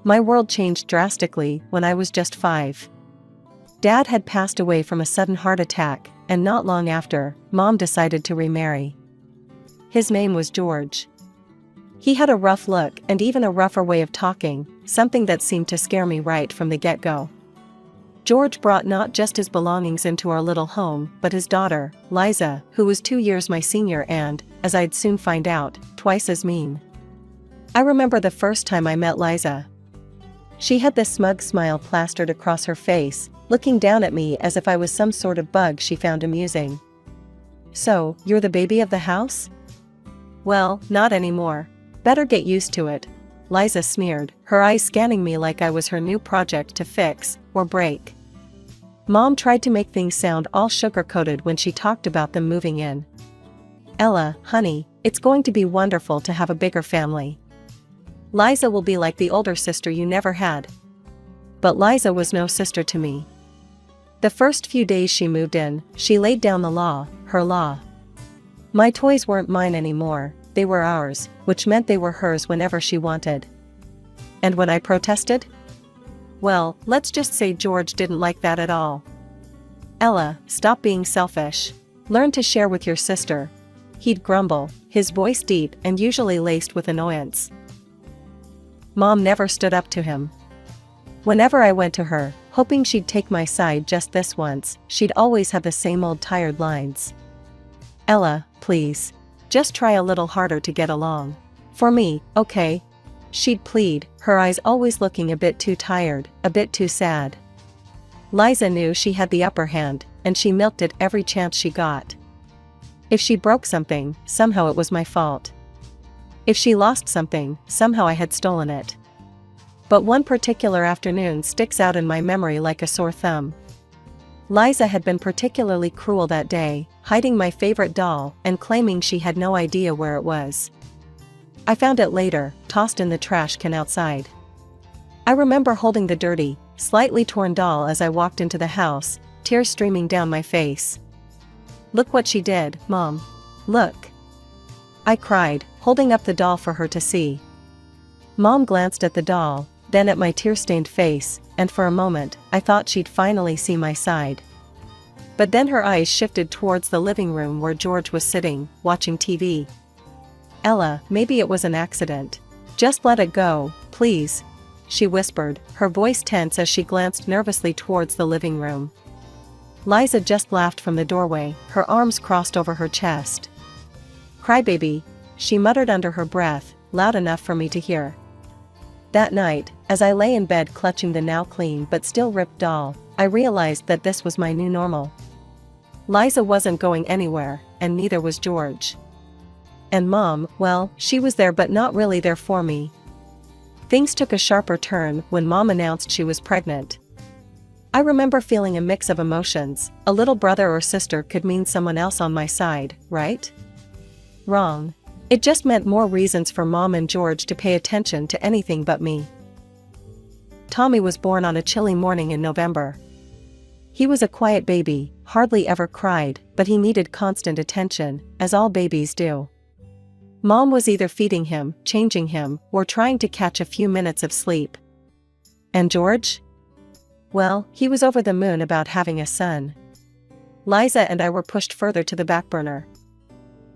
My world changed drastically when I was just 5. Dad had passed away from a sudden heart attack, and not long after, Mom decided to remarry. His name was George. He had a rough look and even a rougher way of talking, something that seemed to scare me right from the get-go. George brought not just his belongings into our little home, but his daughter, Liza, who was 2 years my senior and, as I'd soon find out, twice as mean. I remember the first time I met Liza. She had this smug smile plastered across her face, looking down at me as if I was some sort of bug she found amusing. So, you're the baby of the house? Well, not anymore. Better get used to it, Liza sneered, her eyes scanning me like I was her new project to fix or break. Mom tried to make things sound all sugar-coated when she talked about them moving in. Ella, honey, it's going to be wonderful to have a bigger family. Liza will be like the older sister you never had. But Liza was no sister to me. The first few days she moved in, she laid down the law, her law. My toys weren't mine anymore, they were ours, which meant they were hers whenever she wanted. And when I protested? Well, let's just say George didn't like that at all. Ella, stop being selfish. Learn to share with your sister. He'd grumble, his voice deep and usually laced with annoyance. Mom never stood up to him. Whenever I went to her, hoping she'd take my side just this once, she'd always have the same old tired lines. Ella, please. Just try a little harder to get along. For me, okay? She'd plead, her eyes always looking a bit too tired, a bit too sad. Liza knew she had the upper hand, and she milked it every chance she got. If she broke something, somehow it was my fault. If she lost something, somehow I had stolen it. But one particular afternoon sticks out in my memory like a sore thumb. Liza had been particularly cruel that day, hiding my favorite doll and claiming she had no idea where it was. I found it later, tossed in the trash can outside. I remember holding the dirty, slightly torn doll as I walked into the house, tears streaming down my face. Look what she did, Mom. Look. I cried, holding up the doll for her to see. Mom glanced at the doll, then at my tear-stained face, and for a moment, I thought she'd finally see my side. But then her eyes shifted towards the living room where George was sitting, watching TV. Ella, maybe it was an accident. Just let it go, please, she whispered, her voice tense as she glanced nervously towards the living room. Liza just laughed from the doorway, her arms crossed over her chest. Crybaby, she muttered under her breath, loud enough for me to hear. That night, as I lay in bed clutching the now clean but still ripped doll, I realized that this was my new normal. Liza wasn't going anywhere, and neither was George. And Mom, well, she was there but not really there for me. Things took a sharper turn when Mom announced she was pregnant. I remember feeling a mix of emotions. A little brother or sister could mean someone else on my side, right? Wrong. It just meant more reasons for Mom and George to pay attention to anything but me. Tommy was born on a chilly morning in November. He was a quiet baby, hardly ever cried, but he needed constant attention, as all babies do. Mom was either feeding him, changing him, or trying to catch a few minutes of sleep. And George? Well, he was over the moon about having a son. Liza and I were pushed further to the back burner.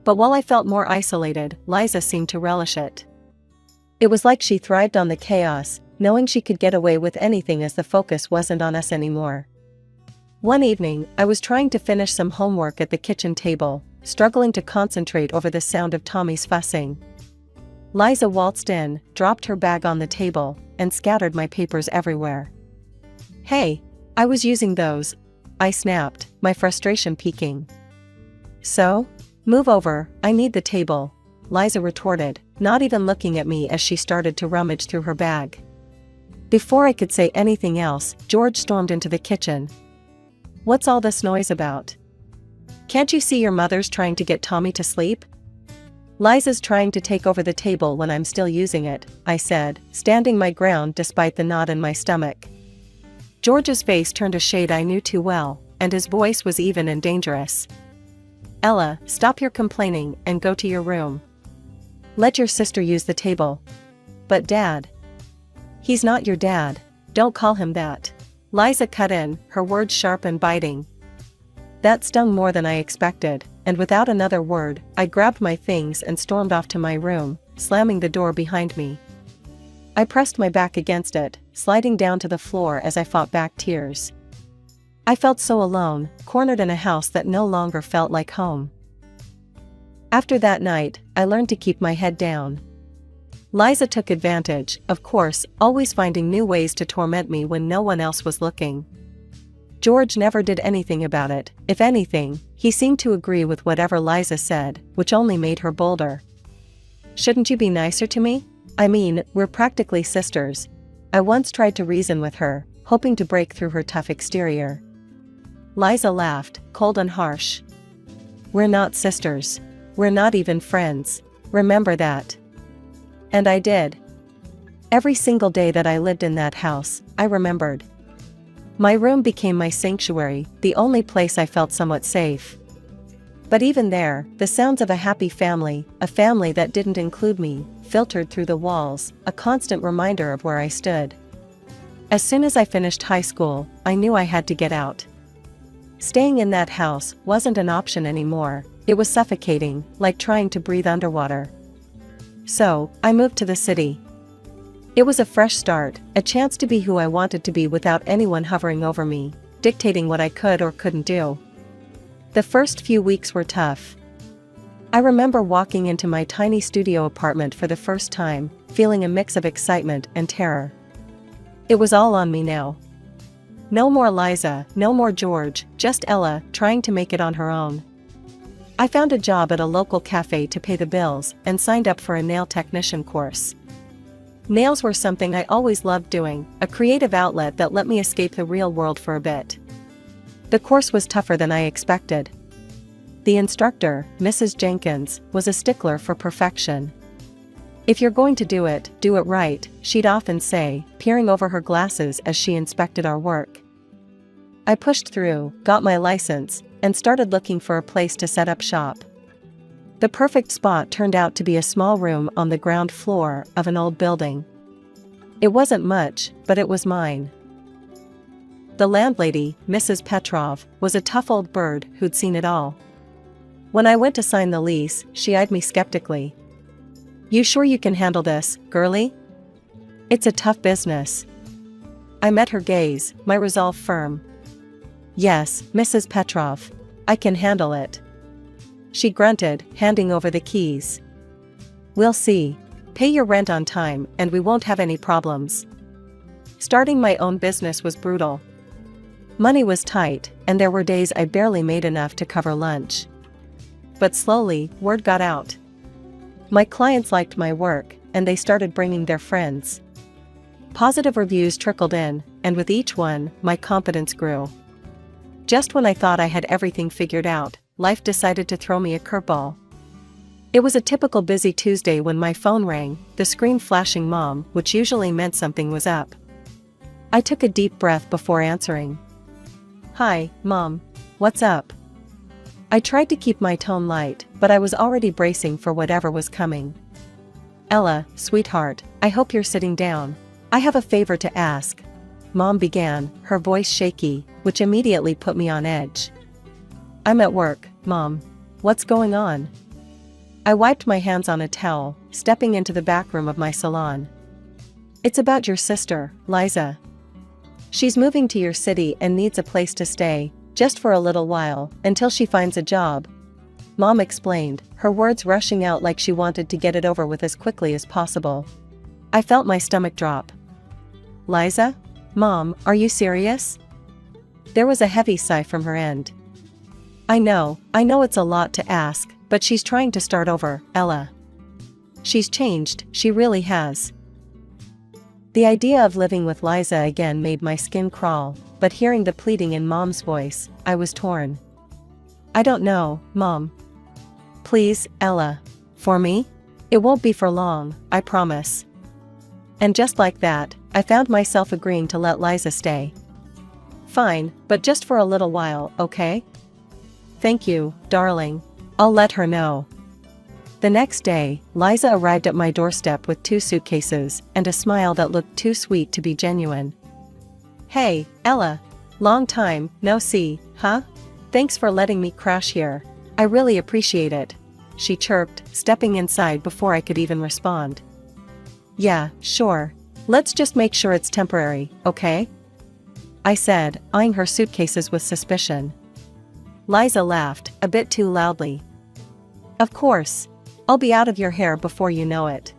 But while I felt more isolated, Liza seemed to relish it. It was like she thrived on the chaos, knowing she could get away with anything as the focus wasn't on us anymore. One evening, I was trying to finish some homework at the kitchen table, struggling to concentrate over the sound of Tommy's fussing. Liza waltzed in, dropped her bag on the table, and scattered my papers everywhere. "Hey, I was using those," I snapped, my frustration peaking. "So? Move over, I need the table," Liza retorted, not even looking at me as she started to rummage through her bag. Before I could say anything else, George stormed into the kitchen. "What's all this noise about? Can't you see your mother's trying to get Tommy to sleep?" "Liza's trying to take over the table when I'm still using it," I said, standing my ground despite the knot in my stomach. George's face turned a shade I knew too well, and his voice was even and dangerous. "Ella, stop your complaining and go to your room. Let your sister use the table." "But Dad." "He's not your dad. Don't call him that." Liza cut in, her words sharp and biting. That stung more than I expected, and without another word, I grabbed my things and stormed off to my room, slamming the door behind me. I pressed my back against it, sliding down to the floor as I fought back tears. I felt so alone, cornered in a house that no longer felt like home. After that night, I learned to keep my head down. Liza took advantage, of course, always finding new ways to torment me when no one else was looking. George never did anything about it. If anything, he seemed to agree with whatever Liza said, which only made her bolder. "Shouldn't you be nicer to me? I mean, we're practically sisters." I once tried to reason with her, hoping to break through her tough exterior. Liza laughed, cold and harsh. "We're not sisters. We're not even friends. Remember that." And I did. Every single day that I lived in that house, I remembered. My room became my sanctuary, the only place I felt somewhat safe. But even there, the sounds of a happy family, a family that didn't include me, filtered through the walls, a constant reminder of where I stood. As soon as I finished high school, I knew I had to get out. Staying in that house wasn't an option anymore. It was suffocating, like trying to breathe underwater. So, I moved to the city. It was a fresh start, a chance to be who I wanted to be without anyone hovering over me, dictating what I could or couldn't do. The first few weeks were tough. I remember walking into my tiny studio apartment for the first time, feeling a mix of excitement and terror. It was all on me now. No more Liza, no more George, just Ella, trying to make it on her own. I found a job at a local cafe to pay the bills and signed up for a nail technician course. Nails were something I always loved doing, a creative outlet that let me escape the real world for a bit. The course was tougher than I expected. The instructor, Mrs. Jenkins, was a stickler for perfection. "If you're going to do it right," she'd often say, peering over her glasses as she inspected our work. I pushed through, got my license, and started looking for a place to set up shop. The perfect spot turned out to be a small room on the ground floor of an old building. It wasn't much, but it was mine. The landlady, Mrs. Petrov, was a tough old bird who'd seen it all. When I went to sign the lease, she eyed me skeptically. "You sure you can handle this, girlie? It's a tough business." I met her gaze, my resolve firm. "Yes, Mrs. Petrov. I can handle it." She grunted, handing over the keys. "We'll see. Pay your rent on time, and we won't have any problems." Starting my own business was brutal. Money was tight, and there were days I barely made enough to cover lunch. But slowly, word got out. My clients liked my work, and they started bringing their friends. Positive reviews trickled in, and with each one, my confidence grew. Just when I thought I had everything figured out, life decided to throw me a curveball. It was a typical busy Tuesday when my phone rang, the screen flashing Mom, which usually meant something was up. I took a deep breath before answering. "Hi, Mom. What's up?" I tried to keep my tone light, but I was already bracing for whatever was coming. "Ella, sweetheart, I hope you're sitting down. I have a favor to ask," Mom began, her voice shaky, which immediately put me on edge. "I'm at work, Mom. What's going on?" I wiped my hands on a towel, stepping into the back room of my salon. "It's about your sister, Liza. She's moving to your city and needs a place to stay, just for a little while, until she finds a job," Mom explained, her words rushing out like she wanted to get it over with as quickly as possible. I felt my stomach drop. Liza? Mom, are you serious? There was a heavy sigh from her end. I know it's a lot to ask, but she's trying to start over, Ella. She's changed, she really has. The idea of living with Liza again made my skin crawl, but hearing the pleading in Mom's voice, I was torn. I don't know, Mom. Please, Ella. For me? It won't be for long, I promise. And just like that, I found myself agreeing to let Liza stay. Fine, but just for a little while, okay? Thank you, darling. I'll let her know. The next day, Liza arrived at my doorstep with 2 suitcases and a smile that looked too sweet to be genuine. Hey, Ella. Long time, no see, huh? Thanks for letting me crash here. I really appreciate it, she chirped, stepping inside before I could even respond. Yeah, sure. Let's just make sure it's temporary, okay? I said, eyeing her suitcases with suspicion. Liza laughed, a bit too loudly. Of course. I'll be out of your hair before you know it.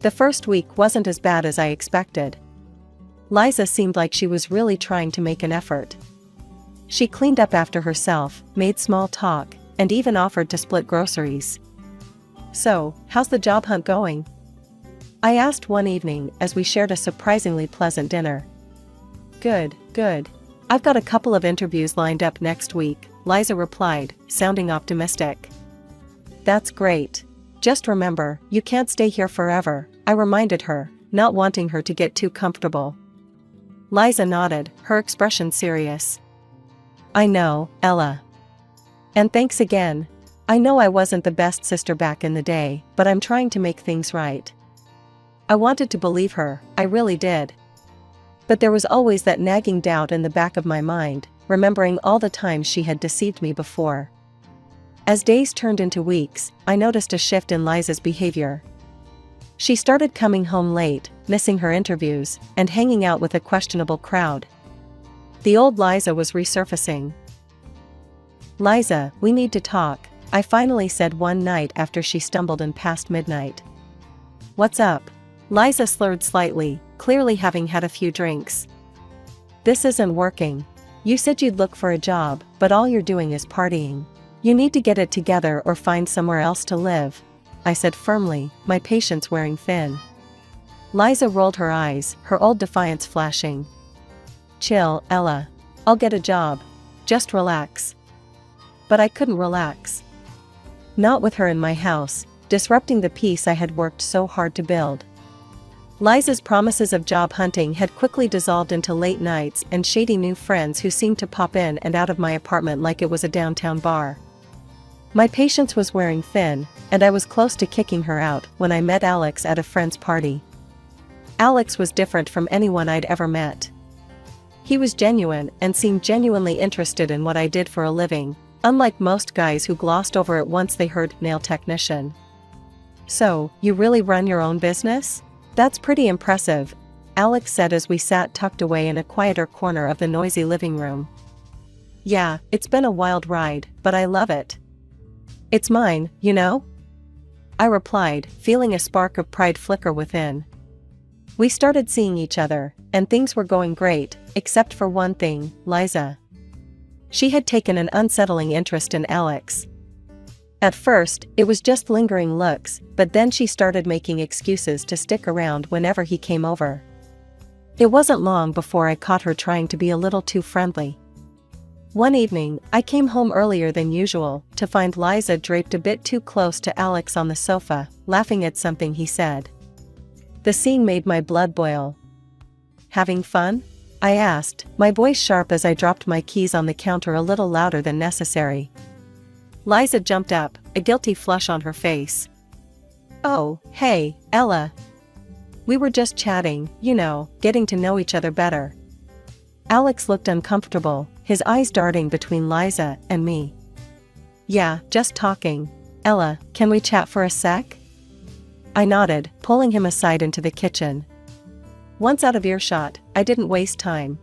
The first week wasn't as bad as I expected. Liza seemed like she was really trying to make an effort. She cleaned up after herself, made small talk, and even offered to split groceries. So, how's the job hunt going? I asked one evening as we shared a surprisingly pleasant dinner. Good. I've got a couple of interviews lined up next week, Liza replied, sounding optimistic. That's great. Just remember, you can't stay here forever, I reminded her, not wanting her to get too comfortable. Liza nodded, her expression serious. I know, Ella. And thanks again. I know I wasn't the best sister back in the day, but I'm trying to make things right. I wanted to believe her, I really did. But there was always that nagging doubt in the back of my mind, remembering all the times she had deceived me before. As days turned into weeks, I noticed a shift in Liza's behavior. She started coming home late, missing her interviews, and hanging out with a questionable crowd. The old Liza was resurfacing. Liza, we need to talk, I finally said one night after she stumbled in past midnight. What's up? Liza slurred slightly, clearly having had a few drinks. This isn't working. You said you'd look for a job, but all you're doing is partying. You need to get it together or find somewhere else to live, I said firmly, my patience wearing thin. Liza rolled her eyes, her old defiance flashing. Chill, Ella. I'll get a job. Just relax. But I couldn't relax. Not with her in my house, disrupting the peace I had worked so hard to build. Liza's promises of job hunting had quickly dissolved into late nights and shady new friends who seemed to pop in and out of my apartment like it was a downtown bar. My patience was wearing thin, and I was close to kicking her out when I met Alex at a friend's party. Alex was different from anyone I'd ever met. He was genuine and seemed genuinely interested in what I did for a living, unlike most guys who glossed over it once they heard nail technician. So, you really run your own business? That's pretty impressive, Alex said as we sat tucked away in a quieter corner of the noisy living room. Yeah, it's been a wild ride, but I love it. It's mine, you know? I replied, feeling a spark of pride flicker within. We started seeing each other, and things were going great, except for one thing, Liza. She had taken an unsettling interest in Alex. At first, it was just lingering looks, but then she started making excuses to stick around whenever he came over. It wasn't long before I caught her trying to be a little too friendly. One evening, I came home earlier than usual to find Liza draped a bit too close to Alex on the sofa, laughing at something he said. The scene made my blood boil. Having fun? I asked, my voice sharp as I dropped my keys on the counter a little louder than necessary. Liza jumped up, a guilty flush on her face. Oh, hey, Ella. We were just chatting, you know, getting to know each other better. Alex looked uncomfortable, his eyes darting between Liza and me. Yeah, just talking. Ella, can we chat for a sec? I nodded, pulling him aside into the kitchen. Once out of earshot, I didn't waste time.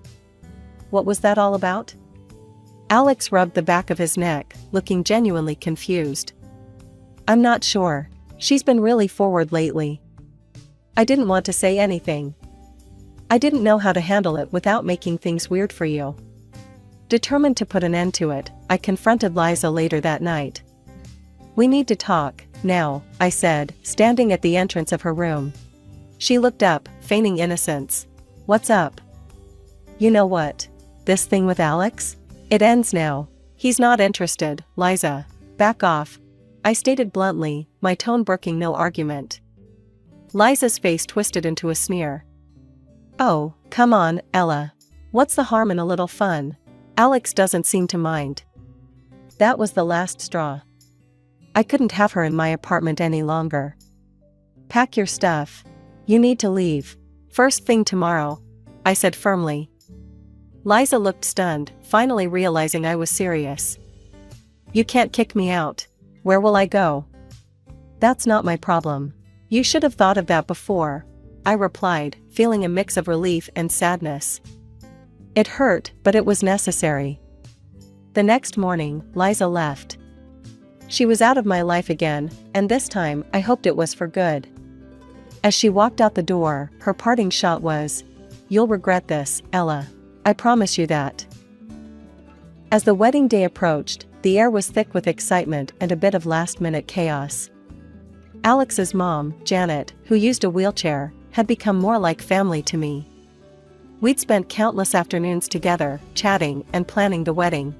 What was that all about? Alex rubbed the back of his neck, looking genuinely confused. I'm not sure. She's been really forward lately. I didn't want to say anything. I didn't know how to handle it without making things weird for you. Determined to put an end to it, I confronted Liza later that night. We need to talk, now, I said, standing at the entrance of her room. She looked up, feigning innocence. What's up? You know what? This thing with Alex? It ends now. He's not interested, Liza. Back off. I stated bluntly, my tone broking no argument. Liza's face twisted into a sneer. Oh, come on, Ella. What's the harm in a little fun? Alex doesn't seem to mind. That was the last straw. I couldn't have her in my apartment any longer. Pack your stuff. You need to leave. First thing tomorrow, I said firmly. Liza looked stunned, finally realizing I was serious. You can't kick me out. Where will I go? That's not my problem. You should have thought of that before, I replied, feeling a mix of relief and sadness. It hurt, but it was necessary. The next morning, Liza left. She was out of my life again, and this time I hoped it was for good. As she walked out the door, her parting shot was, "You'll regret this, Ella. I promise you that." As the wedding day approached, the air was thick with excitement and a bit of last-minute chaos. Alex's mom, Janet, who used a wheelchair, had become more like family to me. We'd spent countless afternoons together, chatting and planning the wedding.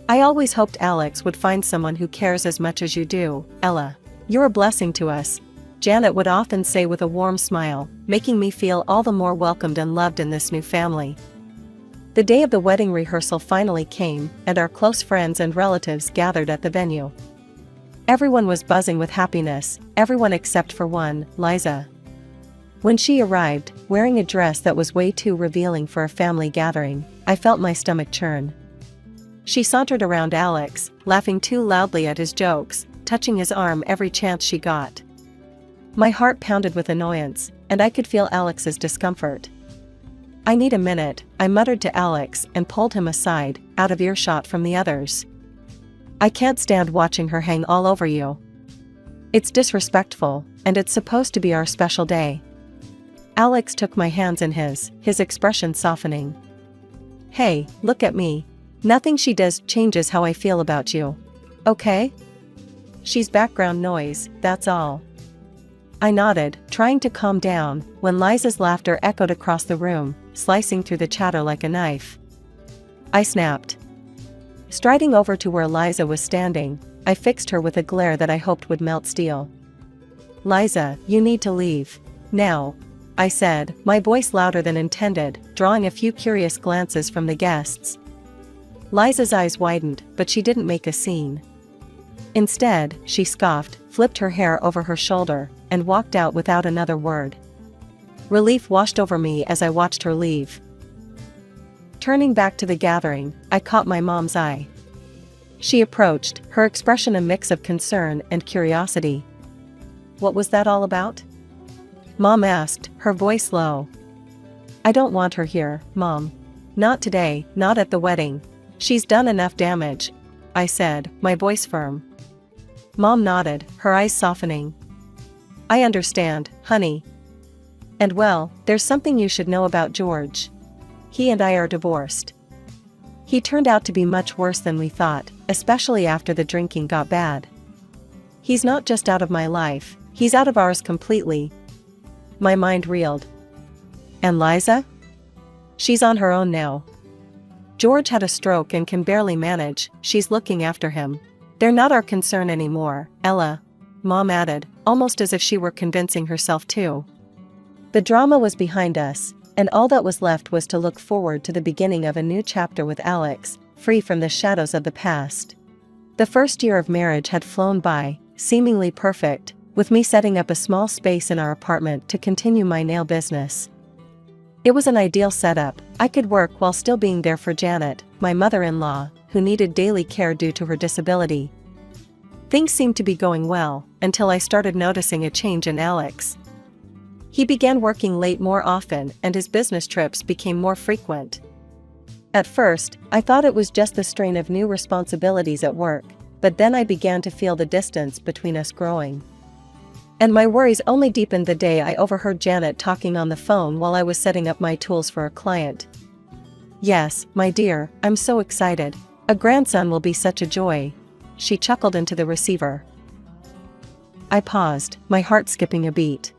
I always hoped Alex would find someone who cares as much as you do, Ella. You're a blessing to us, Janet would often say with a warm smile, making me feel all the more welcomed and loved in this new family. The day of the wedding rehearsal finally came, and our close friends and relatives gathered at the venue. Everyone was buzzing with happiness, everyone except for one, Liza. When she arrived, wearing a dress that was way too revealing for a family gathering, I felt my stomach churn. She sauntered around Alex, laughing too loudly at his jokes, touching his arm every chance she got. My heart pounded with annoyance, and I could feel Alex's discomfort. I need a minute, I muttered to Alex and pulled him aside, out of earshot from the others. I can't stand watching her hang all over you. It's disrespectful, and it's supposed to be our special day. Alex took my hands in his expression softening. Hey, look at me. Nothing she does changes how I feel about you. Okay? She's background noise, that's all. I nodded, trying to calm down, when Liza's laughter echoed across the room, slicing through the chatter like a knife. I snapped. Striding over to where Liza was standing, I fixed her with a glare that I hoped would melt steel. Liza, you need to leave. Now, I said, my voice louder than intended, drawing a few curious glances from the guests. Liza's eyes widened, but she didn't make a scene. Instead, she scoffed, flipped her hair over her shoulder, and walked out without another word. Relief washed over me as I watched her leave. Turning back to the gathering, I caught my mom's eye. She approached, her expression a mix of concern and curiosity. What was that all about? Mom asked, her voice low. I don't want her here, Mom. Not today, not at the wedding. She's done enough damage, I said, my voice firm. Mom nodded, her eyes softening. I understand, honey. And well, there's something you should know about George. He and I are divorced. He turned out to be much worse than we thought, especially after the drinking got bad. He's not just out of my life, he's out of ours completely. My mind reeled. And Liza? She's on her own now. George had a stroke and can barely manage, she's looking after him. They're not our concern anymore, Ella, Mom added, almost as if she were convincing herself too. The drama was behind us, and all that was left was to look forward to the beginning of a new chapter with Alex, free from the shadows of the past. The first year of marriage had flown by, seemingly perfect, with me setting up a small space in our apartment to continue my nail business. It was an ideal setup. I could work while still being there for Janet, my mother-in-law, who needed daily care due to her disability. Things seemed to be going well, until I started noticing a change in Alex. He began working late more often and his business trips became more frequent. At first, I thought it was just the strain of new responsibilities at work, but then I began to feel the distance between us growing. And my worries only deepened the day I overheard Janet talking on the phone while I was setting up my tools for a client. "Yes, my dear, I'm so excited. A grandson will be such a joy," she chuckled into the receiver. I paused, my heart skipping a beat.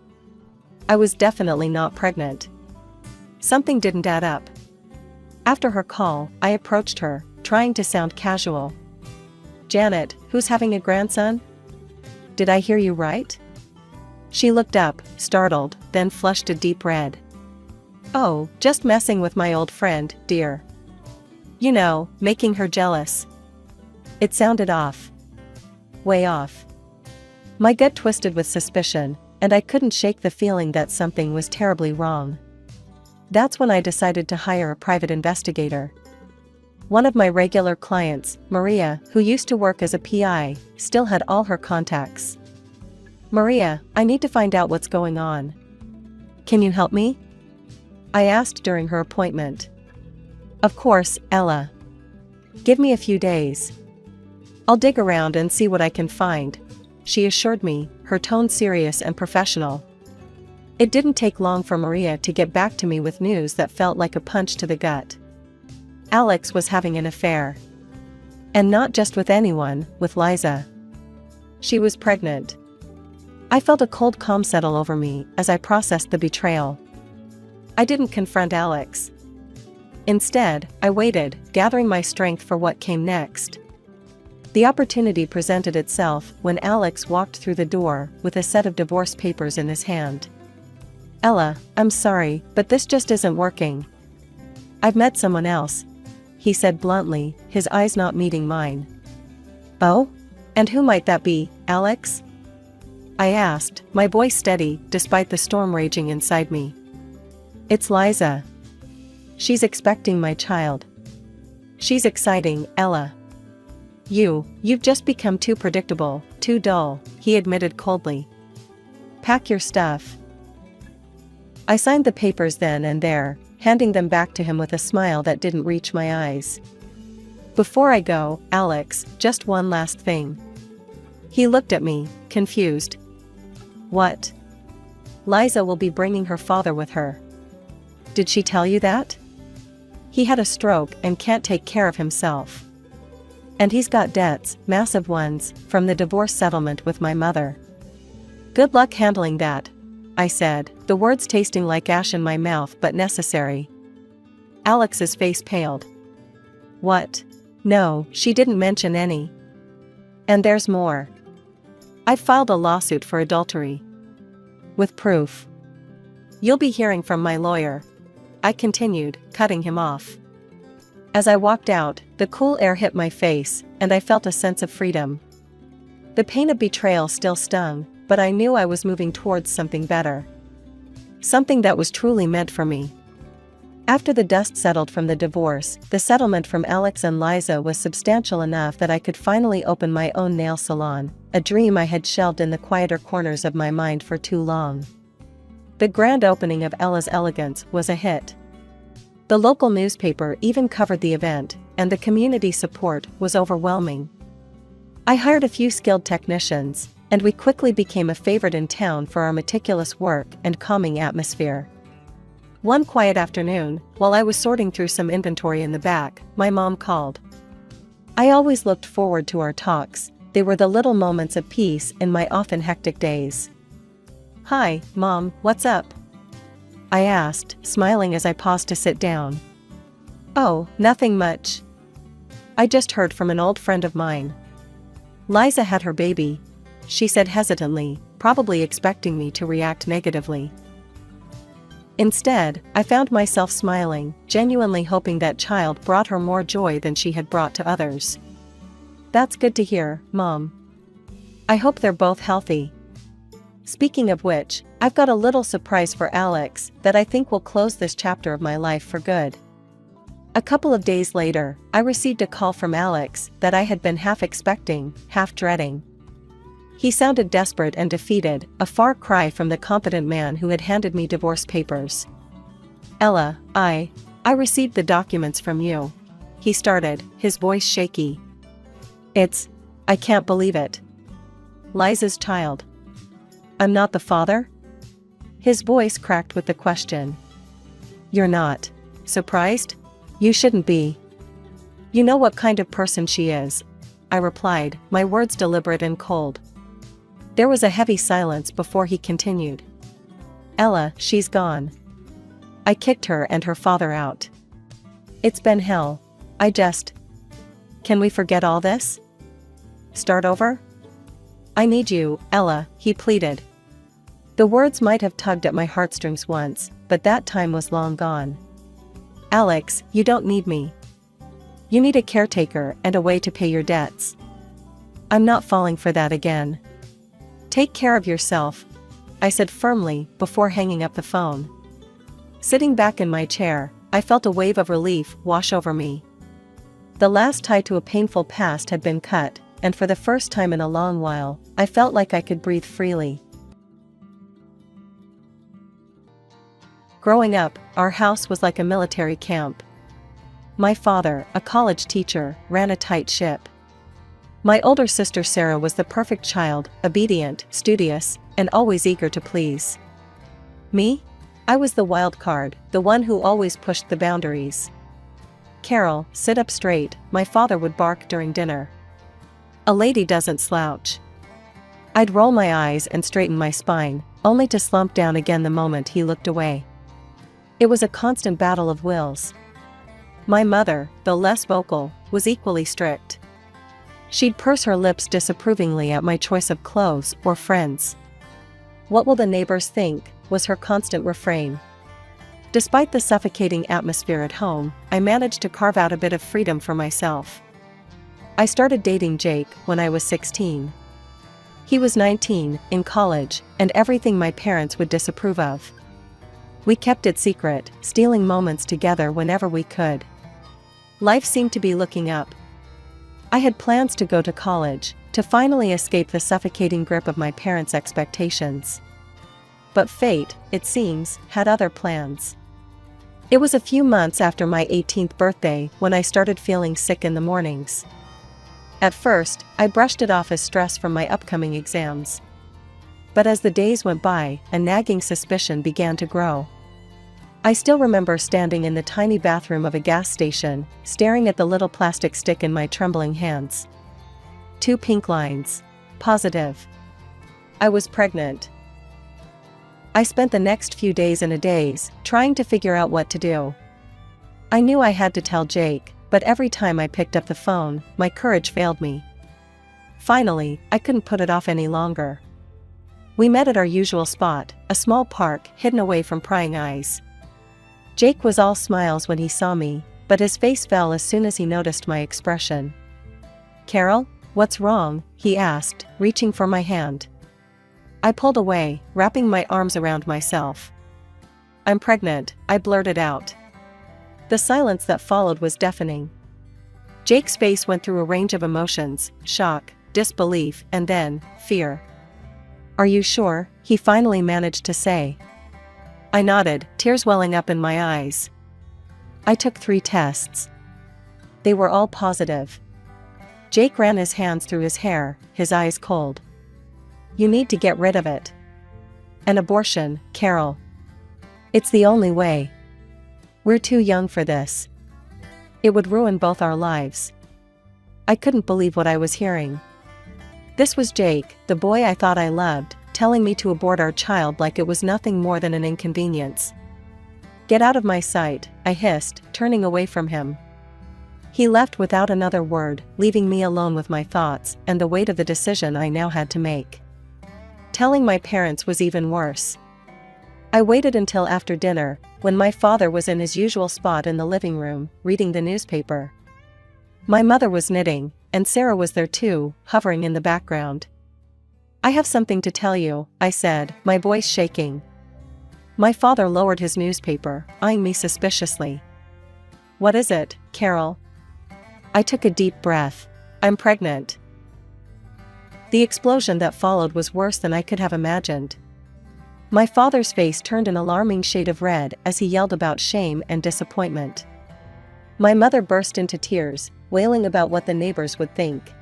I was definitely not pregnant. Something didn't add up. After her call, I approached her, trying to sound casual. "Janet, who's having a grandson? Did I hear you right?" She looked up, startled, then flushed a deep red. "Oh, just messing with my old friend, dear. You know, making her jealous." It sounded off. Way off. My gut twisted with suspicion, and I couldn't shake the feeling that something was terribly wrong. That's when I decided to hire a private investigator. One of my regular clients, Maria, who used to work as a PI, still had all her contacts. "Maria, I need to find out what's going on. Can you help me?" I asked during her appointment. "Of course, Ella. Give me a few days. I'll dig around and see what I can find," she assured me, her tone serious and professional. It didn't take long for Maria to get back to me with news that felt like a punch to the gut. Alex was having an affair. And not just with anyone, with Liza. She was pregnant. I felt a cold calm settle over me as I processed the betrayal. I didn't confront Alex. Instead, I waited, gathering my strength for what came next. The opportunity presented itself when Alex walked through the door with a set of divorce papers in his hand. "Ella, I'm sorry, but this just isn't working. I've met someone else," he said bluntly, his eyes not meeting mine. "Oh? And who might that be, Alex?" I asked, my voice steady despite the storm raging inside me. "It's Liza. She's expecting my child." "She's exciting, Ella." You've just become too predictable, too dull," he admitted coldly. "Pack your stuff." I signed the papers then and there, handing them back to him with a smile that didn't reach my eyes. "Before I go, Alex, just one last thing." He looked at me, confused. "What?" "Liza will be bringing her father with her." "Did she tell you that?" "He had a stroke and can't take care of himself. And he's got debts, massive ones, from the divorce settlement with my mother." "Good luck handling that," I said, the words tasting like ash in my mouth but necessary. Alex's face paled. "What? No, she didn't mention any. And there's more. I've filed a lawsuit for adultery. With proof. You'll be hearing from my lawyer," I continued, cutting him off. As I walked out, the cool air hit my face, and I felt a sense of freedom. The pain of betrayal still stung, but I knew I was moving towards something better. Something that was truly meant for me. After the dust settled from the divorce, the settlement from Alex and Liza was substantial enough that I could finally open my own nail salon, a dream I had shelved in the quieter corners of my mind for too long. The grand opening of Ella's Elegance was a hit. The local newspaper even covered the event, and the community support was overwhelming. I hired a few skilled technicians, and we quickly became a favorite in town for our meticulous work and calming atmosphere. One quiet afternoon, while I was sorting through some inventory in the back, my mom called. I always looked forward to our talks. They were the little moments of peace in my often hectic days. "Hi, Mom, what's up?" I asked, smiling as I paused to sit down. "Oh, nothing much. I just heard from an old friend of mine. Liza had her baby," she said hesitantly, probably expecting me to react negatively. Instead, I found myself smiling, genuinely hoping that child brought her more joy than she had brought to others. "That's good to hear, Mom. I hope they're both healthy. Speaking of which, I've got a little surprise for Alex that I think will close this chapter of my life for good." A couple of days later, I received a call from Alex that I had been half expecting, half dreading. He sounded desperate and defeated, a far cry from the competent man who had handed me divorce papers. "Ella, I received the documents from you," he started, his voice shaky. I can't believe it. Liza's child. I'm not the father? His voice cracked with the question. You're not surprised? You shouldn't be. You know what kind of person she is, I replied, my words deliberate and cold. There was a heavy silence before he continued. Ella, she's gone. I kicked her and her father out. It's been hell. Can we forget all this? Start over? I need you, Ella, he pleaded. The words might have tugged at my heartstrings once, but that time was long gone. Alex, you don't need me. You need a caretaker and a way to pay your debts. I'm not falling for that again. Take care of yourself, I said firmly before hanging up the phone. Sitting back in my chair, I felt a wave of relief wash over me. The last tie to a painful past had been cut, and for the first time in a long while, I felt like I could breathe freely. Growing up, our house was like a military camp. My father, a college teacher, ran a tight ship. My older sister Sarah was the perfect child, obedient, studious, and always eager to please. Me? I was the wild card, the one who always pushed the boundaries. Carol, sit up straight, my father would bark during dinner. A lady doesn't slouch. I'd roll my eyes and straighten my spine, only to slump down again the moment he looked away. It was a constant battle of wills. My mother, though less vocal, was equally strict. She'd purse her lips disapprovingly at my choice of clothes or friends. What will the neighbors think, was her constant refrain. Despite the suffocating atmosphere at home, I managed to carve out a bit of freedom for myself. I started dating Jake when I was 16. He was 19, in college, and everything my parents would disapprove of. We kept it secret, stealing moments together whenever we could. Life seemed to be looking up. I had plans to go to college, to finally escape the suffocating grip of my parents' expectations. But fate, it seems, had other plans. It was a few months after my 18th birthday when I started feeling sick in the mornings. At first, I brushed it off as stress from my upcoming exams. But as the days went by, a nagging suspicion began to grow. I still remember standing in the tiny bathroom of a gas station, staring at the little plastic stick in my trembling hands. 2 pink lines. Positive. I was pregnant. I spent the next few days and a days, trying to figure out what to do. I knew I had to tell Jake, but every time I picked up the phone, my courage failed me. Finally, I couldn't put it off any longer. We met at our usual spot, a small park hidden away from prying eyes. Jake was all smiles when he saw me, but his face fell as soon as he noticed my expression. Carol, what's wrong? He asked, reaching for my hand. I pulled away, wrapping my arms around myself. I'm pregnant, I blurted out. The silence that followed was deafening. Jake's face went through a range of emotions, shock, disbelief, and then, fear. Are you sure? He finally managed to say. I nodded, tears welling up in my eyes. I took 3 tests. They were all positive. Jake ran his hands through his hair, his eyes cold. You need to get rid of it. An abortion, Carol. It's the only way. We're too young for this. It would ruin both our lives. I couldn't believe what I was hearing. This was Jake, the boy I thought I loved, telling me to abort our child like it was nothing more than an inconvenience. Get out of my sight, I hissed, turning away from him. He left without another word, leaving me alone with my thoughts and the weight of the decision I now had to make. Telling my parents was even worse. I waited until after dinner, when my father was in his usual spot in the living room, reading the newspaper. My mother was knitting, and Sarah was there too, hovering in the background. I have something to tell you, I said, my voice shaking. My father lowered his newspaper, eyeing me suspiciously. What is it, Carol? I took a deep breath. I'm pregnant. The explosion that followed was worse than I could have imagined. My father's face turned an alarming shade of red as he yelled about shame and disappointment. My mother burst into tears, wailing about what the neighbors would think.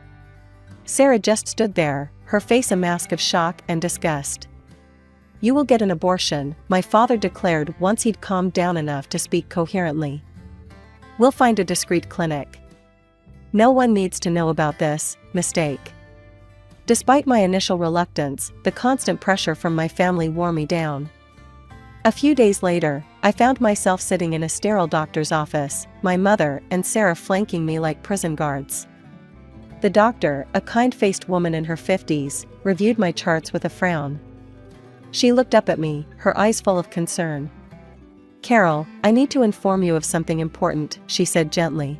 Sarah just stood there, her face a mask of shock and disgust. "You will get an abortion," my father declared once he'd calmed down enough to speak coherently. "We'll find a discreet clinic. No one needs to know about this mistake." Despite my initial reluctance, the constant pressure from my family wore me down. A few days later, I found myself sitting in a sterile doctor's office, my mother and Sarah flanking me like prison guards. The doctor, a kind-faced woman in her 50s, reviewed my charts with a frown. She looked up at me, her eyes full of concern. "Carol, I need to inform you of something important," she said gently.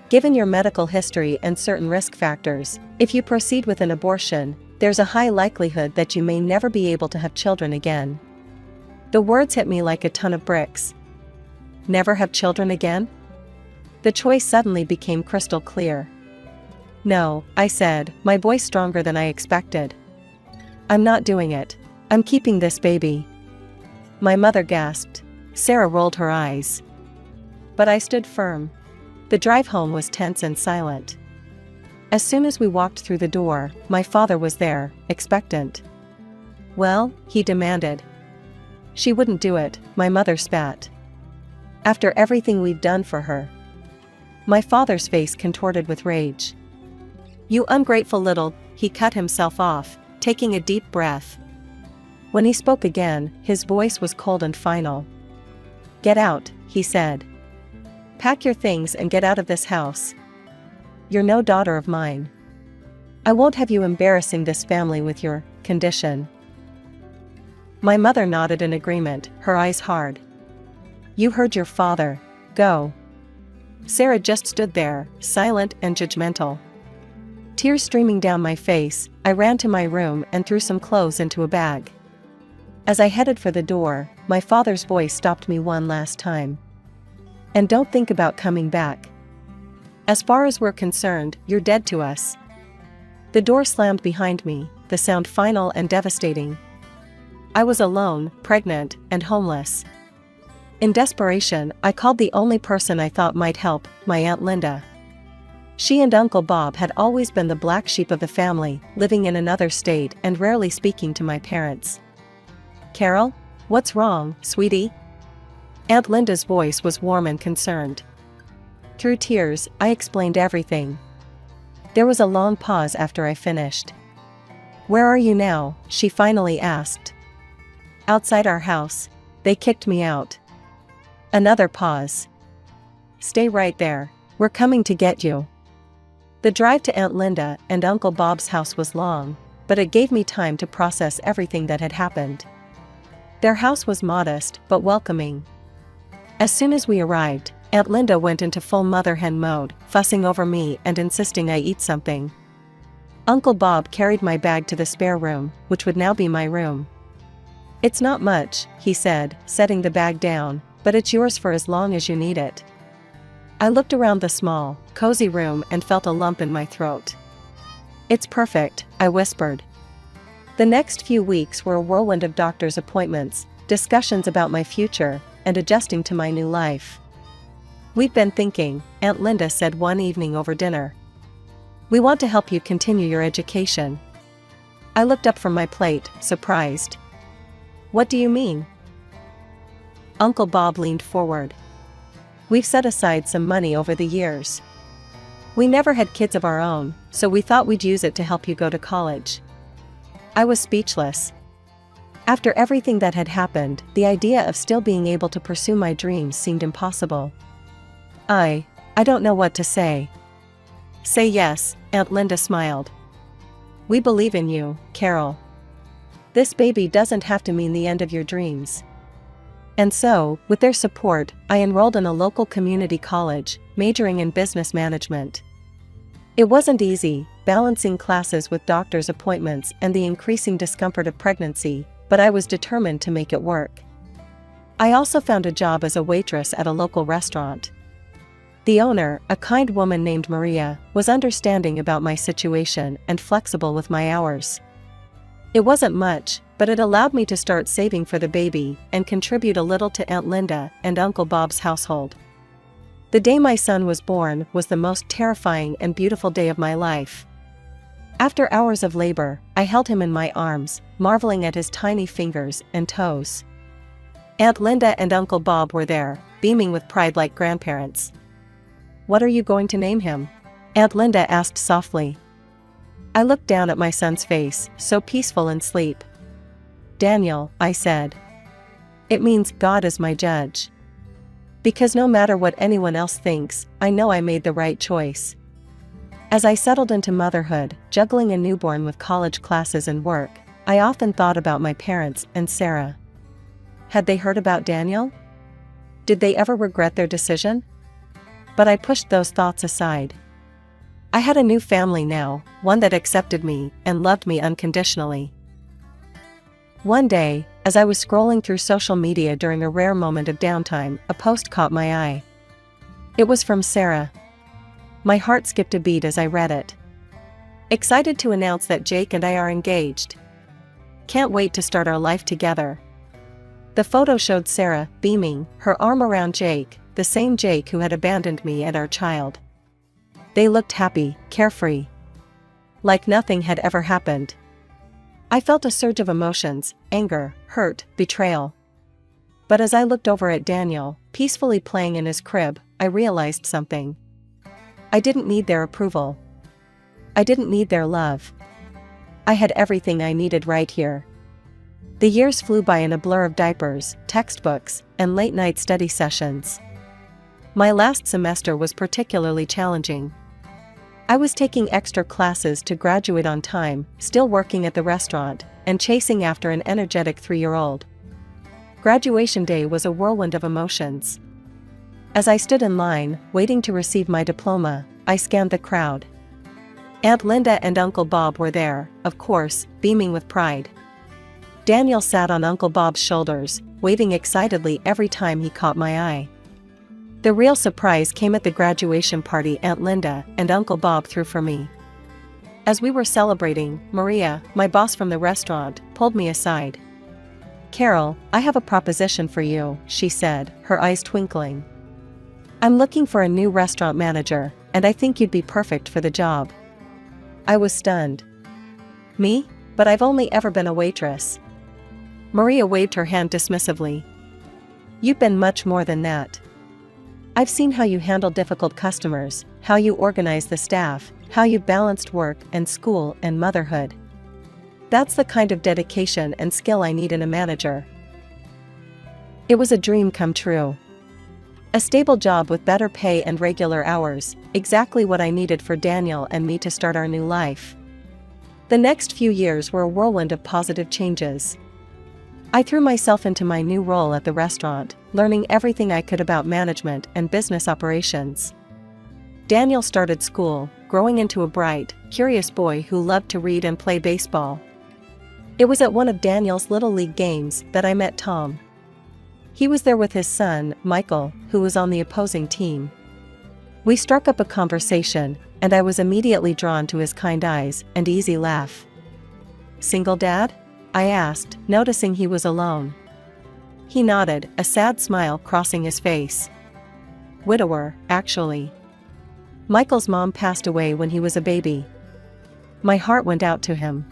"Given your medical history and certain risk factors, if you proceed with an abortion, there's a high likelihood that you may never be able to have children again." The words hit me like a ton of bricks. Never have children again? The choice suddenly became crystal clear. "No," I said, my voice stronger than I expected. "I'm not doing it. I'm keeping this baby." My mother gasped. Sarah rolled her eyes. But I stood firm. The drive home was tense and silent. As soon as we walked through the door, my father was there, expectant. "Well?" he demanded. "She wouldn't do it," my mother spat. "After everything we've done for her." My father's face contorted with rage. "You ungrateful little—" He cut himself off, taking a deep breath. When he spoke again, his voice was cold and final. "Get out," he said. "Pack your things and get out of this house. You're no daughter of mine. I won't have you embarrassing this family with your condition." My mother nodded in agreement, her eyes hard. "You heard your father. Go." Sarah just stood there, silent and judgmental. Tears streaming down my face, I ran to my room and threw some clothes into a bag. As I headed for the door, my father's voice stopped me one last time. "And don't think about coming back. As far as we're concerned, you're dead to us." The door slammed behind me, the sound final and devastating. I was alone, pregnant, and homeless. In desperation, I called the only person I thought might help, my Aunt Linda. She and Uncle Bob had always been the black sheep of the family, living in another state and rarely speaking to my parents. "Carol? What's wrong, sweetie?" Aunt Linda's voice was warm and concerned. Through tears, I explained everything. There was a long pause after I finished. "Where are you now?" she finally asked. "Outside our house. They kicked me out." Another pause. "Stay right there. We're coming to get you." The drive to Aunt Linda and Uncle Bob's house was long, but it gave me time to process everything that had happened. Their house was modest but welcoming. As soon as we arrived, Aunt Linda went into full mother hen mode, fussing over me and insisting I eat something. Uncle Bob carried my bag to the spare room, which would now be my room. "It's not much," he said, setting the bag down, "but it's yours for as long as you need it." I looked around the small, cozy room and felt a lump in my throat. "It's perfect," I whispered. The next few weeks were a whirlwind of doctor's appointments, discussions about my future, and adjusting to my new life. "We've been thinking," Aunt Linda said one evening over dinner. "We want to help you continue your education." I looked up from my plate, surprised. "What do you mean?" Uncle Bob leaned forward. "We've set aside some money over the years. We never had kids of our own, so we thought we'd use it to help you go to college." I was speechless. After everything that had happened, the idea of still being able to pursue my dreams seemed impossible. I don't know what to say." "Say yes," Aunt Linda smiled. "We believe in you, Carol. This baby doesn't have to mean the end of your dreams." And so, with their support, I enrolled in a local community college, majoring in business management. It wasn't easy, balancing classes with doctor's appointments and the increasing discomfort of pregnancy, but I was determined to make it work. I also found a job as a waitress at a local restaurant. The owner, a kind woman named Maria, was understanding about my situation and flexible with my hours. It wasn't much, but it allowed me to start saving for the baby and contribute a little to Aunt Linda and Uncle Bob's household. The day my son was born was the most terrifying and beautiful day of my life. After hours of labor, I held him in my arms, marveling at his tiny fingers and toes. Aunt Linda and Uncle Bob were there, beaming with pride like grandparents. "What are you going to name him?" Aunt Linda asked softly. I looked down at my son's face, so peaceful in sleep. "Daniel," I said. "It means God is my judge. Because no matter what anyone else thinks, I know I made the right choice." As I settled into motherhood, juggling a newborn with college classes and work, I often thought about my parents and Sarah. Had they heard about Daniel? Did they ever regret their decision? But I pushed those thoughts aside. I had a new family now, one that accepted me and loved me unconditionally. One day, as I was scrolling through social media during a rare moment of downtime, a post caught my eye. It was from Sarah. My heart skipped a beat as I read it. "Excited to announce that Jake and I are engaged. Can't wait to start our life together." The photo showed Sarah, beaming, her arm around Jake, the same Jake who had abandoned me and our child. They looked happy, carefree. Like nothing had ever happened. I felt a surge of emotions, anger, hurt, betrayal. But as I looked over at Daniel, peacefully playing in his crib, I realized something. I didn't need their approval. I didn't need their love. I had everything I needed right here. The years flew by in a blur of diapers, textbooks, and late-night study sessions. My last semester was particularly challenging. I was taking extra classes to graduate on time, still working at the restaurant, and chasing after an energetic 3-year-old. Graduation day was a whirlwind of emotions. As I stood in line, waiting to receive my diploma, I scanned the crowd. Aunt Linda and Uncle Bob were there, of course, beaming with pride. Daniel sat on Uncle Bob's shoulders, waving excitedly every time he caught my eye. The real surprise came at the graduation party Aunt Linda and Uncle Bob threw for me. As we were celebrating, Maria, my boss from the restaurant, pulled me aside. "Carol, I have a proposition for you," she said, her eyes twinkling. "I'm looking for a new restaurant manager, and I think you'd be perfect for the job." I was stunned. "Me? But I've only ever been a waitress." Maria waved her hand dismissively. "You've been much more than that. I've seen how you handle difficult customers, how you organize the staff, how you balanced work and school and motherhood. That's the kind of dedication and skill I need in a manager." It was a dream come true. A stable job with better pay and regular hours, exactly what I needed for Daniel and me to start our new life. The next few years were a whirlwind of positive changes. I threw myself into my new role at the restaurant, learning everything I could about management and business operations. Daniel started school, growing into a bright, curious boy who loved to read and play baseball. It was at one of Daniel's Little League games that I met Tom. He was there with his son, Michael, who was on the opposing team. We struck up a conversation, and I was immediately drawn to his kind eyes and easy laugh. "Single dad?" I asked, noticing he was alone. He nodded, a sad smile crossing his face. "Widower, actually. Michael's mom passed away when he was a baby." My heart went out to him.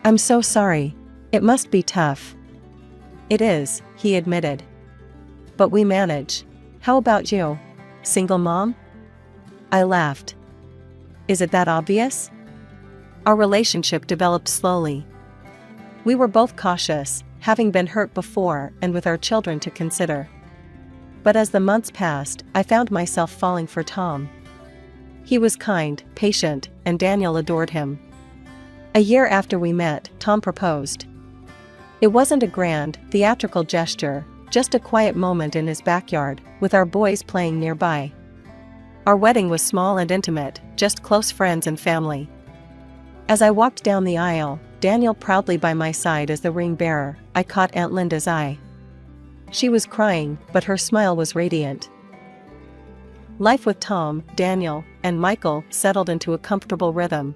"I'm so sorry. It must be tough." "It is," he admitted. "But we manage. How about you? Single mom?" I laughed. "Is it that obvious?" Our relationship developed slowly. We were both cautious, having been hurt before and with our children to consider. But as the months passed, I found myself falling for Tom. He was kind, patient, and Daniel adored him. A year after we met, Tom proposed. It wasn't a grand, theatrical gesture, just a quiet moment in his backyard, with our boys playing nearby. Our wedding was small and intimate, just close friends and family. As I walked down the aisle, Daniel proudly by my side as the ring bearer, I caught Aunt Linda's eye. She was crying, but her smile was radiant. Life with Tom, Daniel, and Michael settled into a comfortable rhythm.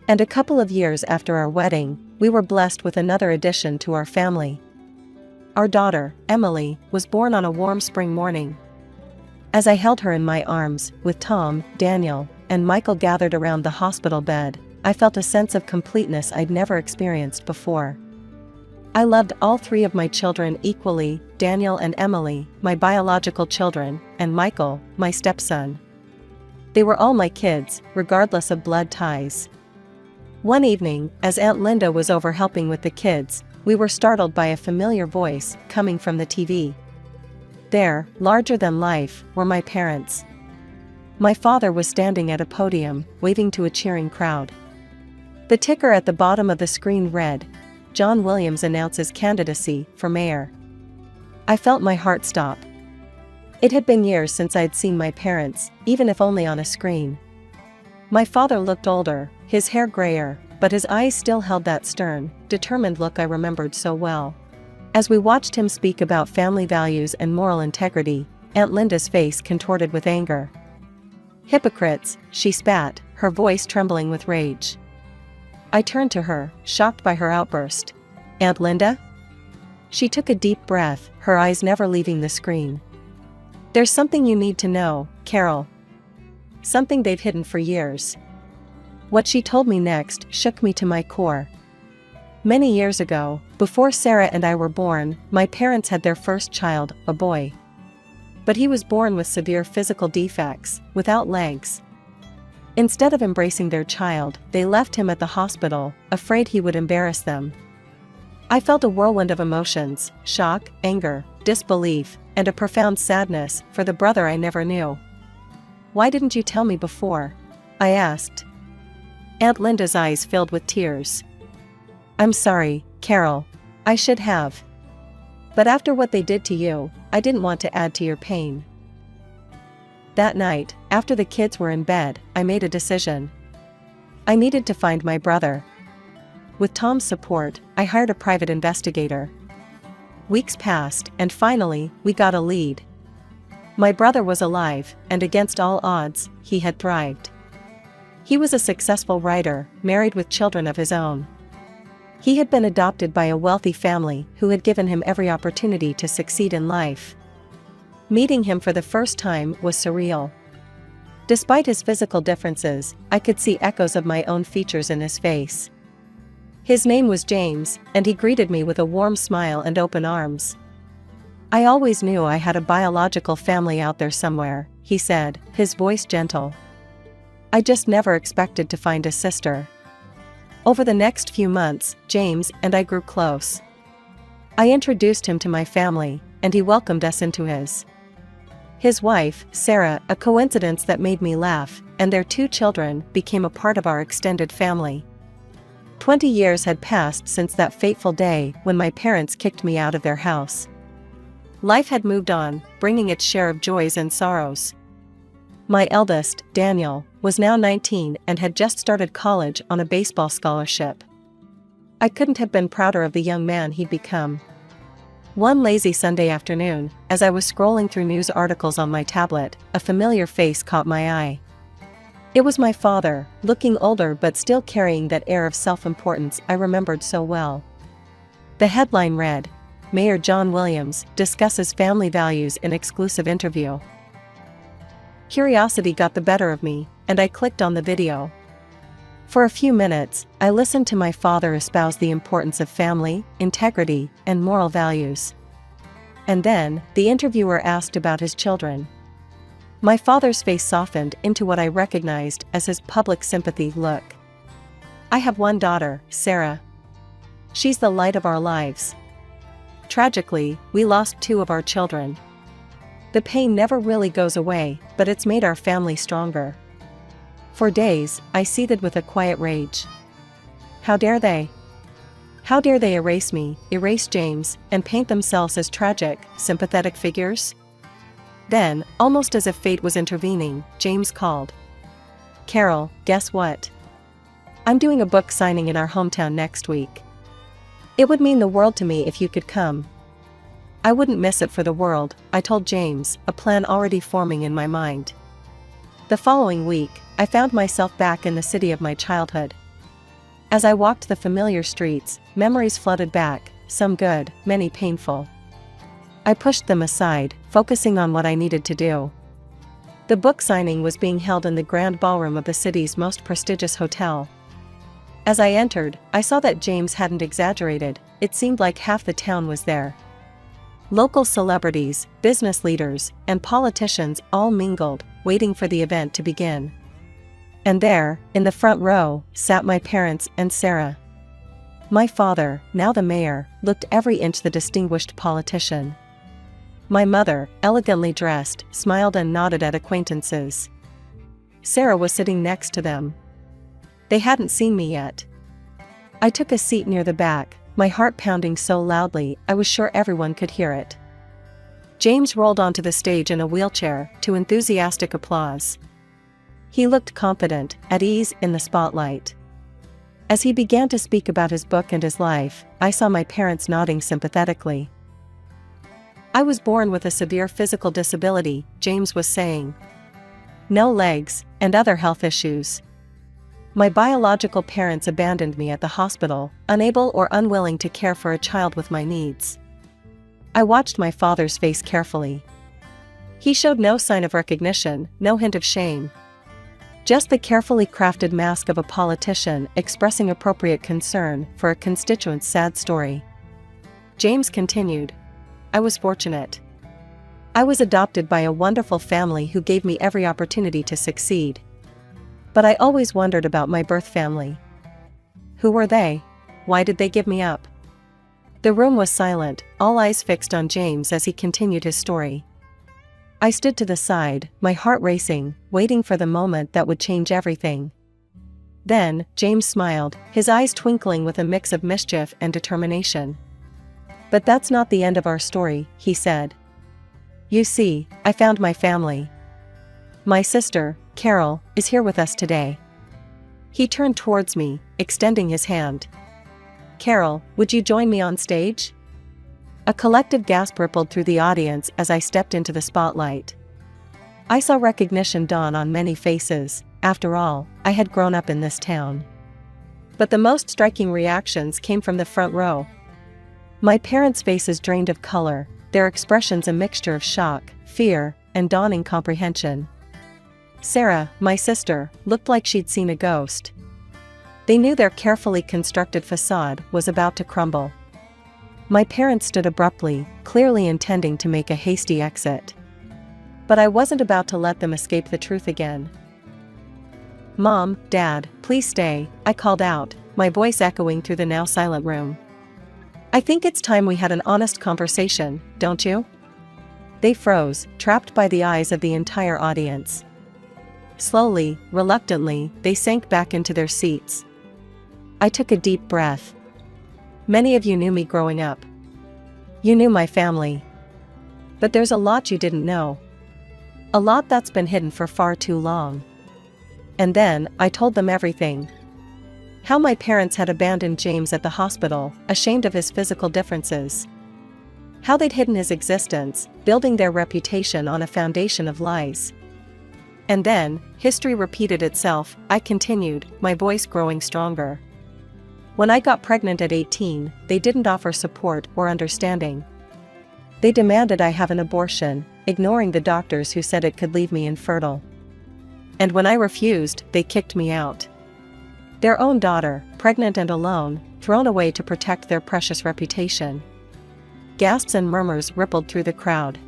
And a couple of years after our wedding, we were blessed with another addition to our family. Our daughter, Emily, was born on a warm spring morning. As I held her in my arms, with Tom, Daniel, and Michael gathered around the hospital bed, I felt a sense of completeness I'd never experienced before. I loved all three of my children equally, Daniel and Emily, my biological children, and Michael, my stepson. They were all my kids, regardless of blood ties. One evening, as Aunt Linda was over helping with the kids, we were startled by a familiar voice coming from the TV. There, larger than life, were my parents. My father was standing at a podium, waving to a cheering crowd. The ticker at the bottom of the screen read, "John Williams announces candidacy for mayor." I felt my heart stop. It had been years since I'd seen my parents, even if only on a screen. My father looked older, his hair grayer, but his eyes still held that stern, determined look I remembered so well. As we watched him speak about family values and moral integrity, Aunt Linda's face contorted with anger. "Hypocrites," she spat, her voice trembling with rage. I turned to her, shocked by her outburst. "Aunt Linda?" She took a deep breath, her eyes never leaving the screen. "There's something you need to know, Carol. Something they've hidden for years." What she told me next shook me to my core. Many years ago, before Sarah and I were born, my parents had their first child, a boy. But he was born with severe physical defects, without legs. Instead of embracing their child, they left him at the hospital, afraid he would embarrass them. I felt a whirlwind of emotions, shock, anger, disbelief, and a profound sadness for the brother I never knew. "Why didn't you tell me before?" I asked. Aunt Linda's eyes filled with tears. "I'm sorry, Carol. I should have. But after what they did to you, I didn't want to add to your pain." That night, after the kids were in bed, I made a decision. I needed to find my brother. With Tom's support, I hired a private investigator. Weeks passed, and finally, we got a lead. My brother was alive, and against all odds, he had thrived. He was a successful writer, married with children of his own. He had been adopted by a wealthy family who had given him every opportunity to succeed in life. Meeting him for the first time was surreal. Despite his physical differences, I could see echoes of my own features in his face. His name was James, and he greeted me with a warm smile and open arms. "I always knew I had a biological family out there somewhere," he said, his voice gentle. "I just never expected to find a sister." Over the next few months, James and I grew close. I introduced him to my family, and he welcomed us into his. His wife, Sarah, a coincidence that made me laugh, and their 2 children became a part of our extended family. 20 years had passed since that fateful day when my parents kicked me out of their house. Life had moved on, bringing its share of joys and sorrows. My eldest, Daniel, was now 19 and had just started college on a baseball scholarship. I couldn't have been prouder of the young man he'd become. One lazy Sunday afternoon, as I was scrolling through news articles on my tablet, a familiar face caught my eye. It was my father, looking older but still carrying that air of self-importance I remembered so well. The headline read, "Mayor John Williams discusses family values in exclusive interview." Curiosity got the better of me, and I clicked on the video. For a few minutes, I listened to my father espouse the importance of family, integrity, and moral values. And then, the interviewer asked about his children. My father's face softened into what I recognized as his public sympathy look. "I have one daughter, Sarah. She's the light of our lives. Tragically, we lost 2 of our children. The pain never really goes away, but it's made our family stronger." For days, I seethed with a quiet rage. How dare they? How dare they erase me, erase James, and paint themselves as tragic, sympathetic figures? Then, almost as if fate was intervening, James called. "Carol, guess what? I'm doing a book signing in our hometown next week. It would mean the world to me if you could come." "I wouldn't miss it for the world," I told James, a plan already forming in my mind. The following week, I found myself back in the city of my childhood. As I walked the familiar streets, memories flooded back, some good, many painful. I pushed them aside, focusing on what I needed to do. The book signing was being held in the grand ballroom of the city's most prestigious hotel. As I entered, I saw that James hadn't exaggerated. It seemed like half the town was there. Local celebrities, business leaders, and politicians all mingled, waiting for the event to begin. And there, in the front row, sat my parents and Sarah. My father, now the mayor, looked every inch the distinguished politician. My mother, elegantly dressed, smiled and nodded at acquaintances. Sarah was sitting next to them. They hadn't seen me yet. I took a seat near the back, my heart pounding so loudly I was sure everyone could hear it. James rolled onto the stage in a wheelchair, to enthusiastic applause. He looked confident, at ease in the spotlight. As he began to speak about his book and his life, I saw my parents nodding sympathetically. I was born with a severe physical disability, James was saying. No legs, and other health issues. My biological parents abandoned me at the hospital, unable or unwilling to care for a child with my needs. I watched my father's face carefully. He showed no sign of recognition, no hint of shame. Just the carefully crafted mask of a politician expressing appropriate concern for a constituent's sad story. James continued. I was fortunate. I was adopted by a wonderful family who gave me every opportunity to succeed. But I always wondered about my birth family. Who were they? Why did they give me up? The room was silent, all eyes fixed on James as he continued his story. I stood to the side, my heart racing, waiting for the moment that would change everything. Then, James smiled, his eyes twinkling with a mix of mischief and determination. But that's not the end of our story, he said. You see, I found my family. My sister, Carol, is here with us today. He turned towards me, extending his hand. Carol, would you join me on stage? A collective gasp rippled through the audience as I stepped into the spotlight. I saw recognition dawn on many faces. After all, I had grown up in this town. But the most striking reactions came from the front row. My parents' faces drained of color, their expressions a mixture of shock, fear, and dawning comprehension. Sarah, my sister, looked like she'd seen a ghost. They knew their carefully constructed facade was about to crumble. My parents stood abruptly, clearly intending to make a hasty exit. But I wasn't about to let them escape the truth again. Mom, Dad, please stay, I called out, my voice echoing through the now silent room. I think it's time we had an honest conversation, don't you? They froze, trapped by the eyes of the entire audience. Slowly, reluctantly, they sank back into their seats. I took a deep breath. Many of you knew me growing up. You knew my family. But there's a lot you didn't know. A lot that's been hidden for far too long. And then, I told them everything. How my parents had abandoned James at the hospital, ashamed of his physical differences. How they'd hidden his existence, building their reputation on a foundation of lies. And then, history repeated itself, I continued, my voice growing stronger. When I got pregnant at 18, they didn't offer support or understanding. They demanded I have an abortion, ignoring the doctors who said it could leave me infertile. And when I refused, they kicked me out. Their own daughter, pregnant and alone, thrown away to protect their precious reputation. Gasps and murmurs rippled through the crowd.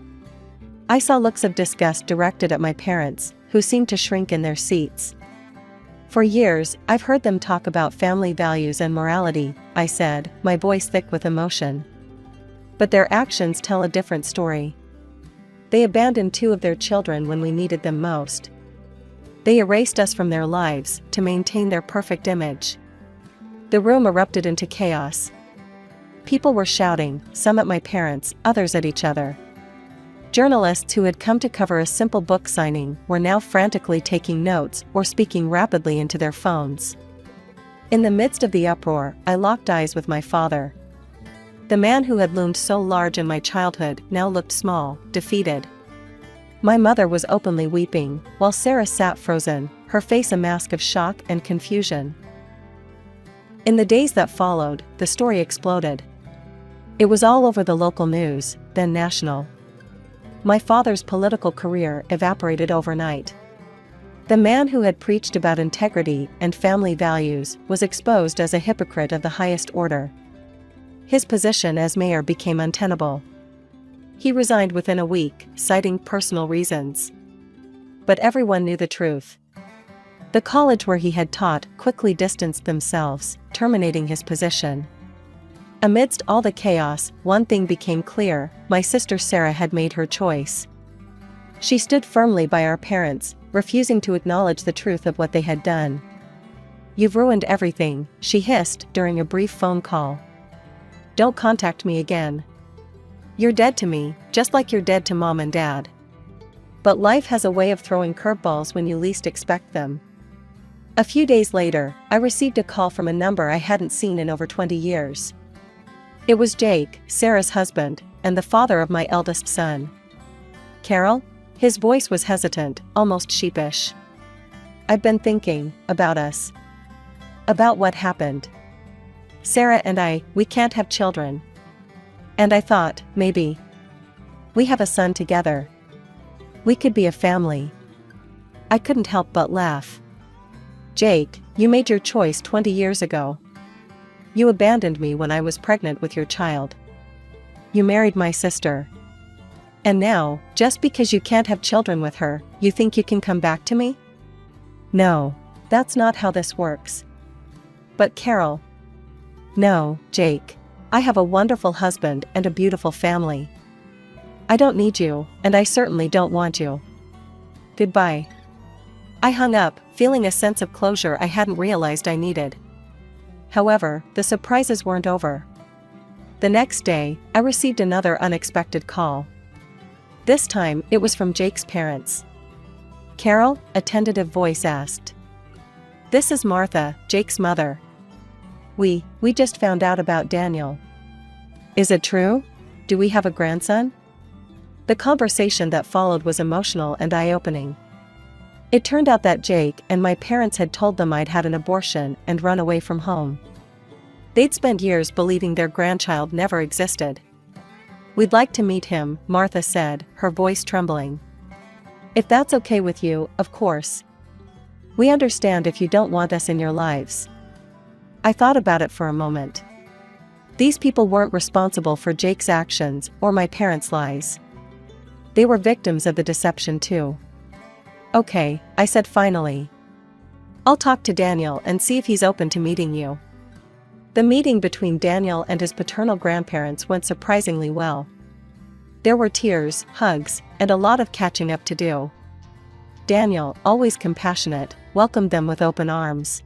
I saw looks of disgust directed at my parents, who seemed to shrink in their seats. For years, I've heard them talk about family values and morality, I said, my voice thick with emotion. But their actions tell a different story. They abandoned 2 of their children when we needed them most. They erased us from their lives to maintain their perfect image. The room erupted into chaos. People were shouting, some at my parents, others at each other. Journalists who had come to cover a simple book signing were now frantically taking notes or speaking rapidly into their phones. In the midst of the uproar, I locked eyes with my father. The man who had loomed so large in my childhood now looked small, defeated. My mother was openly weeping, while Sarah sat frozen, her face a mask of shock and confusion. In the days that followed, the story exploded. It was all over the local news, then national. My father's political career evaporated overnight. The man who had preached about integrity and family values was exposed as a hypocrite of the highest order. His position as mayor became untenable. He resigned within a week, citing personal reasons. But everyone knew the truth. The college where he had taught quickly distanced themselves, terminating his position. Amidst all the chaos, one thing became clear: my sister Sarah had made her choice. She stood firmly by our parents, refusing to acknowledge the truth of what they had done. "You've ruined everything," she hissed during a brief phone call. "Don't contact me again. You're dead to me, just like you're dead to Mom and Dad." But life has a way of throwing curveballs when you least expect them. A few days later, I received a call from a number I hadn't seen in over 20 years. It was Jake, Sarah's husband, and the father of my eldest son. "Carol?" His voice was hesitant, almost sheepish. "I've been thinking about us. About what happened. Sarah and we can't have children. And I thought, maybe we have a son together. We could be a family." I couldn't help but laugh. "Jake, you made your choice 20 years ago. You abandoned me when I was pregnant with your child. You married my sister. And now, just because you can't have children with her, you think you can come back to me? No, that's not how this works." "But Carol." "No, Jake. I have a wonderful husband and a beautiful family. I don't need you, and I certainly don't want you. Goodbye." I hung up, feeling a sense of closure I hadn't realized I needed. However, the surprises weren't over. The next day, I received another unexpected call. This time, it was from Jake's parents. "Carol?" a tentative voice asked. "This is Martha, Jake's mother. We just found out about Daniel." "Is it true? Do we have a grandson?" The conversation that followed was emotional and eye-opening. It turned out that Jake and my parents had told them I'd had an abortion and run away from home. They'd spent years believing their grandchild never existed. "We'd like to meet him," Martha said, her voice trembling. "If that's okay with you, of course. We understand if you don't want us in your lives." I thought about it for a moment. These people weren't responsible for Jake's actions or my parents' lies. They were victims of the deception too. "Okay," I said finally. "I'll talk to Daniel and see if he's open to meeting you." The meeting between Daniel and his paternal grandparents went surprisingly well. There were tears, hugs, and a lot of catching up to do. Daniel, always compassionate, welcomed them with open arms.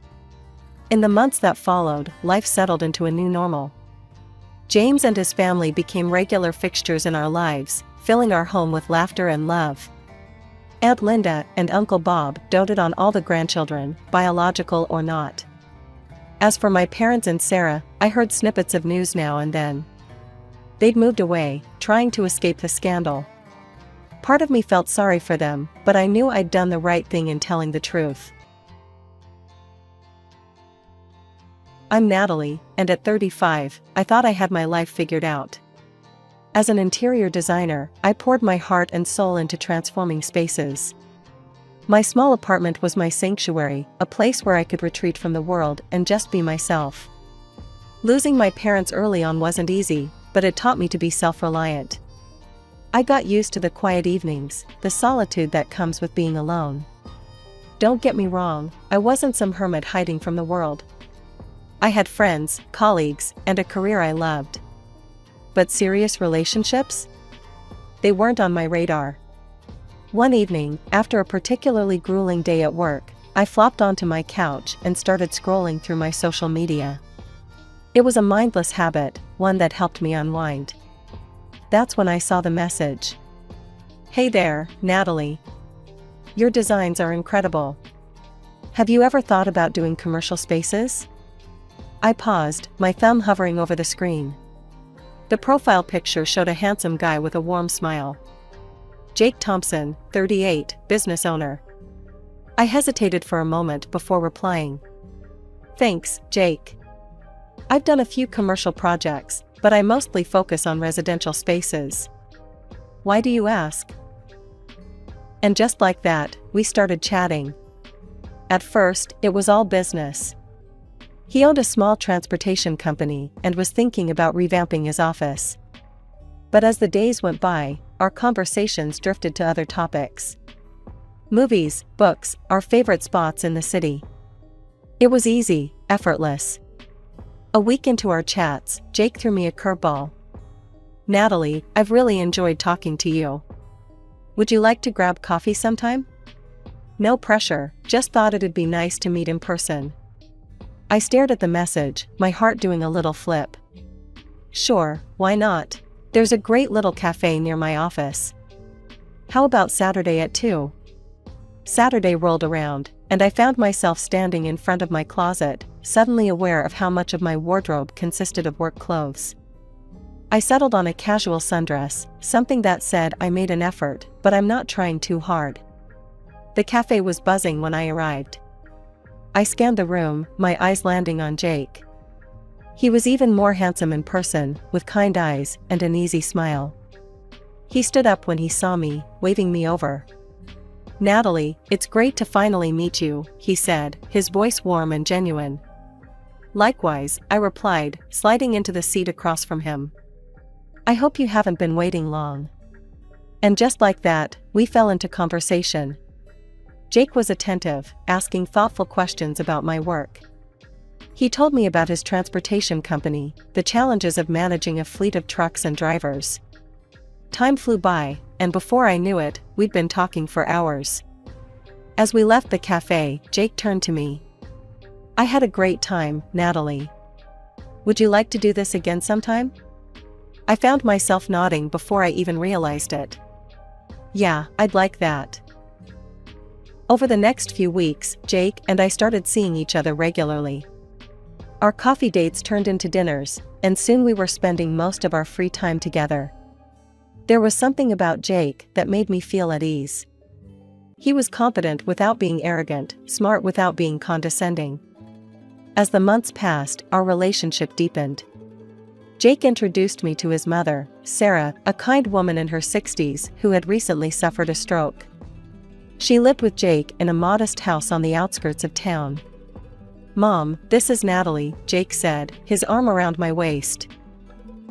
In the months that followed, life settled into a new normal. James and his family became regular fixtures in our lives, filling our home with laughter and love. Aunt Linda and Uncle Bob doted on all the grandchildren, biological or not. As for my parents and Sarah, I heard snippets of news now and then. They'd moved away, trying to escape the scandal. Part of me felt sorry for them, but I knew I'd done the right thing in telling the truth. I'm Natalie, and at 35, I thought I had my life figured out. As an interior designer, I poured my heart and soul into transforming spaces. My small apartment was my sanctuary, a place where I could retreat from the world and just be myself. Losing my parents early on wasn't easy, but it taught me to be self-reliant. I got used to the quiet evenings, the solitude that comes with being alone. Don't get me wrong, I wasn't some hermit hiding from the world. I had friends, colleagues, and a career I loved. But serious relationships? They weren't on my radar. One evening, after a particularly grueling day at work, I flopped onto my couch and started scrolling through my social media. It was a mindless habit, one that helped me unwind. That's when I saw the message. "Hey there, Natalie. Your designs are incredible. Have you ever thought about doing commercial spaces?" I paused, my thumb hovering over the screen. The profile picture showed a handsome guy with a warm smile. Jake Thompson, 38, business owner. I hesitated for a moment before replying. "Thanks, Jake. I've done a few commercial projects, but I mostly focus on residential spaces." "Why do you ask?" And just like that, we started chatting. At first, it was all business. He owned a small transportation company and was thinking about revamping his office. But as the days went by, our conversations drifted to other topics. Movies, books, our favorite spots in the city. It was easy, effortless. A week into our chats, Jake threw me a curveball. "Natalie, I've really enjoyed talking to you. Would you like to grab coffee sometime?" No pressure, just thought it'd be nice to meet in person. I stared at the message, my heart doing a little flip. Sure, why not? There's a great little cafe near my office. How about Saturday at 2? Saturday rolled around, and I found myself standing in front of my closet, suddenly aware of how much of my wardrobe consisted of work clothes. I settled on a casual sundress, something that said I made an effort, but I'm not trying too hard. The cafe was buzzing when I arrived. I scanned the room, my eyes landing on Jake. He was even more handsome in person, with kind eyes and an easy smile. He stood up when he saw me, waving me over. "Natalie, it's great to finally meet you," he said, his voice warm and genuine. "Likewise," I replied, sliding into the seat across from him. "I hope you haven't been waiting long." And just like that, we fell into conversation. Jake was attentive, asking thoughtful questions about my work. He told me about his transportation company, the challenges of managing a fleet of trucks and drivers. Time flew by, and before I knew it, we'd been talking for hours. As we left the cafe, Jake turned to me. "I had a great time, Natalie. Would you like to do this again sometime?" I found myself nodding before I even realized it. "Yeah, I'd like that." Over the next few weeks, Jake and I started seeing each other regularly. Our coffee dates turned into dinners, and soon we were spending most of our free time together. There was something about Jake that made me feel at ease. He was confident without being arrogant, smart without being condescending. As the months passed, our relationship deepened. Jake introduced me to his mother, Sarah, a kind woman in her 60s who had recently suffered a stroke. She lived with Jake in a modest house on the outskirts of town. "Mom, this is Natalie," Jake said, his arm around my waist.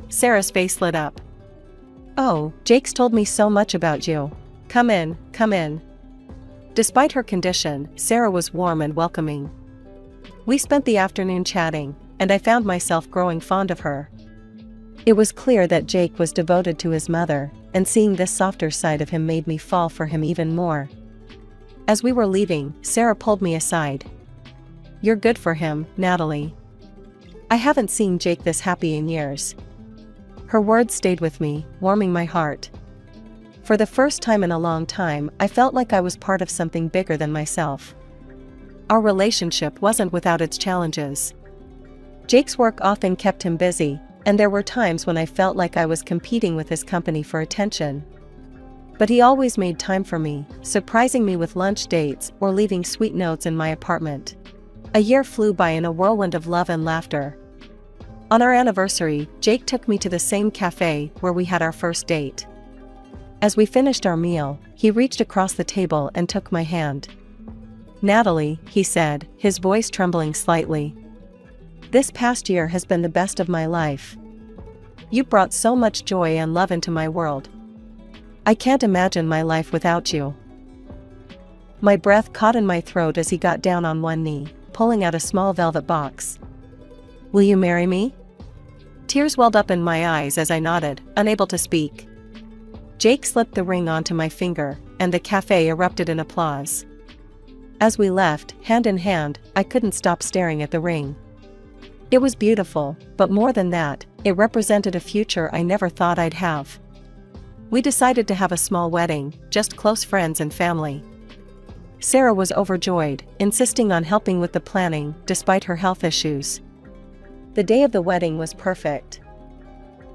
Sarah's face lit up. "Oh, Jake's told me so much about you. Come in, come in." Despite her condition, Sarah was warm and welcoming. We spent the afternoon chatting, and I found myself growing fond of her. It was clear that Jake was devoted to his mother, and seeing this softer side of him made me fall for him even more. As we were leaving, Sarah pulled me aside. "You're good for him, Natalie. I haven't seen Jake this happy in years." Her words stayed with me, warming my heart. For the first time in a long time, I felt like I was part of something bigger than myself. Our relationship wasn't without its challenges. Jake's work often kept him busy, and there were times when I felt like I was competing with his company for attention. But he always made time for me, surprising me with lunch dates or leaving sweet notes in my apartment. A year flew by in a whirlwind of love and laughter. On our anniversary, Jake took me to the same cafe where we had our first date. As we finished our meal, he reached across the table and took my hand. "Natalie," he said, his voice trembling slightly. "This past year has been the best of my life. You brought so much joy and love into my world. I can't imagine my life without you." My breath caught in my throat as he got down on one knee, pulling out a small velvet box. "Will you marry me?" Tears welled up in my eyes as I nodded, unable to speak. Jake slipped the ring onto my finger, and the cafe erupted in applause. As we left, hand in hand, I couldn't stop staring at the ring. It was beautiful, but more than that, it represented a future I never thought I'd have. We decided to have a small wedding, just close friends and family. Sarah was overjoyed, insisting on helping with the planning, despite her health issues. The day of the wedding was perfect.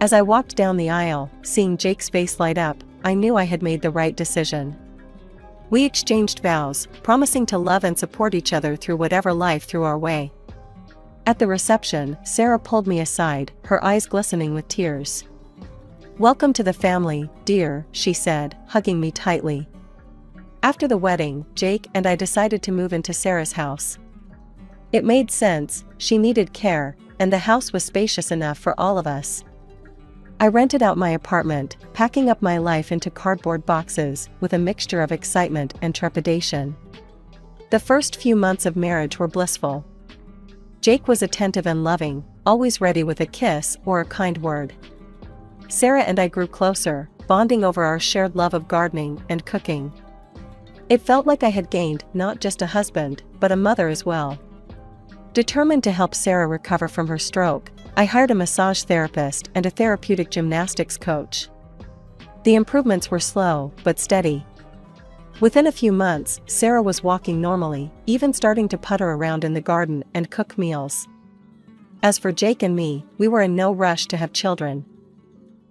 As I walked down the aisle, seeing Jake's face light up, I knew I had made the right decision. We exchanged vows, promising to love and support each other through whatever life threw our way. At the reception, Sarah pulled me aside, her eyes glistening with tears. "Welcome to the family, dear," she said, hugging me tightly. After the wedding, Jake and I decided to move into Sarah's house. It made sense, she needed care, and the house was spacious enough for all of us. I rented out my apartment, packing up my life into cardboard boxes with a mixture of excitement and trepidation. The first few months of marriage were blissful. Jake was attentive and loving, always ready with a kiss or a kind word. Sarah and I grew closer, bonding over our shared love of gardening and cooking. It felt like I had gained not just a husband, but a mother as well. Determined to help Sarah recover from her stroke, I hired a massage therapist and a therapeutic gymnastics coach. The improvements were slow, but steady. Within a few months, Sarah was walking normally, even starting to putter around in the garden and cook meals. As for Jake and me, we were in no rush to have children.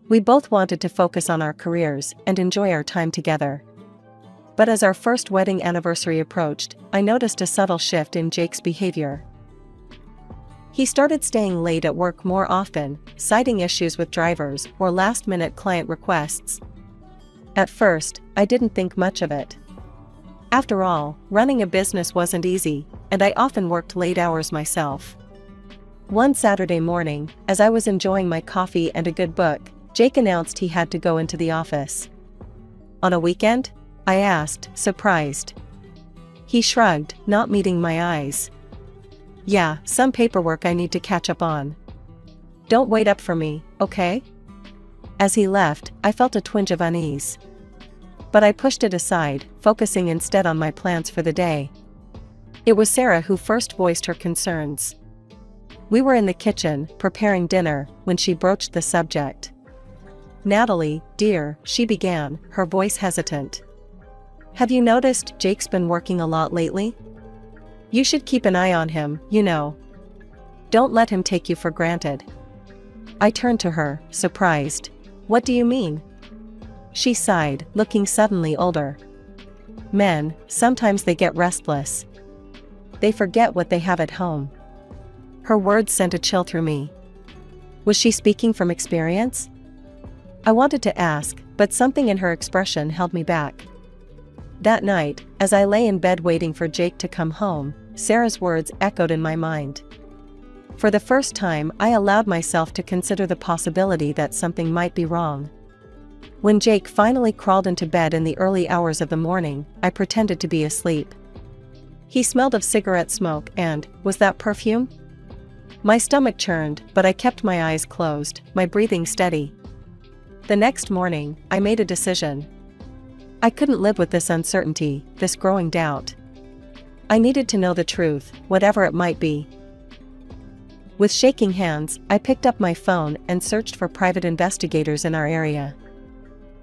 We both wanted to focus on our careers and enjoy our time together. But as our first wedding anniversary approached, I noticed a subtle shift in Jake's behavior. He started staying late at work more often, citing issues with drivers or last-minute client requests. At first, I didn't think much of it. After all, running a business wasn't easy, and I often worked late hours myself. One Saturday morning, as I was enjoying my coffee and a good book, Jake announced he had to go into the office. "On a weekend?" I asked, surprised. He shrugged, not meeting my eyes. "Yeah, some paperwork I need to catch up on. Don't wait up for me, okay?" As he left, I felt a twinge of unease. But I pushed it aside, focusing instead on my plans for the day. It was Sarah who first voiced her concerns. We were in the kitchen, preparing dinner, when she broached the subject. "Natalie, dear," she began, her voice hesitant. "Have you noticed Jake's been working a lot lately? You should keep an eye on him, you know. Don't let him take you for granted." I turned to her, surprised. "What do you mean?" She sighed, looking suddenly older. "Men, sometimes they get restless. They forget what they have at home." Her words sent a chill through me. Was she speaking from experience? I wanted to ask, but something in her expression held me back. That night, as I lay in bed waiting for Jake to come home, Sarah's words echoed in my mind. For the first time, I allowed myself to consider the possibility that something might be wrong. When Jake finally crawled into bed in the early hours of the morning, I pretended to be asleep. He smelled of cigarette smoke and, was that perfume? My stomach churned, but I kept my eyes closed, my breathing steady. The next morning, I made a decision. I couldn't live with this uncertainty, this growing doubt. I needed to know the truth, whatever it might be. With shaking hands, I picked up my phone and searched for private investigators in our area.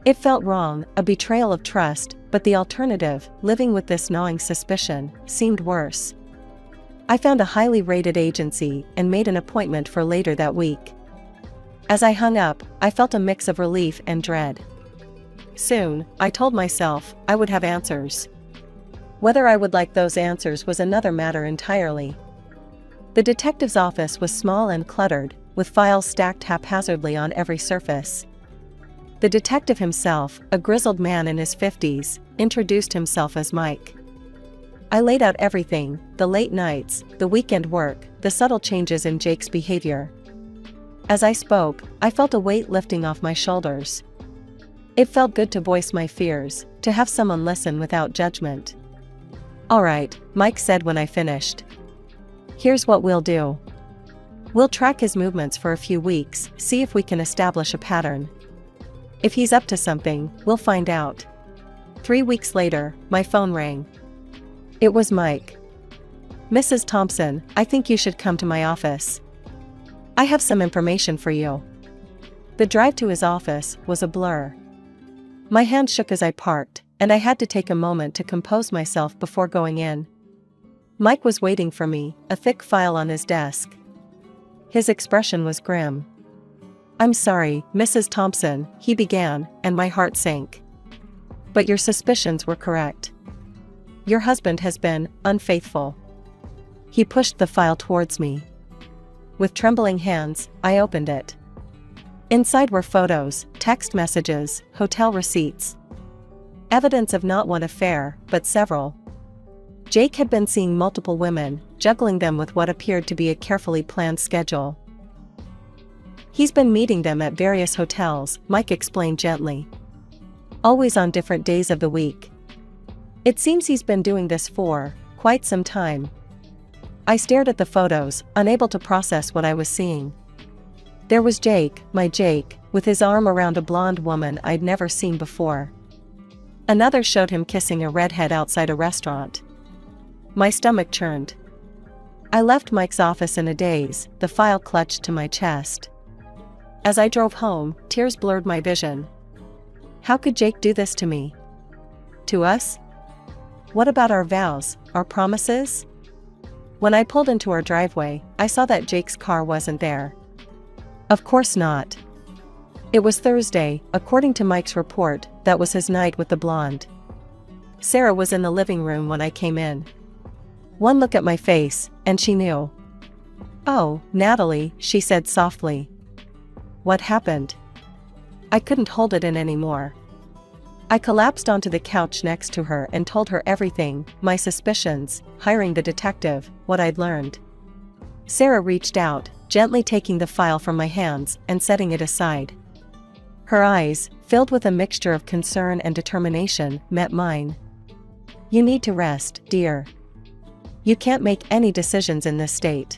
It felt wrong, a betrayal of trust, but the alternative, living with this gnawing suspicion, seemed worse. I found a highly rated agency and made an appointment for later that week. As I hung up, I felt a mix of relief and dread. Soon, I told myself, I would have answers. Whether I would like those answers was another matter entirely. The detective's office was small and cluttered, with files stacked haphazardly on every surface. The detective himself, a grizzled man in his 50s, introduced himself as Mike. I laid out everything, the late nights, the weekend work, the subtle changes in Jake's behavior. As I spoke, I felt a weight lifting off my shoulders. It felt good to voice my fears, to have someone listen without judgment. "All right," Mike said when I finished. "Here's what we'll do. We'll track his movements for a few weeks, see if we can establish a pattern. If he's up to something, we'll find out." 3 weeks later, my phone rang. It was Mike. "Mrs. Thompson, I think you should come to my office. I have some information for you." The drive to his office was a blur. My hand shook as I parked, and I had to take a moment to compose myself before going in. Mike was waiting for me, a thick file on his desk. His expression was grim. "I'm sorry, Mrs. Thompson," he began, and my heart sank. "But your suspicions were correct. Your husband has been unfaithful." He pushed the file towards me. With trembling hands, I opened it. Inside were photos, text messages, hotel receipts. Evidence of not one affair, but several. Jake had been seeing multiple women, juggling them with what appeared to be a carefully planned schedule. He's been meeting them at various hotels, Mike explained gently. Always on different days of the week. It seems he's been doing this for quite some time. I stared at the photos, unable to process what I was seeing. There was Jake, my Jake, with his arm around a blonde woman I'd never seen before. Another showed him kissing a redhead outside a restaurant. My stomach churned. I left Mike's office in a daze, the file clutched to my chest. As I drove home, tears blurred my vision. How could Jake do this to me? To us? What about our vows, our promises? When I pulled into our driveway, I saw that Jake's car wasn't there. Of course not. It was Thursday, according to Mike's report, that was his night with the blonde. Sarah was in the living room when I came in. One look at my face, and she knew. "Oh, Natalie," she said softly. What happened? I couldn't hold it in anymore. I collapsed onto the couch next to her and told her everything, my suspicions, hiring the detective, what I'd learned. Sarah reached out, gently taking the file from my hands and setting it aside. Her eyes, filled with a mixture of concern and determination, met mine. "You need to rest, dear. You can't make any decisions in this state.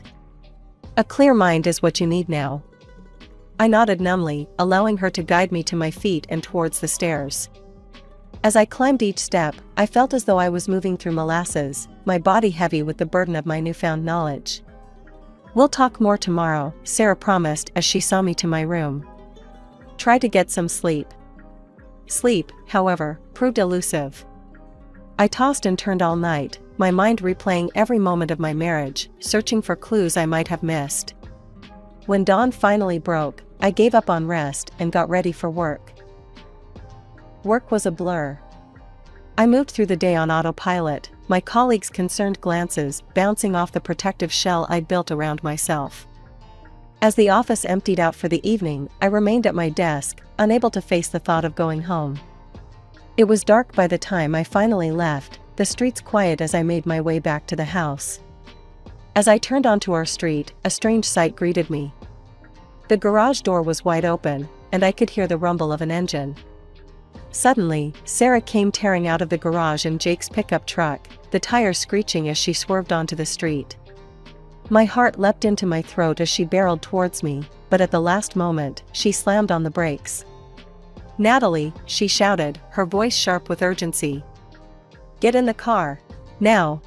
A clear mind is what you need now." I nodded numbly, allowing her to guide me to my feet and towards the stairs. As I climbed each step, I felt as though I was moving through molasses, my body heavy with the burden of my newfound knowledge. "We'll talk more tomorrow," Sarah promised as she saw me to my room. "Try to get some sleep." Sleep, however, proved elusive. I tossed and turned all night, my mind replaying every moment of my marriage, searching for clues I might have missed. When dawn finally broke, I gave up on rest and got ready for work. Work was a blur. I moved through the day on autopilot, my colleagues' concerned glances bouncing off the protective shell I'd built around myself. As the office emptied out for the evening, I remained at my desk, unable to face the thought of going home. It was dark by the time I finally left, the streets quiet as I made my way back to the house. As I turned onto our street, a strange sight greeted me. The garage door was wide open, and I could hear the rumble of an engine. Suddenly, Sarah came tearing out of the garage in Jake's pickup truck, the tires screeching as she swerved onto the street. My heart leapt into my throat as she barreled towards me, but at the last moment, she slammed on the brakes. "Natalie," she shouted, her voice sharp with urgency. "Get in the car. Now."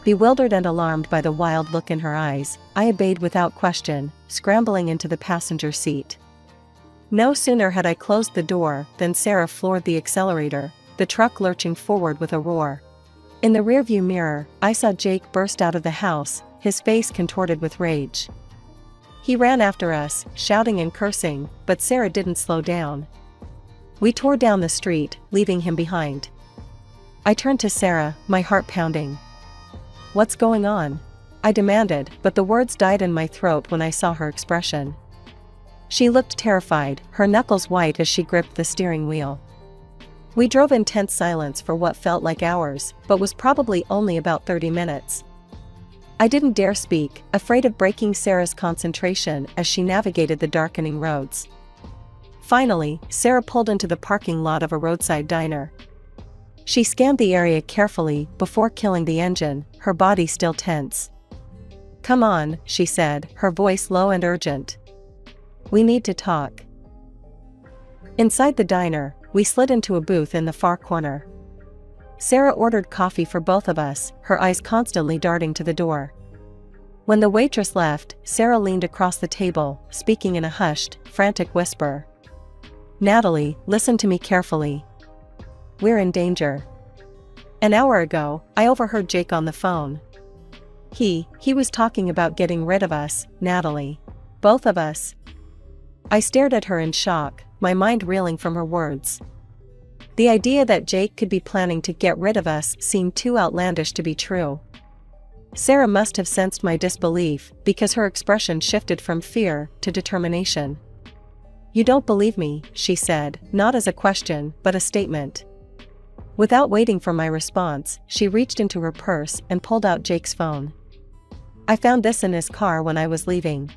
Bewildered and alarmed by the wild look in her eyes, I obeyed without question, scrambling into the passenger seat. No sooner had I closed the door than Sarah floored the accelerator, the truck lurching forward with a roar. In the rearview mirror, I saw Jake burst out of the house, his face contorted with rage. He ran after us, shouting and cursing, but Sarah didn't slow down. We tore down the street, leaving him behind. I turned to Sarah, my heart pounding. "What's going on?" I demanded, but the words died in my throat when I saw her expression. She looked terrified, her knuckles white as she gripped the steering wheel. We drove in tense silence for what felt like hours, but was probably only about 30 minutes. I didn't dare speak, afraid of breaking Sarah's concentration as she navigated the darkening roads. Finally, Sarah pulled into the parking lot of a roadside diner. She scanned the area carefully before killing the engine, her body still tense. "Come on," she said, her voice low and urgent. "We need to talk." Inside the diner, we slid into a booth in the far corner. Sarah ordered coffee for both of us, her eyes constantly darting to the door. When the waitress left, Sarah leaned across the table, speaking in a hushed, frantic whisper. "Natalie, listen to me carefully. We're in danger. An hour ago, I overheard Jake on the phone. He was talking about getting rid of us, Natalie. Both of us." I stared at her in shock, my mind reeling from her words. The idea that Jake could be planning to get rid of us seemed too outlandish to be true. Sarah must have sensed my disbelief, because her expression shifted from fear to determination. "You don't believe me," she said, not as a question, but a statement. Without waiting for my response, she reached into her purse and pulled out Jake's phone. "I found this in his car when I was leaving.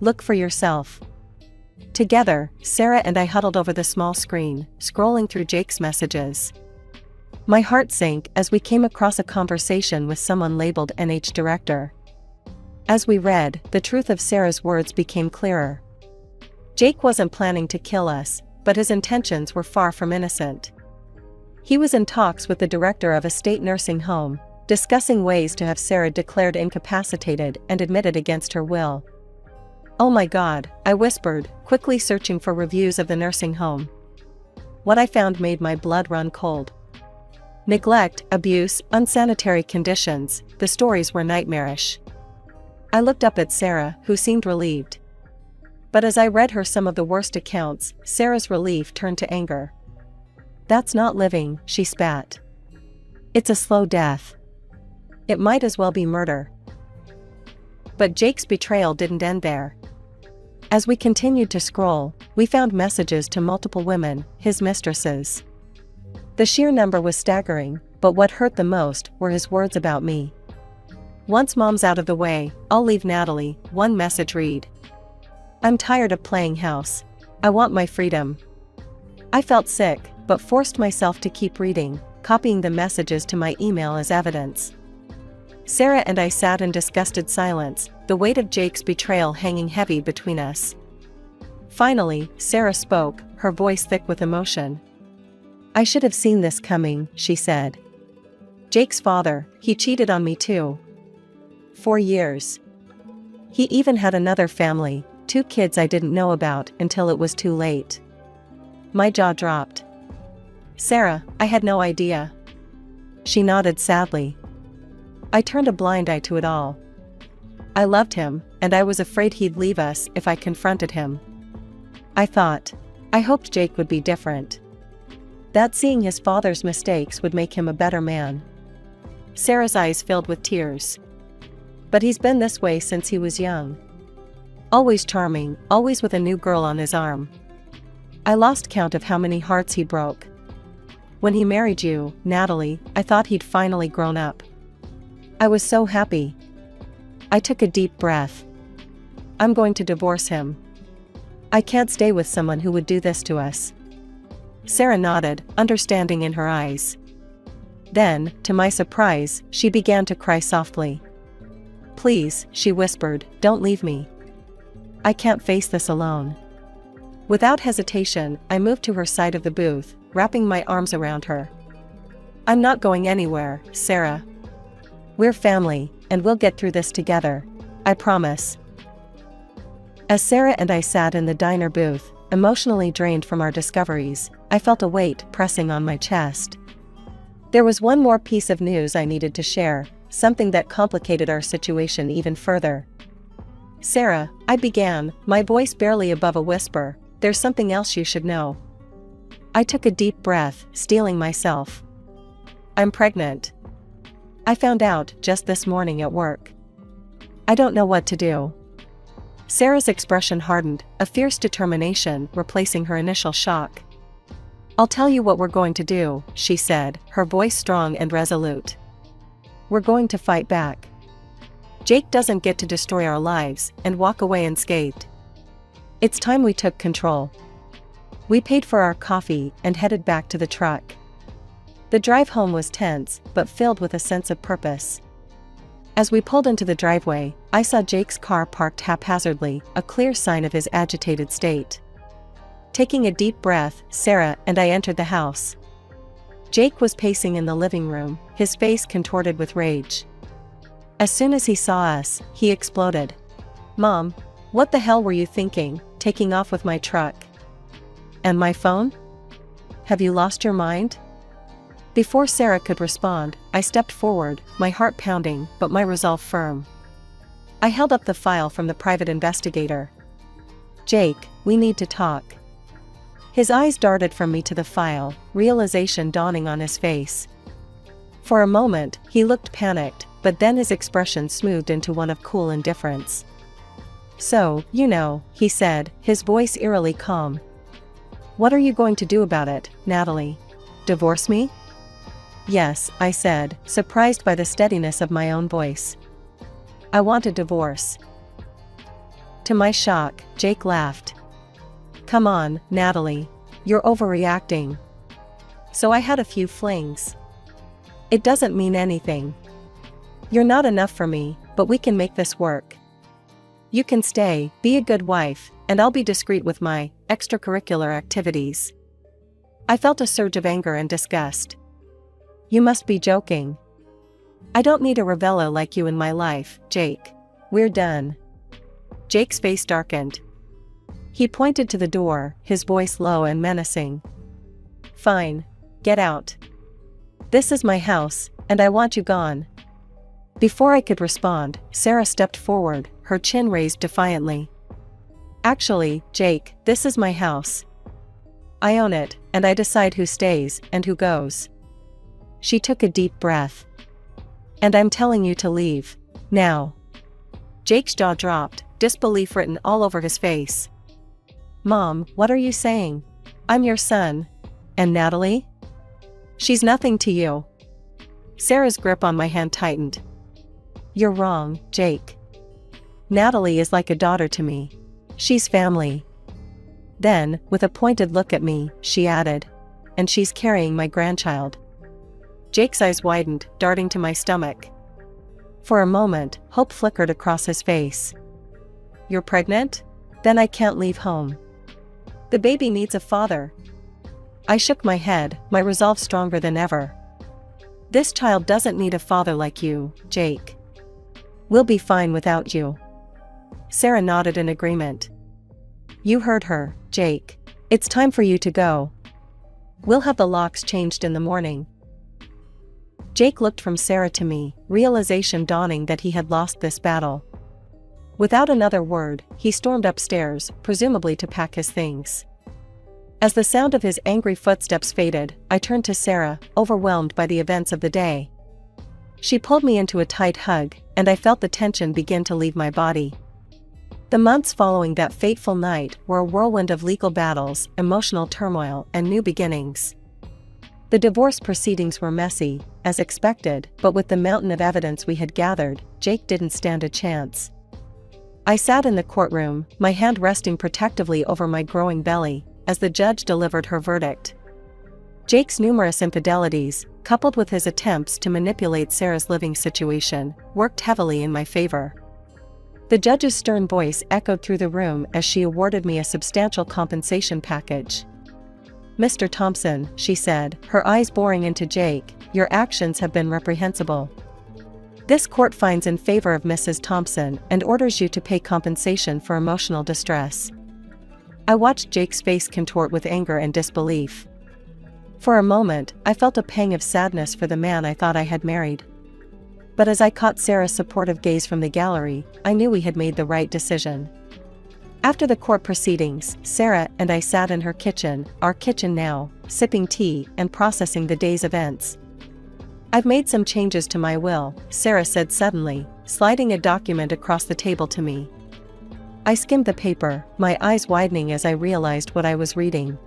Look for yourself." Together, Sarah and I huddled over the small screen, scrolling through Jake's messages. My heart sank as we came across a conversation with someone labeled NH Director. As we read, the truth of Sarah's words became clearer. Jake wasn't planning to kill us, but his intentions were far from innocent. He was in talks with the director of a state nursing home, discussing ways to have Sarah declared incapacitated and admitted against her will. "Oh my God," I whispered, quickly searching for reviews of the nursing home. What I found made my blood run cold. Neglect, abuse, unsanitary conditions, the stories were nightmarish. I looked up at Sarah, who seemed relieved. But as I read her some of the worst accounts, Sarah's relief turned to anger. "That's not living," she spat. "It's a slow death. It might as well be murder." But Jake's betrayal didn't end there. As we continued to scroll, we found messages to multiple women, his mistresses. The sheer number was staggering, but what hurt the most were his words about me. "Once Mom's out of the way, I'll leave Natalie," one message read. "I'm tired of playing house. I want my freedom." I felt sick, but forced myself to keep reading, copying the messages to my email as evidence. Sarah and I sat in disgusted silence, the weight of Jake's betrayal hanging heavy between us. Finally, Sarah spoke, her voice thick with emotion. "I should have seen this coming," she said. "Jake's father, he cheated on me too. 4 years. He even had another family, 2 kids I didn't know about until it was too late." My jaw dropped. "Sarah, I had no idea." She nodded sadly. I turned a blind eye to it all. I loved him, and I was afraid he'd leave us if I confronted him. I thought, I hoped Jake would be different. That seeing his father's mistakes would make him a better man. Sarah's eyes filled with tears. "But he's been this way since he was young. Always charming, always with a new girl on his arm. I lost count of how many hearts he broke. When he married you, Natalie, I thought he'd finally grown up. I was so happy." I took a deep breath. "I'm going to divorce him. I can't stay with someone who would do this to us." Sarah nodded, understanding in her eyes. Then, to my surprise, she began to cry softly. "Please," she whispered, "don't leave me. I can't face this alone." Without hesitation, I moved to her side of the booth, wrapping my arms around her. "I'm not going anywhere, Sarah. We're family, and we'll get through this together. I promise." As Sarah and I sat in the diner booth, emotionally drained from our discoveries, I felt a weight pressing on my chest. There was one more piece of news I needed to share, something that complicated our situation even further. "Sarah," I began, my voice barely above a whisper, "there's something else you should know." I took a deep breath, steeling myself. "I'm pregnant. I found out just this morning at work. I don't know what to do." Sarah's expression hardened, a fierce determination replacing her initial shock. "I'll tell you what we're going to do," she said, her voice strong and resolute. "We're going to fight back. Jake doesn't get to destroy our lives and walk away unscathed. It's time we took control." We paid for our coffee and headed back to the truck. The drive home was tense, but filled with a sense of purpose. As we pulled into the driveway, I saw Jake's car parked haphazardly, a clear sign of his agitated state. Taking a deep breath, Sarah and I entered the house. Jake was pacing in the living room, his face contorted with rage. As soon as he saw us, he exploded. "Mom, what the hell were you thinking, taking off with my truck? And my phone? Have you lost your mind?" Before Sarah could respond, I stepped forward, my heart pounding, but my resolve firm. I held up the file from the private investigator. "Jake, we need to talk." His eyes darted from me to the file, realization dawning on his face. For a moment, he looked panicked, but then his expression smoothed into one of cool indifference. "So, you know," he said, his voice eerily calm. "What are you going to do about it, Natalie? Divorce me?" Yes, I said, surprised by the steadiness of my own voice. I want a divorce. To my shock, Jake laughed. Come on, Natalie. You're overreacting. So I had a few flings. It doesn't mean anything. You're not enough for me, but we can make this work. You can stay, be a good wife, and I'll be discreet with my extracurricular activities. I felt a surge of anger and disgust. You must be joking. I don't need a Ravello like you in my life, Jake. We're done. Jake's face darkened. He pointed to the door, his voice low and menacing. Fine. Get out. This is my house, and I want you gone. Before I could respond, Sarah stepped forward, her chin raised defiantly. Actually, Jake, this is my house. I own it, and I decide who stays and who goes. She took a deep breath. And I'm telling you to leave. Now. Jake's jaw dropped, disbelief written all over his face. Mom, what are you saying? I'm your son. And Natalie? She's nothing to you. Sarah's grip on my hand tightened. You're wrong, Jake. Natalie is like a daughter to me. She's family. Then, with a pointed look at me, she added, and she's carrying my grandchild. Jake's eyes widened, darting to my stomach. For a moment, hope flickered across his face. You're pregnant? Then I can't leave home. The baby needs a father. I shook my head, my resolve stronger than ever. This child doesn't need a father like you, Jake. We'll be fine without you. Sarah nodded in agreement. You heard her, Jake. It's time for you to go. We'll have the locks changed in the morning. Jake looked from Sarah to me, realization dawning that he had lost this battle. Without another word, he stormed upstairs, presumably to pack his things. As the sound of his angry footsteps faded, I turned to Sarah, overwhelmed by the events of the day. She pulled me into a tight hug, and I felt the tension begin to leave my body. The months following that fateful night were a whirlwind of legal battles, emotional turmoil, and new beginnings. The divorce proceedings were messy, as expected, but with the mountain of evidence we had gathered, Jake didn't stand a chance. I sat in the courtroom, my hand resting protectively over my growing belly, as the judge delivered her verdict. Jake's numerous infidelities, coupled with his attempts to manipulate Sarah's living situation, worked heavily in my favor. The judge's stern voice echoed through the room as she awarded me a substantial compensation package. Mr. Thompson, she said, her eyes boring into Jake, your actions have been reprehensible. This court finds in favor of Mrs. Thompson and orders you to pay compensation for emotional distress. I watched Jake's face contort with anger and disbelief. For a moment, I felt a pang of sadness for the man I thought I had married. But as I caught Sarah's supportive gaze from the gallery, I knew we had made the right decision. After the court proceedings, Sarah and I sat in her kitchen, our kitchen now, sipping tea and processing the day's events. I've made some changes to my will, Sarah said suddenly, sliding a document across the table to me. I skimmed the paper, my eyes widening as I realized what I was reading.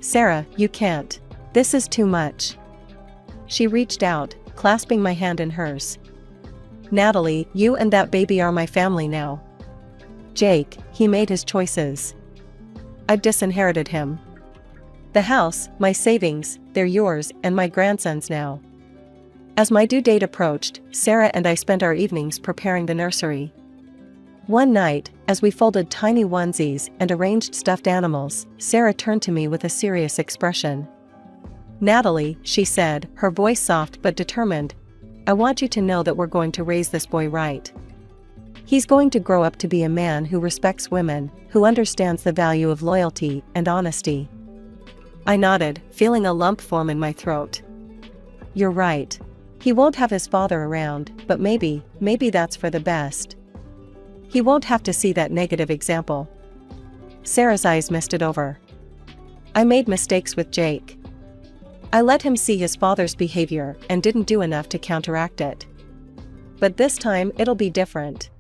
Sarah, you can't. This is too much. She reached out, clasping my hand in hers. Natalie, you and that baby are my family now. Jake, he made his choices. I've disinherited him. The house, my savings, they're yours and my grandson's now. As my due date approached, Sarah and I spent our evenings preparing the nursery. One night, as we folded tiny onesies and arranged stuffed animals, Sarah turned to me with a serious expression. Natalie, she said, her voice soft but determined, I want you to know that we're going to raise this boy right. He's going to grow up to be a man who respects women, who understands the value of loyalty and honesty. I nodded, feeling a lump form in my throat. You're right. He won't have his father around, but maybe that's for the best. He won't have to see that negative example. Sarah's eyes misted over. I made mistakes with Jake. I let him see his father's behavior and didn't do enough to counteract it. But this time it'll be different.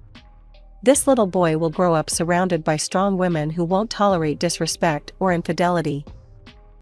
This little boy will grow up surrounded by strong women who won't tolerate disrespect or infidelity.